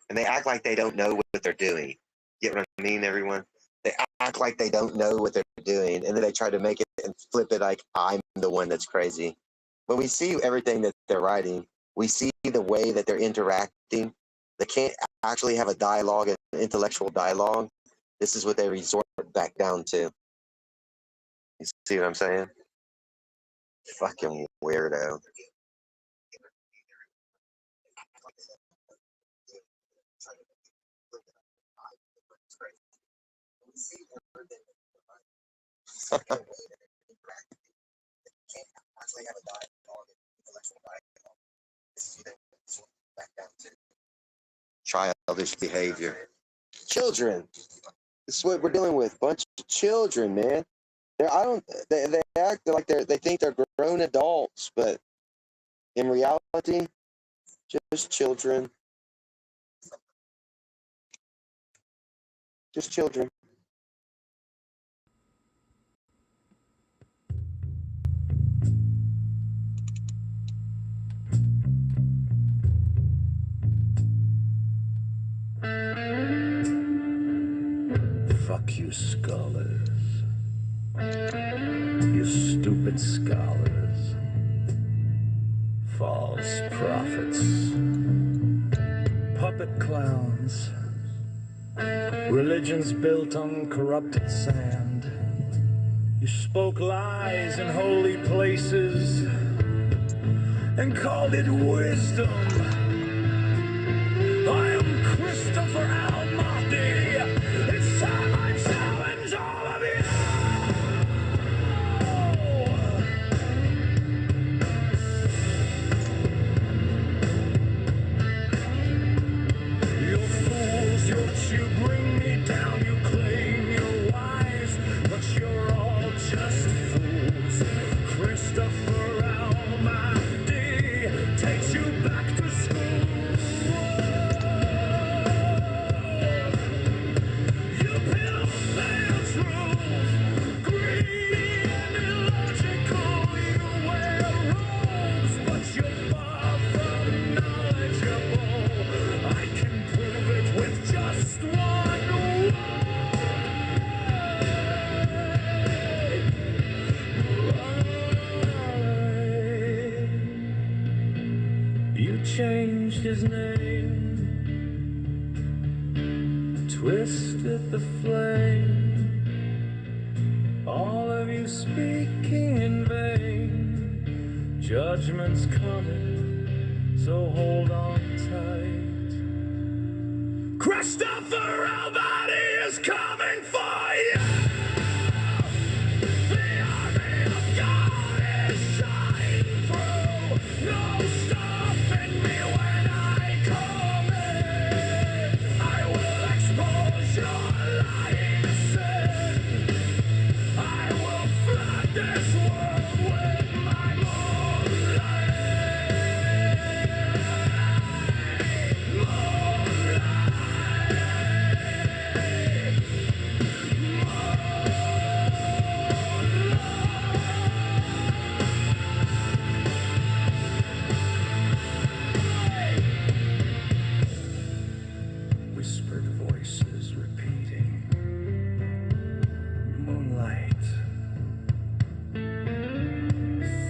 And they act like they don't know what they're doing. Get what I mean, everyone? They act like they don't know what they're doing, and then they try to make it and flip it like I'm the one that's crazy. When we see everything that they're writing, we see the way that they're interacting. They can't actually have a dialogue, an intellectual dialogue. This is what they resort back down to. You see what I'm saying? Fucking weirdo. Childish behavior. Children. This is what we're dealing with. Bunch of children, man. They act like they think they're grown adults, but in reality, just children. Just children. Fuck you, scholars. You stupid scholars. False prophets. Puppet clowns. Religions built on corrupted sand. You spoke lies in holy places and called it wisdom. I am Christopher Al-Mahdi. It's time I challenge all of you. You're fools, you bring me down. You claim you're wise, but you're all just fools. Christopher Al-Mahdi takes you back to school. Changed his name, twisted the flame, all of you speaking in vain. Judgment's coming, so hold on tight. Christopher Al-Mahdi is coming for you. The army of God is shining through. No stopping me when I come in. I will expose your lying sin. I will flood this world with my whispered voices repeating, moonlight,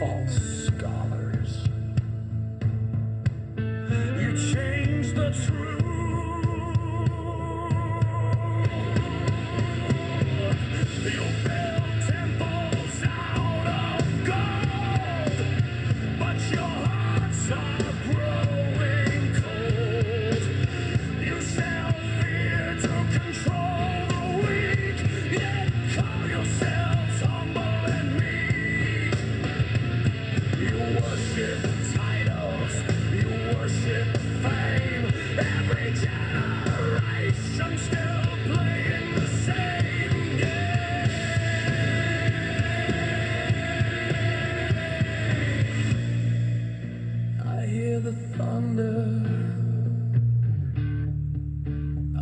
false scholars. You changed the truth. You built temples out of gold, but your hearts are growing cold. You sell fear to control the weak, yet call yourselves humble and meek. You worship titles, you worship fame. Every generation still playing the same game. I hear the thunder,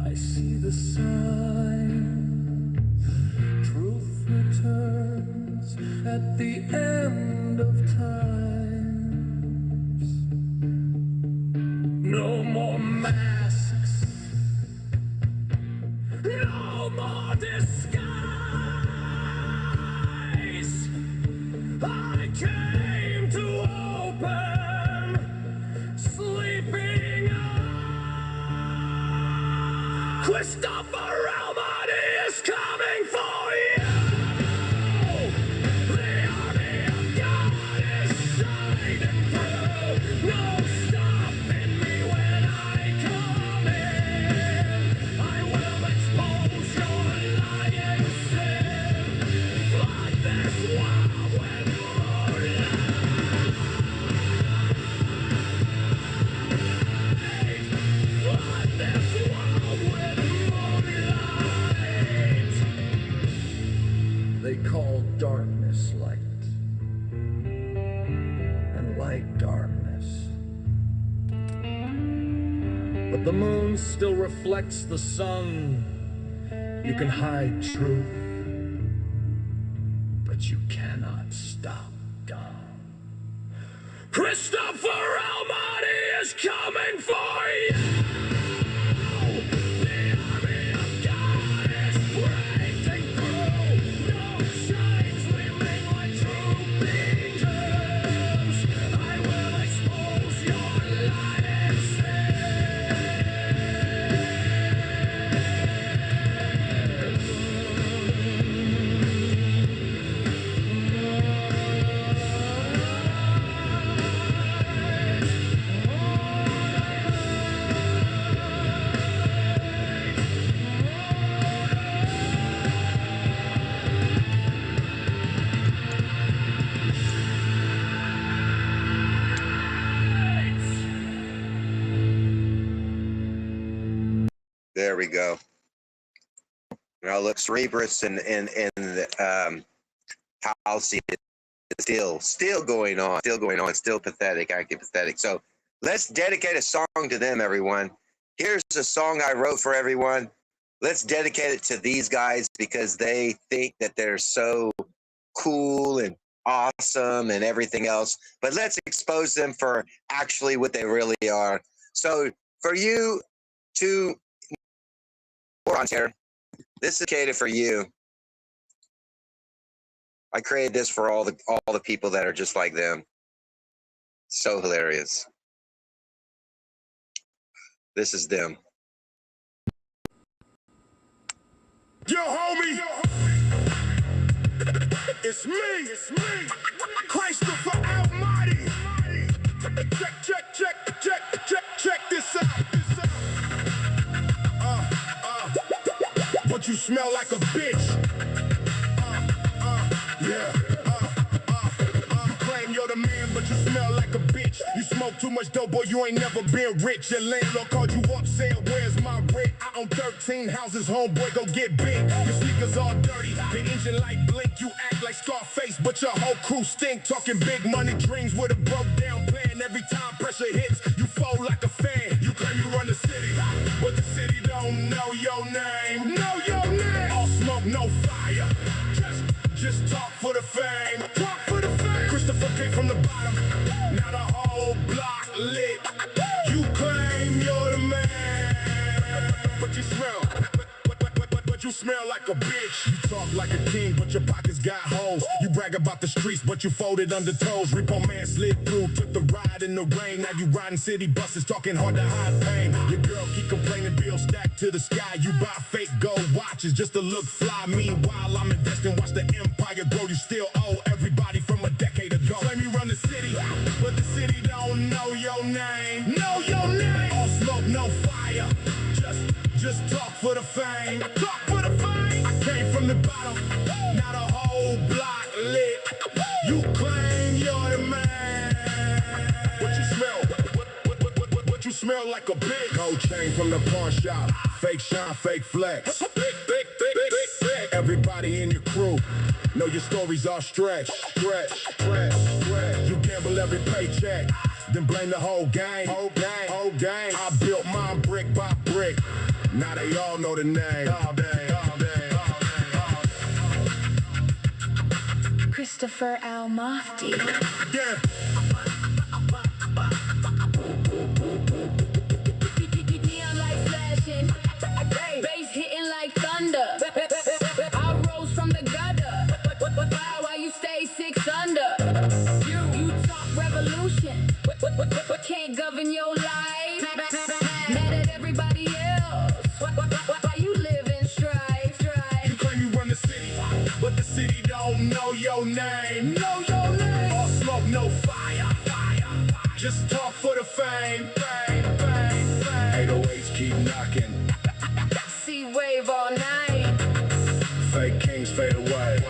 I see the signs. Truth returns at the end of times. No more masks, no more disguise. I came to open sleeping eyes. Christopher Al-Mahdi is coming for you. The army of God is shining through. No stopping me when I come in. I will expose your lying ground still reflects the sun. You can hide truth, but you cannot stop God. Christopher Almighty is coming for you. The army of God is breaking through. No chains remain like true beacons. I will expose your light and There we go. Now look, Cerebrus and Halsey is still going on, still pathetic, acting pathetic. So let's dedicate a song to them, everyone. Here's a song I wrote for everyone. Let's dedicate it to these guys because they think that they're so cool and awesome and everything else. But let's expose them for actually what they really are. So for you two morons here, this is catered for you. I created this for all the people that are just like them. So hilarious. This is them. Yo, homie, it's me, Christopher Almighty. Check this out. But you smell like a bitch. Yeah. You claim you're the man, but you smell like a bitch. You smoke too much dope, boy, you ain't never been rich. Your landlord called you up saying, where's my rent? I own 13 houses, homeboy, go get big. Your sneakers all dirty, the engine light blink. You act like Scarface, but your whole crew stink. Talking big money dreams with a broke down plan. Every time pressure hits, you fold like a fan. You claim you run the city, but the city don't know your name. Know your name. All smoke, no fire. Just talk for the fame. Talk for the fame. Christopher came from the bottom. Now the whole block lit. You claim you're the man, but you smell. But you smell like a bitch. You talk like a king, but your pockets got holes. You brag about the streets, but you folded under toes. Repo man slid through, took the ride in the rain. Now you riding city buses, talking hard to hide pain. Your girl keep complaining, bills stacked to the sky. You buy fake gold watches just to look fly. Meanwhile, I'm investing, watch the empire grow. You still owe everybody from a decade ago. Claim you run the city, but the city don't know your name. Know your name. All smoke, no fire. Just talk for the fame. Talk for the fame. I came from the bottom. Now the whole block lit. You claim you're the man. What you smell? What you smell like a bitch? Gold chain from the pawn shop. Fake shine, fake flex. Big. Everybody in your crew know your stories are stretch. You gamble every paycheck, then blame the whole gang. Whole gang. I built mine brick by brick. Now they all know the name. All day. Christopher Almighty. Yeah. Neon lights flashing, bass hitting like thunder. I rose from the gutter. Why you stay 6 under? You talk revolution, but can't govern your life. Mad at everybody else. Why you live in strife? You claim you run the city, but the city don't know your name. Know your name. All smoke, no fire. Just talk for the fame. 808s keep knocking. See wave all night. Fake kings fade away.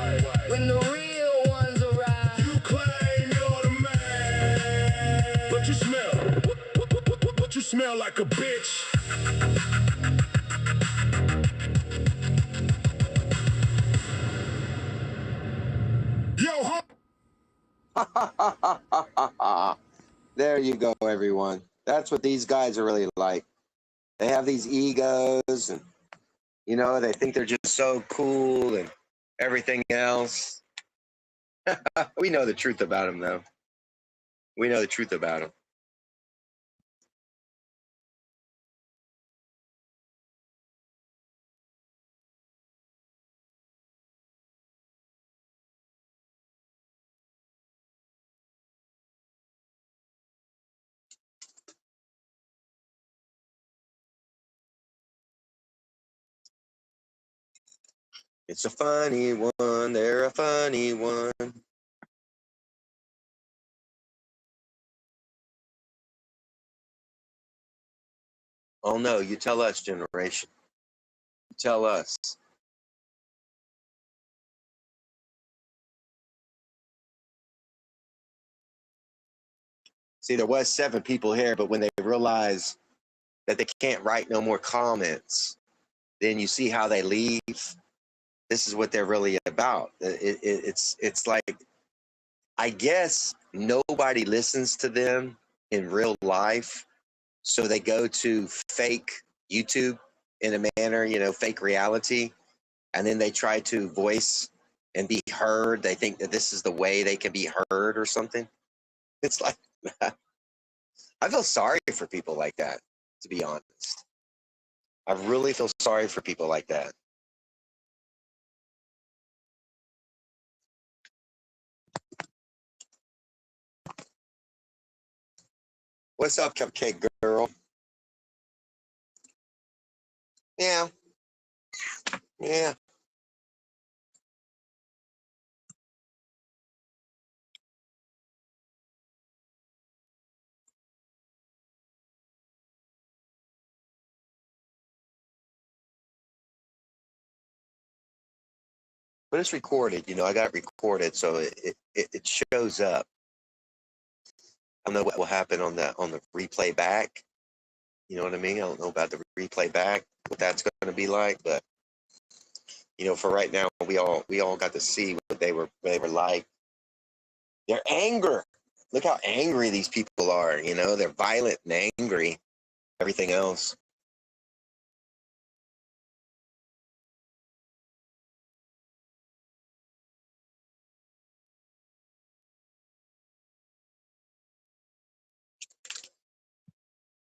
When the real ones arrive. You claim you're the man, but you smell. But you smell like a bitch. Yo, There you go, everyone. That's what these guys are really like. They have these egos, and they think they're just so cool and everything else. We know the truth about them, though. We know the truth about them. It's a funny one. They're a funny one. Oh no, you tell us, generation. You tell us. See, there was 7 people here, but when they realize that they can't write no more comments, then you see how they leave. This is what they're really about. It's like, I guess nobody listens to them in real life, so they go to fake YouTube in a manner, fake reality, and then they try to voice and be heard. They think that this is the way they can be heard or something. It's like, I feel sorry for people like that, to be honest. I really feel sorry for people like that. What's up, Cupcake Girl? Yeah. Yeah. But it's recorded, I got it recorded, so it shows up. I don't know what will happen on the replay back. You know what I mean? I don't know about the replay back, what that's going to be like, but for right now, we all got to see what they were like. Their anger. Look how angry these people are. They're violent and angry. Everything else.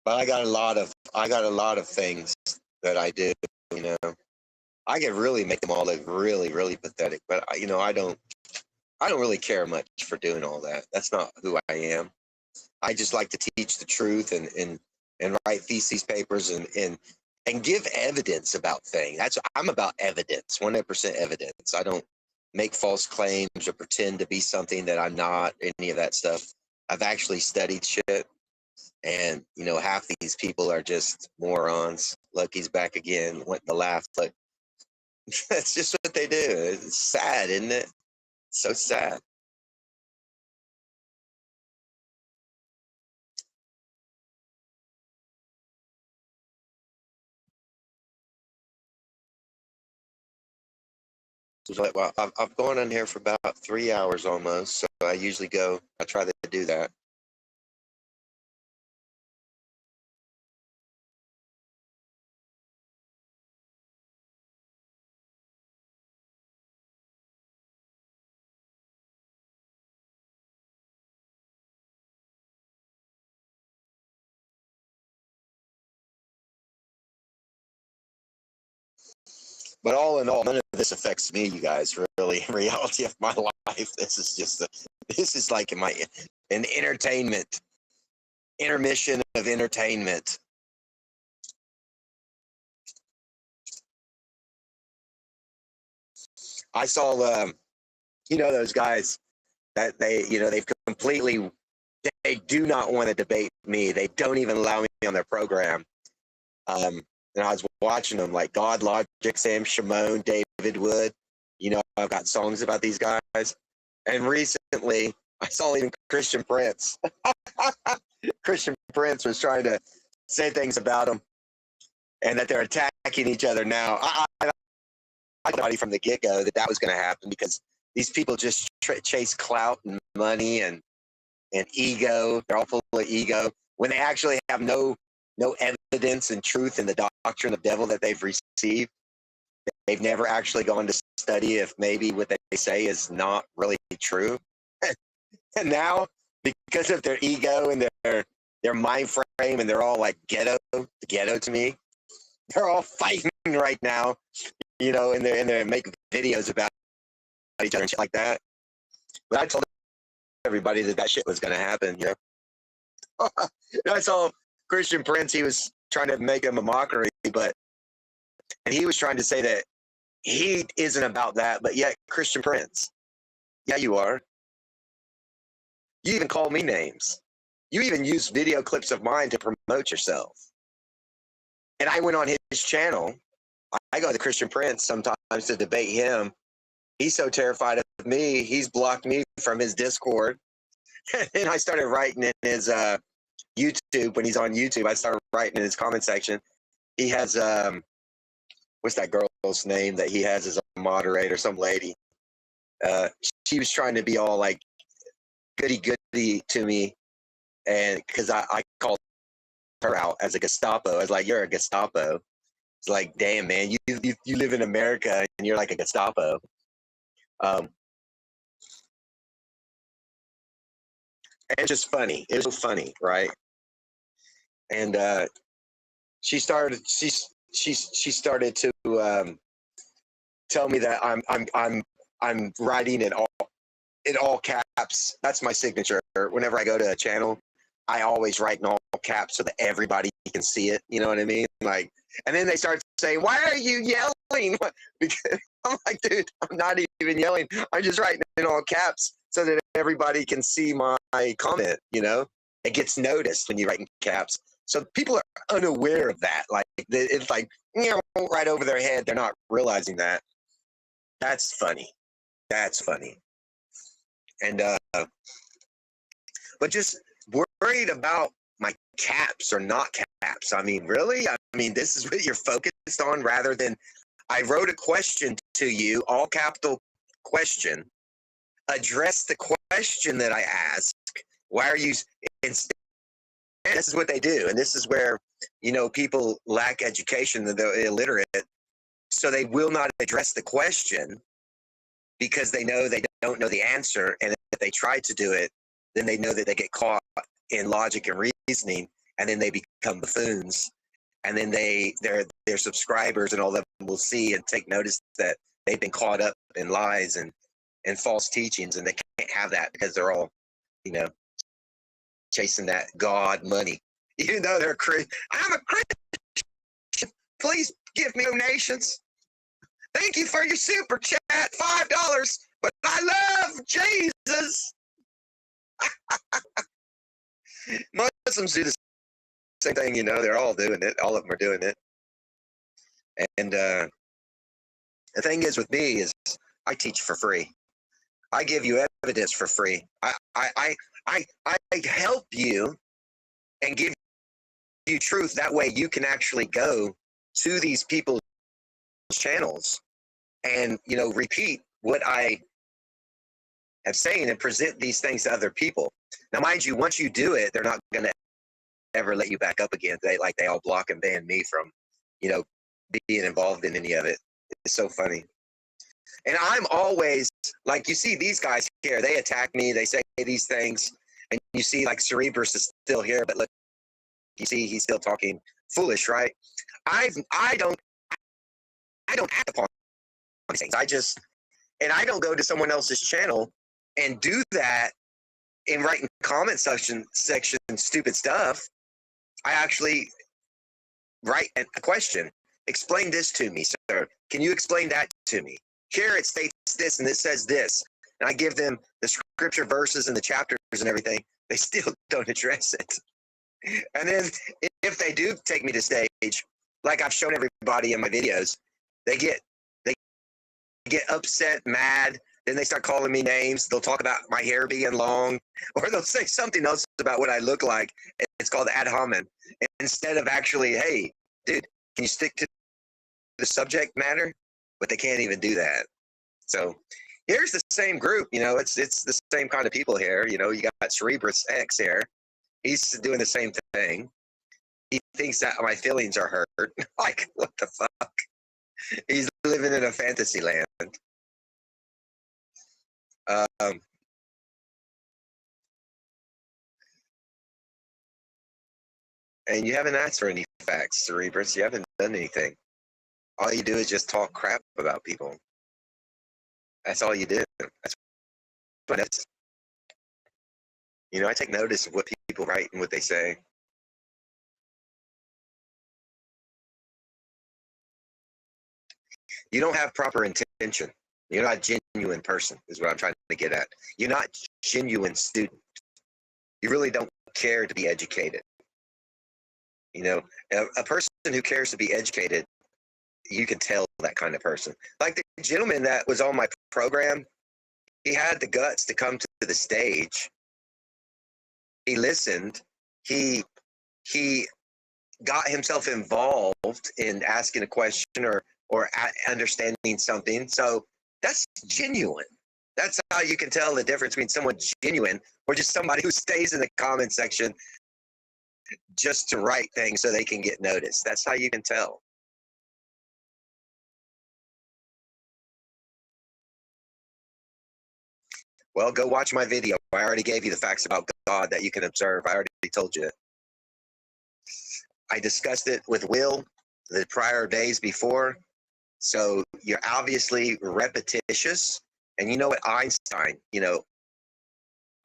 But I got a lot of things that I do. I can really make them all look really, really pathetic. But I don't really care much for doing all that. That's not who I am. I just like to teach the truth and write thesis papers and give evidence about things. I'm about evidence, 100% evidence. I don't make false claims or pretend to be something that I'm not. Any of that stuff. I've actually studied shit. And, half these people are just morons. Look, he's back again, wanting to laugh. Look, that's just what they do. It's sad, isn't it? It's so sad. So like, well, I've gone in here for about 3 hours almost. So I try to do that. But all in all, none of this affects me, you guys. Really, in reality of my life, this is like an entertainment intermission of entertainment. I saw, those guys that they've completely, they do not want to debate me. They don't even allow me on their program. And I was watching them, like God Logic, Sam Shimon, David Wood. I've got songs about these guys. And recently, I saw even Christian Prince. Christian Prince was trying to say things about them, and that they're attacking each other now. I thought from the get-go that was going to happen, because these people just chase clout and money and ego. They're all full of ego when they actually have no evidence and truth in the doctrine of devil that they've received. They've never actually gone to study if maybe what they say is not really true. And now, because of their ego and their mind frame, and they're all like ghetto to me, they're all fighting right now, you know, and they make videos about each other and shit like that. But I told everybody that shit was going to happen, you know. I saw Christian Prince, he was trying to make him a mockery, and he was trying to say that he isn't about that, but yet Christian Prince, yeah, you are. You even call me names. You even use video clips of mine to promote yourself. And I went on his channel. I go to Christian Prince sometimes to debate him. He's so terrified of me, he's blocked me from his Discord. And I started writing in his YouTube, when he's on YouTube, I started writing in his comment section. He has, what's that girl's name that he has as a moderator, some lady. She was trying to be all like goody to me, and because I called her out as a Gestapo. I was like, you're a Gestapo. It's like, damn, man, you live in America and you're like a Gestapo. And it's just funny. It's so funny, right? And she started to tell me that I'm writing in all caps. That's my signature. Whenever I go to a channel, I always write in all caps so that everybody can see it. You know what I mean? Like, and then they start saying, "Why are you yelling?" Because I'm like, dude, I'm not even yelling. I'm just writing in all caps so that everybody can see my comment. You know, it gets noticed when you write in caps. So people are unaware of that. Like, it's like, you know, right over their head. They're not realizing that. That's funny. That's funny. And but just worried about my caps or not caps. I mean, really? I mean, this is what you're focused on rather than I wrote a question to you, all capital question. Address the question that I ask. Why are you instead? This is what they do, and this is where, you know, people lack education, they're illiterate, so they will not address the question because they know they don't know the answer, and if they try to do it, then they know that they get caught in logic and reasoning, and then they become buffoons, and then their subscribers and all of them will see and take notice that they've been caught up in lies and false teachings, and they can't have that because they're all, you know, chasing that God money. Even though they're Christian, I'm a Christian. Please give me donations. Thank you for your super chat, $5. But I love Jesus. Muslims do the same thing, you know. They're all doing it. All of them are doing it. And the thing is with me is I teach for free. I give you evidence for free. I help you and give you truth. That way you can actually go to these people's channels and, you know, repeat what I am saying and present these things to other people. Now, mind you, once you do it, they're not going to ever let you back up again. They all block and ban me from, you know, being involved in any of it. It's so funny. And I'm always, like, you see these guys here, they attack me, they say these things, and you see, like, Cerebrus is still here, but look, you see he's still talking foolish, right? I don't act upon these things. I don't go to someone else's channel and do that in writing comment section stupid stuff. I actually write a question. Explain this to me, sir. Can you explain that to me? Here it states this and it says this. And I give them the scripture verses and the chapters and everything. They still don't address it. And then if they do take me to stage, like I've shown everybody in my videos, they get upset, mad. Then they start calling me names. They'll talk about my hair being long, or they'll say something else about what I look like. It's called ad hominem. Instead of actually, hey, dude, can you stick to the subject matter? But they can't even do that. So here's the same group, you know, it's the same kind of people here. You know, you got Cerebrus X here. He's doing the same thing. he thinks that my feelings are hurt. Like, what the fuck? He's living in a fantasy land. And you haven't asked for any facts, Cerebrus. You haven't done anything. All you do is just talk crap about people. That's all you do. That's what it is. You know, I take notice of what people write and what they say. You don't have proper intention. You're not a genuine person, is what I'm trying to get at. You're not a genuine student. You really don't care to be educated. You know, a person who cares to be educated, you can tell that kind of person. Like the gentleman that was on my program, he had the guts to come to the stage. He listened. He got himself involved in asking a question or understanding something. So that's genuine. That's how you can tell the difference between someone genuine or just somebody who stays in the comment section just to write things so they can get noticed. That's how you can tell. Well, go watch my video. I already gave you the facts about God that you can observe. I already told you. I discussed it with Will the prior days before. So you're obviously repetitious. And you know what, Einstein, you know,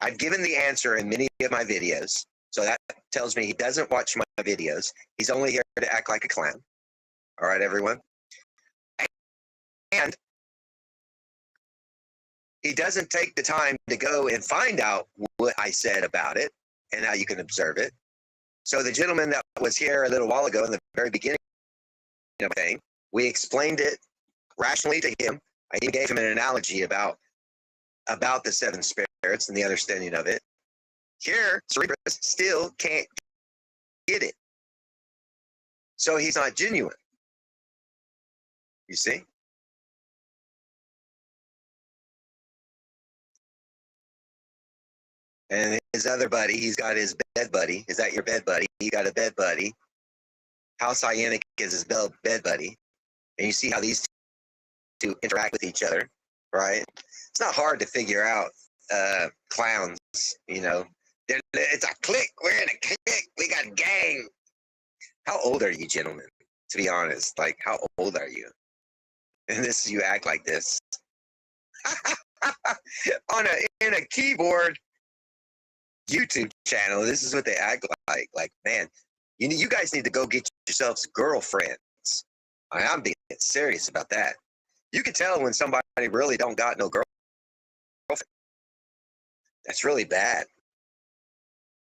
I've given the answer in many of my videos. So that tells me he doesn't watch my videos. He's only here to act like a clown. All right, everyone. And he doesn't take the time to go and find out what I said about it and how you can observe it. So the gentleman that was here a little while ago in the very beginning of the thing, we explained it rationally to him. I even gave him an analogy about the seven spirits and the understanding of it. Here, Cerebrus still can't get it. So he's not genuine. You see? And his other buddy, he's got his bed buddy. Is that your bed buddy? He got a bed buddy. House Hyenic is his bed buddy. And you see how these two interact with each other, right? It's not hard to figure out clowns, you know. It's a clique. We're in a clique. We got a gang. How old are you, gentlemen? To be honest, like, how old are you? And you act like this. In a keyboard YouTube channel, this is what they act like. Like, man, you guys need to go get yourselves girlfriends. I'm being serious about that. You can tell when somebody really don't got no girlfriend. That's really bad.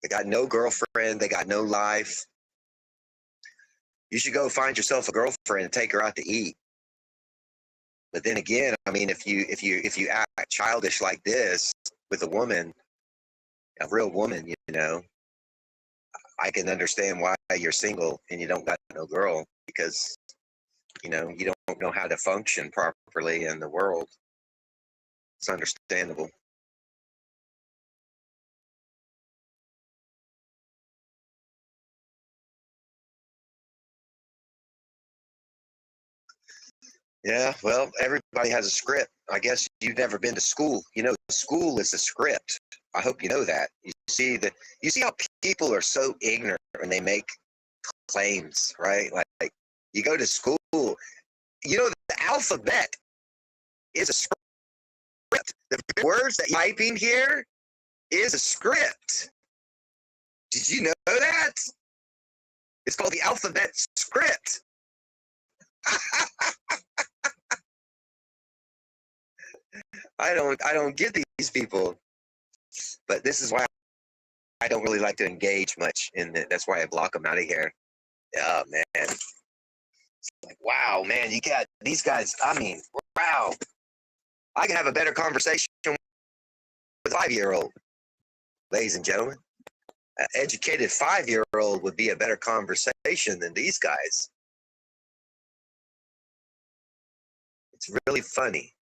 They got no girlfriend. They got no life. You should go find yourself a girlfriend and take her out to eat. But then again, I mean, if you act childish like this with a woman, a real woman, you know, I can understand why you're single and you don't got no girl, because, you know, you don't know how to function properly in the world. It's understandable. Yeah, well, everybody has a script. I guess you've never been to school. You know, school is a script. I hope you know that. You see how people are so ignorant when they make claims, right? Like you go to school, you know, the alphabet is a script. The words that you're typing here is a script. Did you know that? It's called the alphabet script. I don't get these people, but this is why I don't really like to engage much in it. That's why I block them out of here. Oh man, it's like, wow, man, you got these guys. I mean, wow, I can have a better conversation with a 5-year-old, ladies and gentlemen. An educated 5-year-old would be a better conversation than these guys. It's really funny.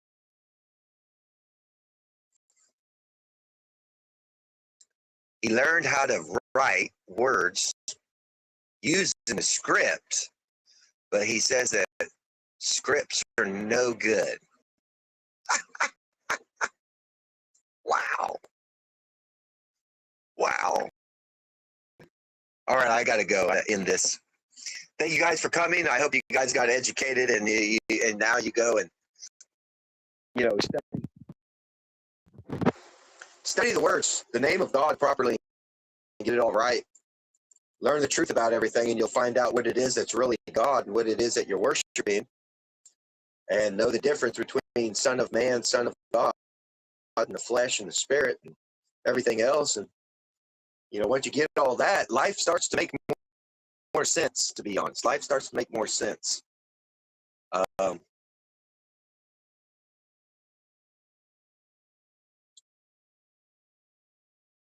He learned how to write words using the script, but he says that scripts are no good. Wow. Wow. All right, I got to go in this. Thank you guys for coming. I hope you guys got educated, and now you go and study the words, the name of God properly, and get it all right. Learn the truth about everything, and you'll find out what it is that's really God and what it is that you're worshiping, and know the difference between Son of Man, Son of God, and the flesh and the spirit and everything else. And once you get all that, life starts to make more sense. To be honest, life starts to make more sense.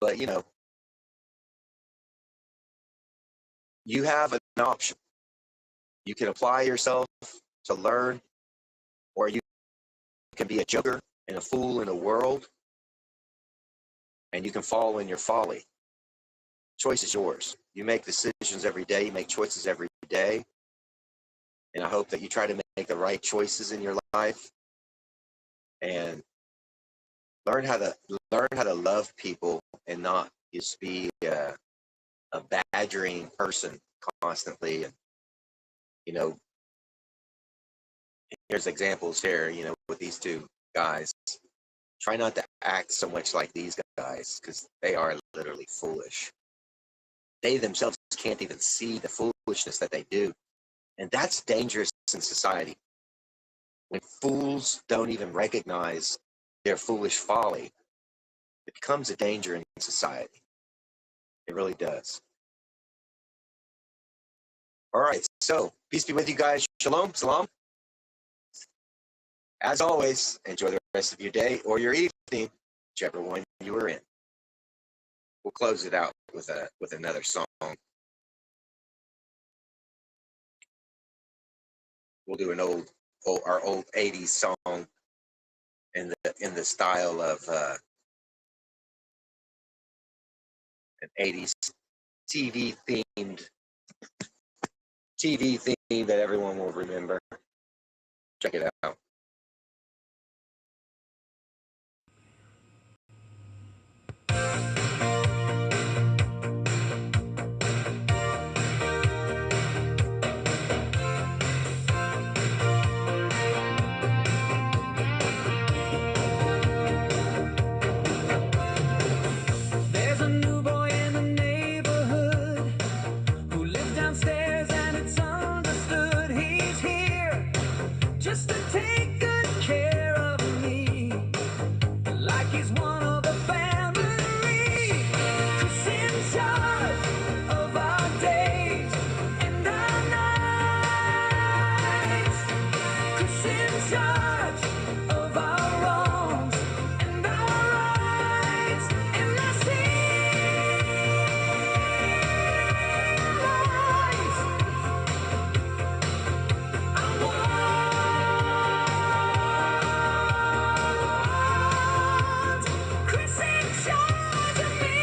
But you have an option. You can apply yourself to learn, or you can be a joker and a fool in a world, and you can fall in your folly. Choice is yours. You make decisions every day. You make choices every day. And I hope that you try to make the right choices in your life and learn how to love people and not just be a badgering person constantly. And here's examples here, with these two guys. Try not to act so much like these guys, because they are literally foolish. They themselves can't even see the foolishness that they do. And that's dangerous in society. When fools don't even recognize their foolish folly, it becomes a danger in society. It really does. All right, so peace be with you guys. Shalom, salam. As always, enjoy the rest of your day or your evening, whichever one you are in. We'll close it out with another song. We'll do our old 80s song in the style of an 80s TV theme that everyone will remember. Check it out. There's a new boy in the neighborhood who lives downstairs, and it's understood he's here just to take good care of me, like he's one of the family. 'Cause in charge of our days and our nights, 'cause in charge of our wrongs and our rights, and I realize I want Chris in charge of me.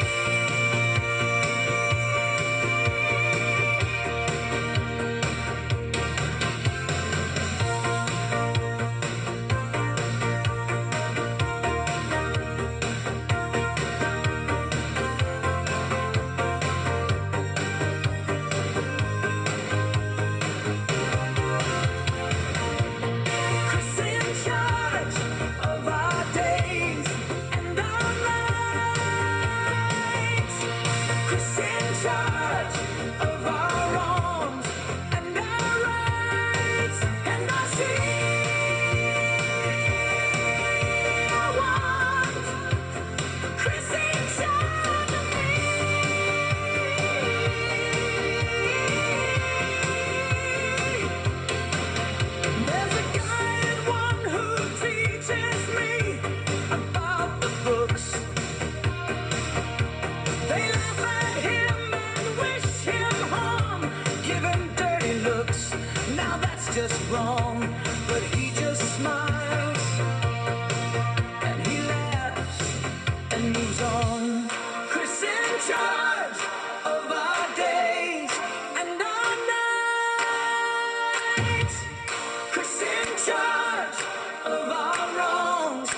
charge of our wrongs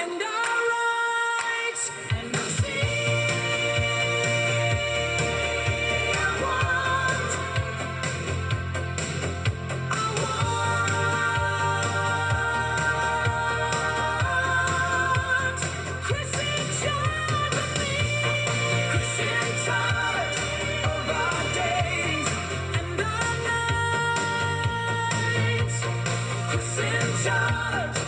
and our rights. And the thing I want, Chris in charge of me, Chris in charge of our days and our nights, Chris in charge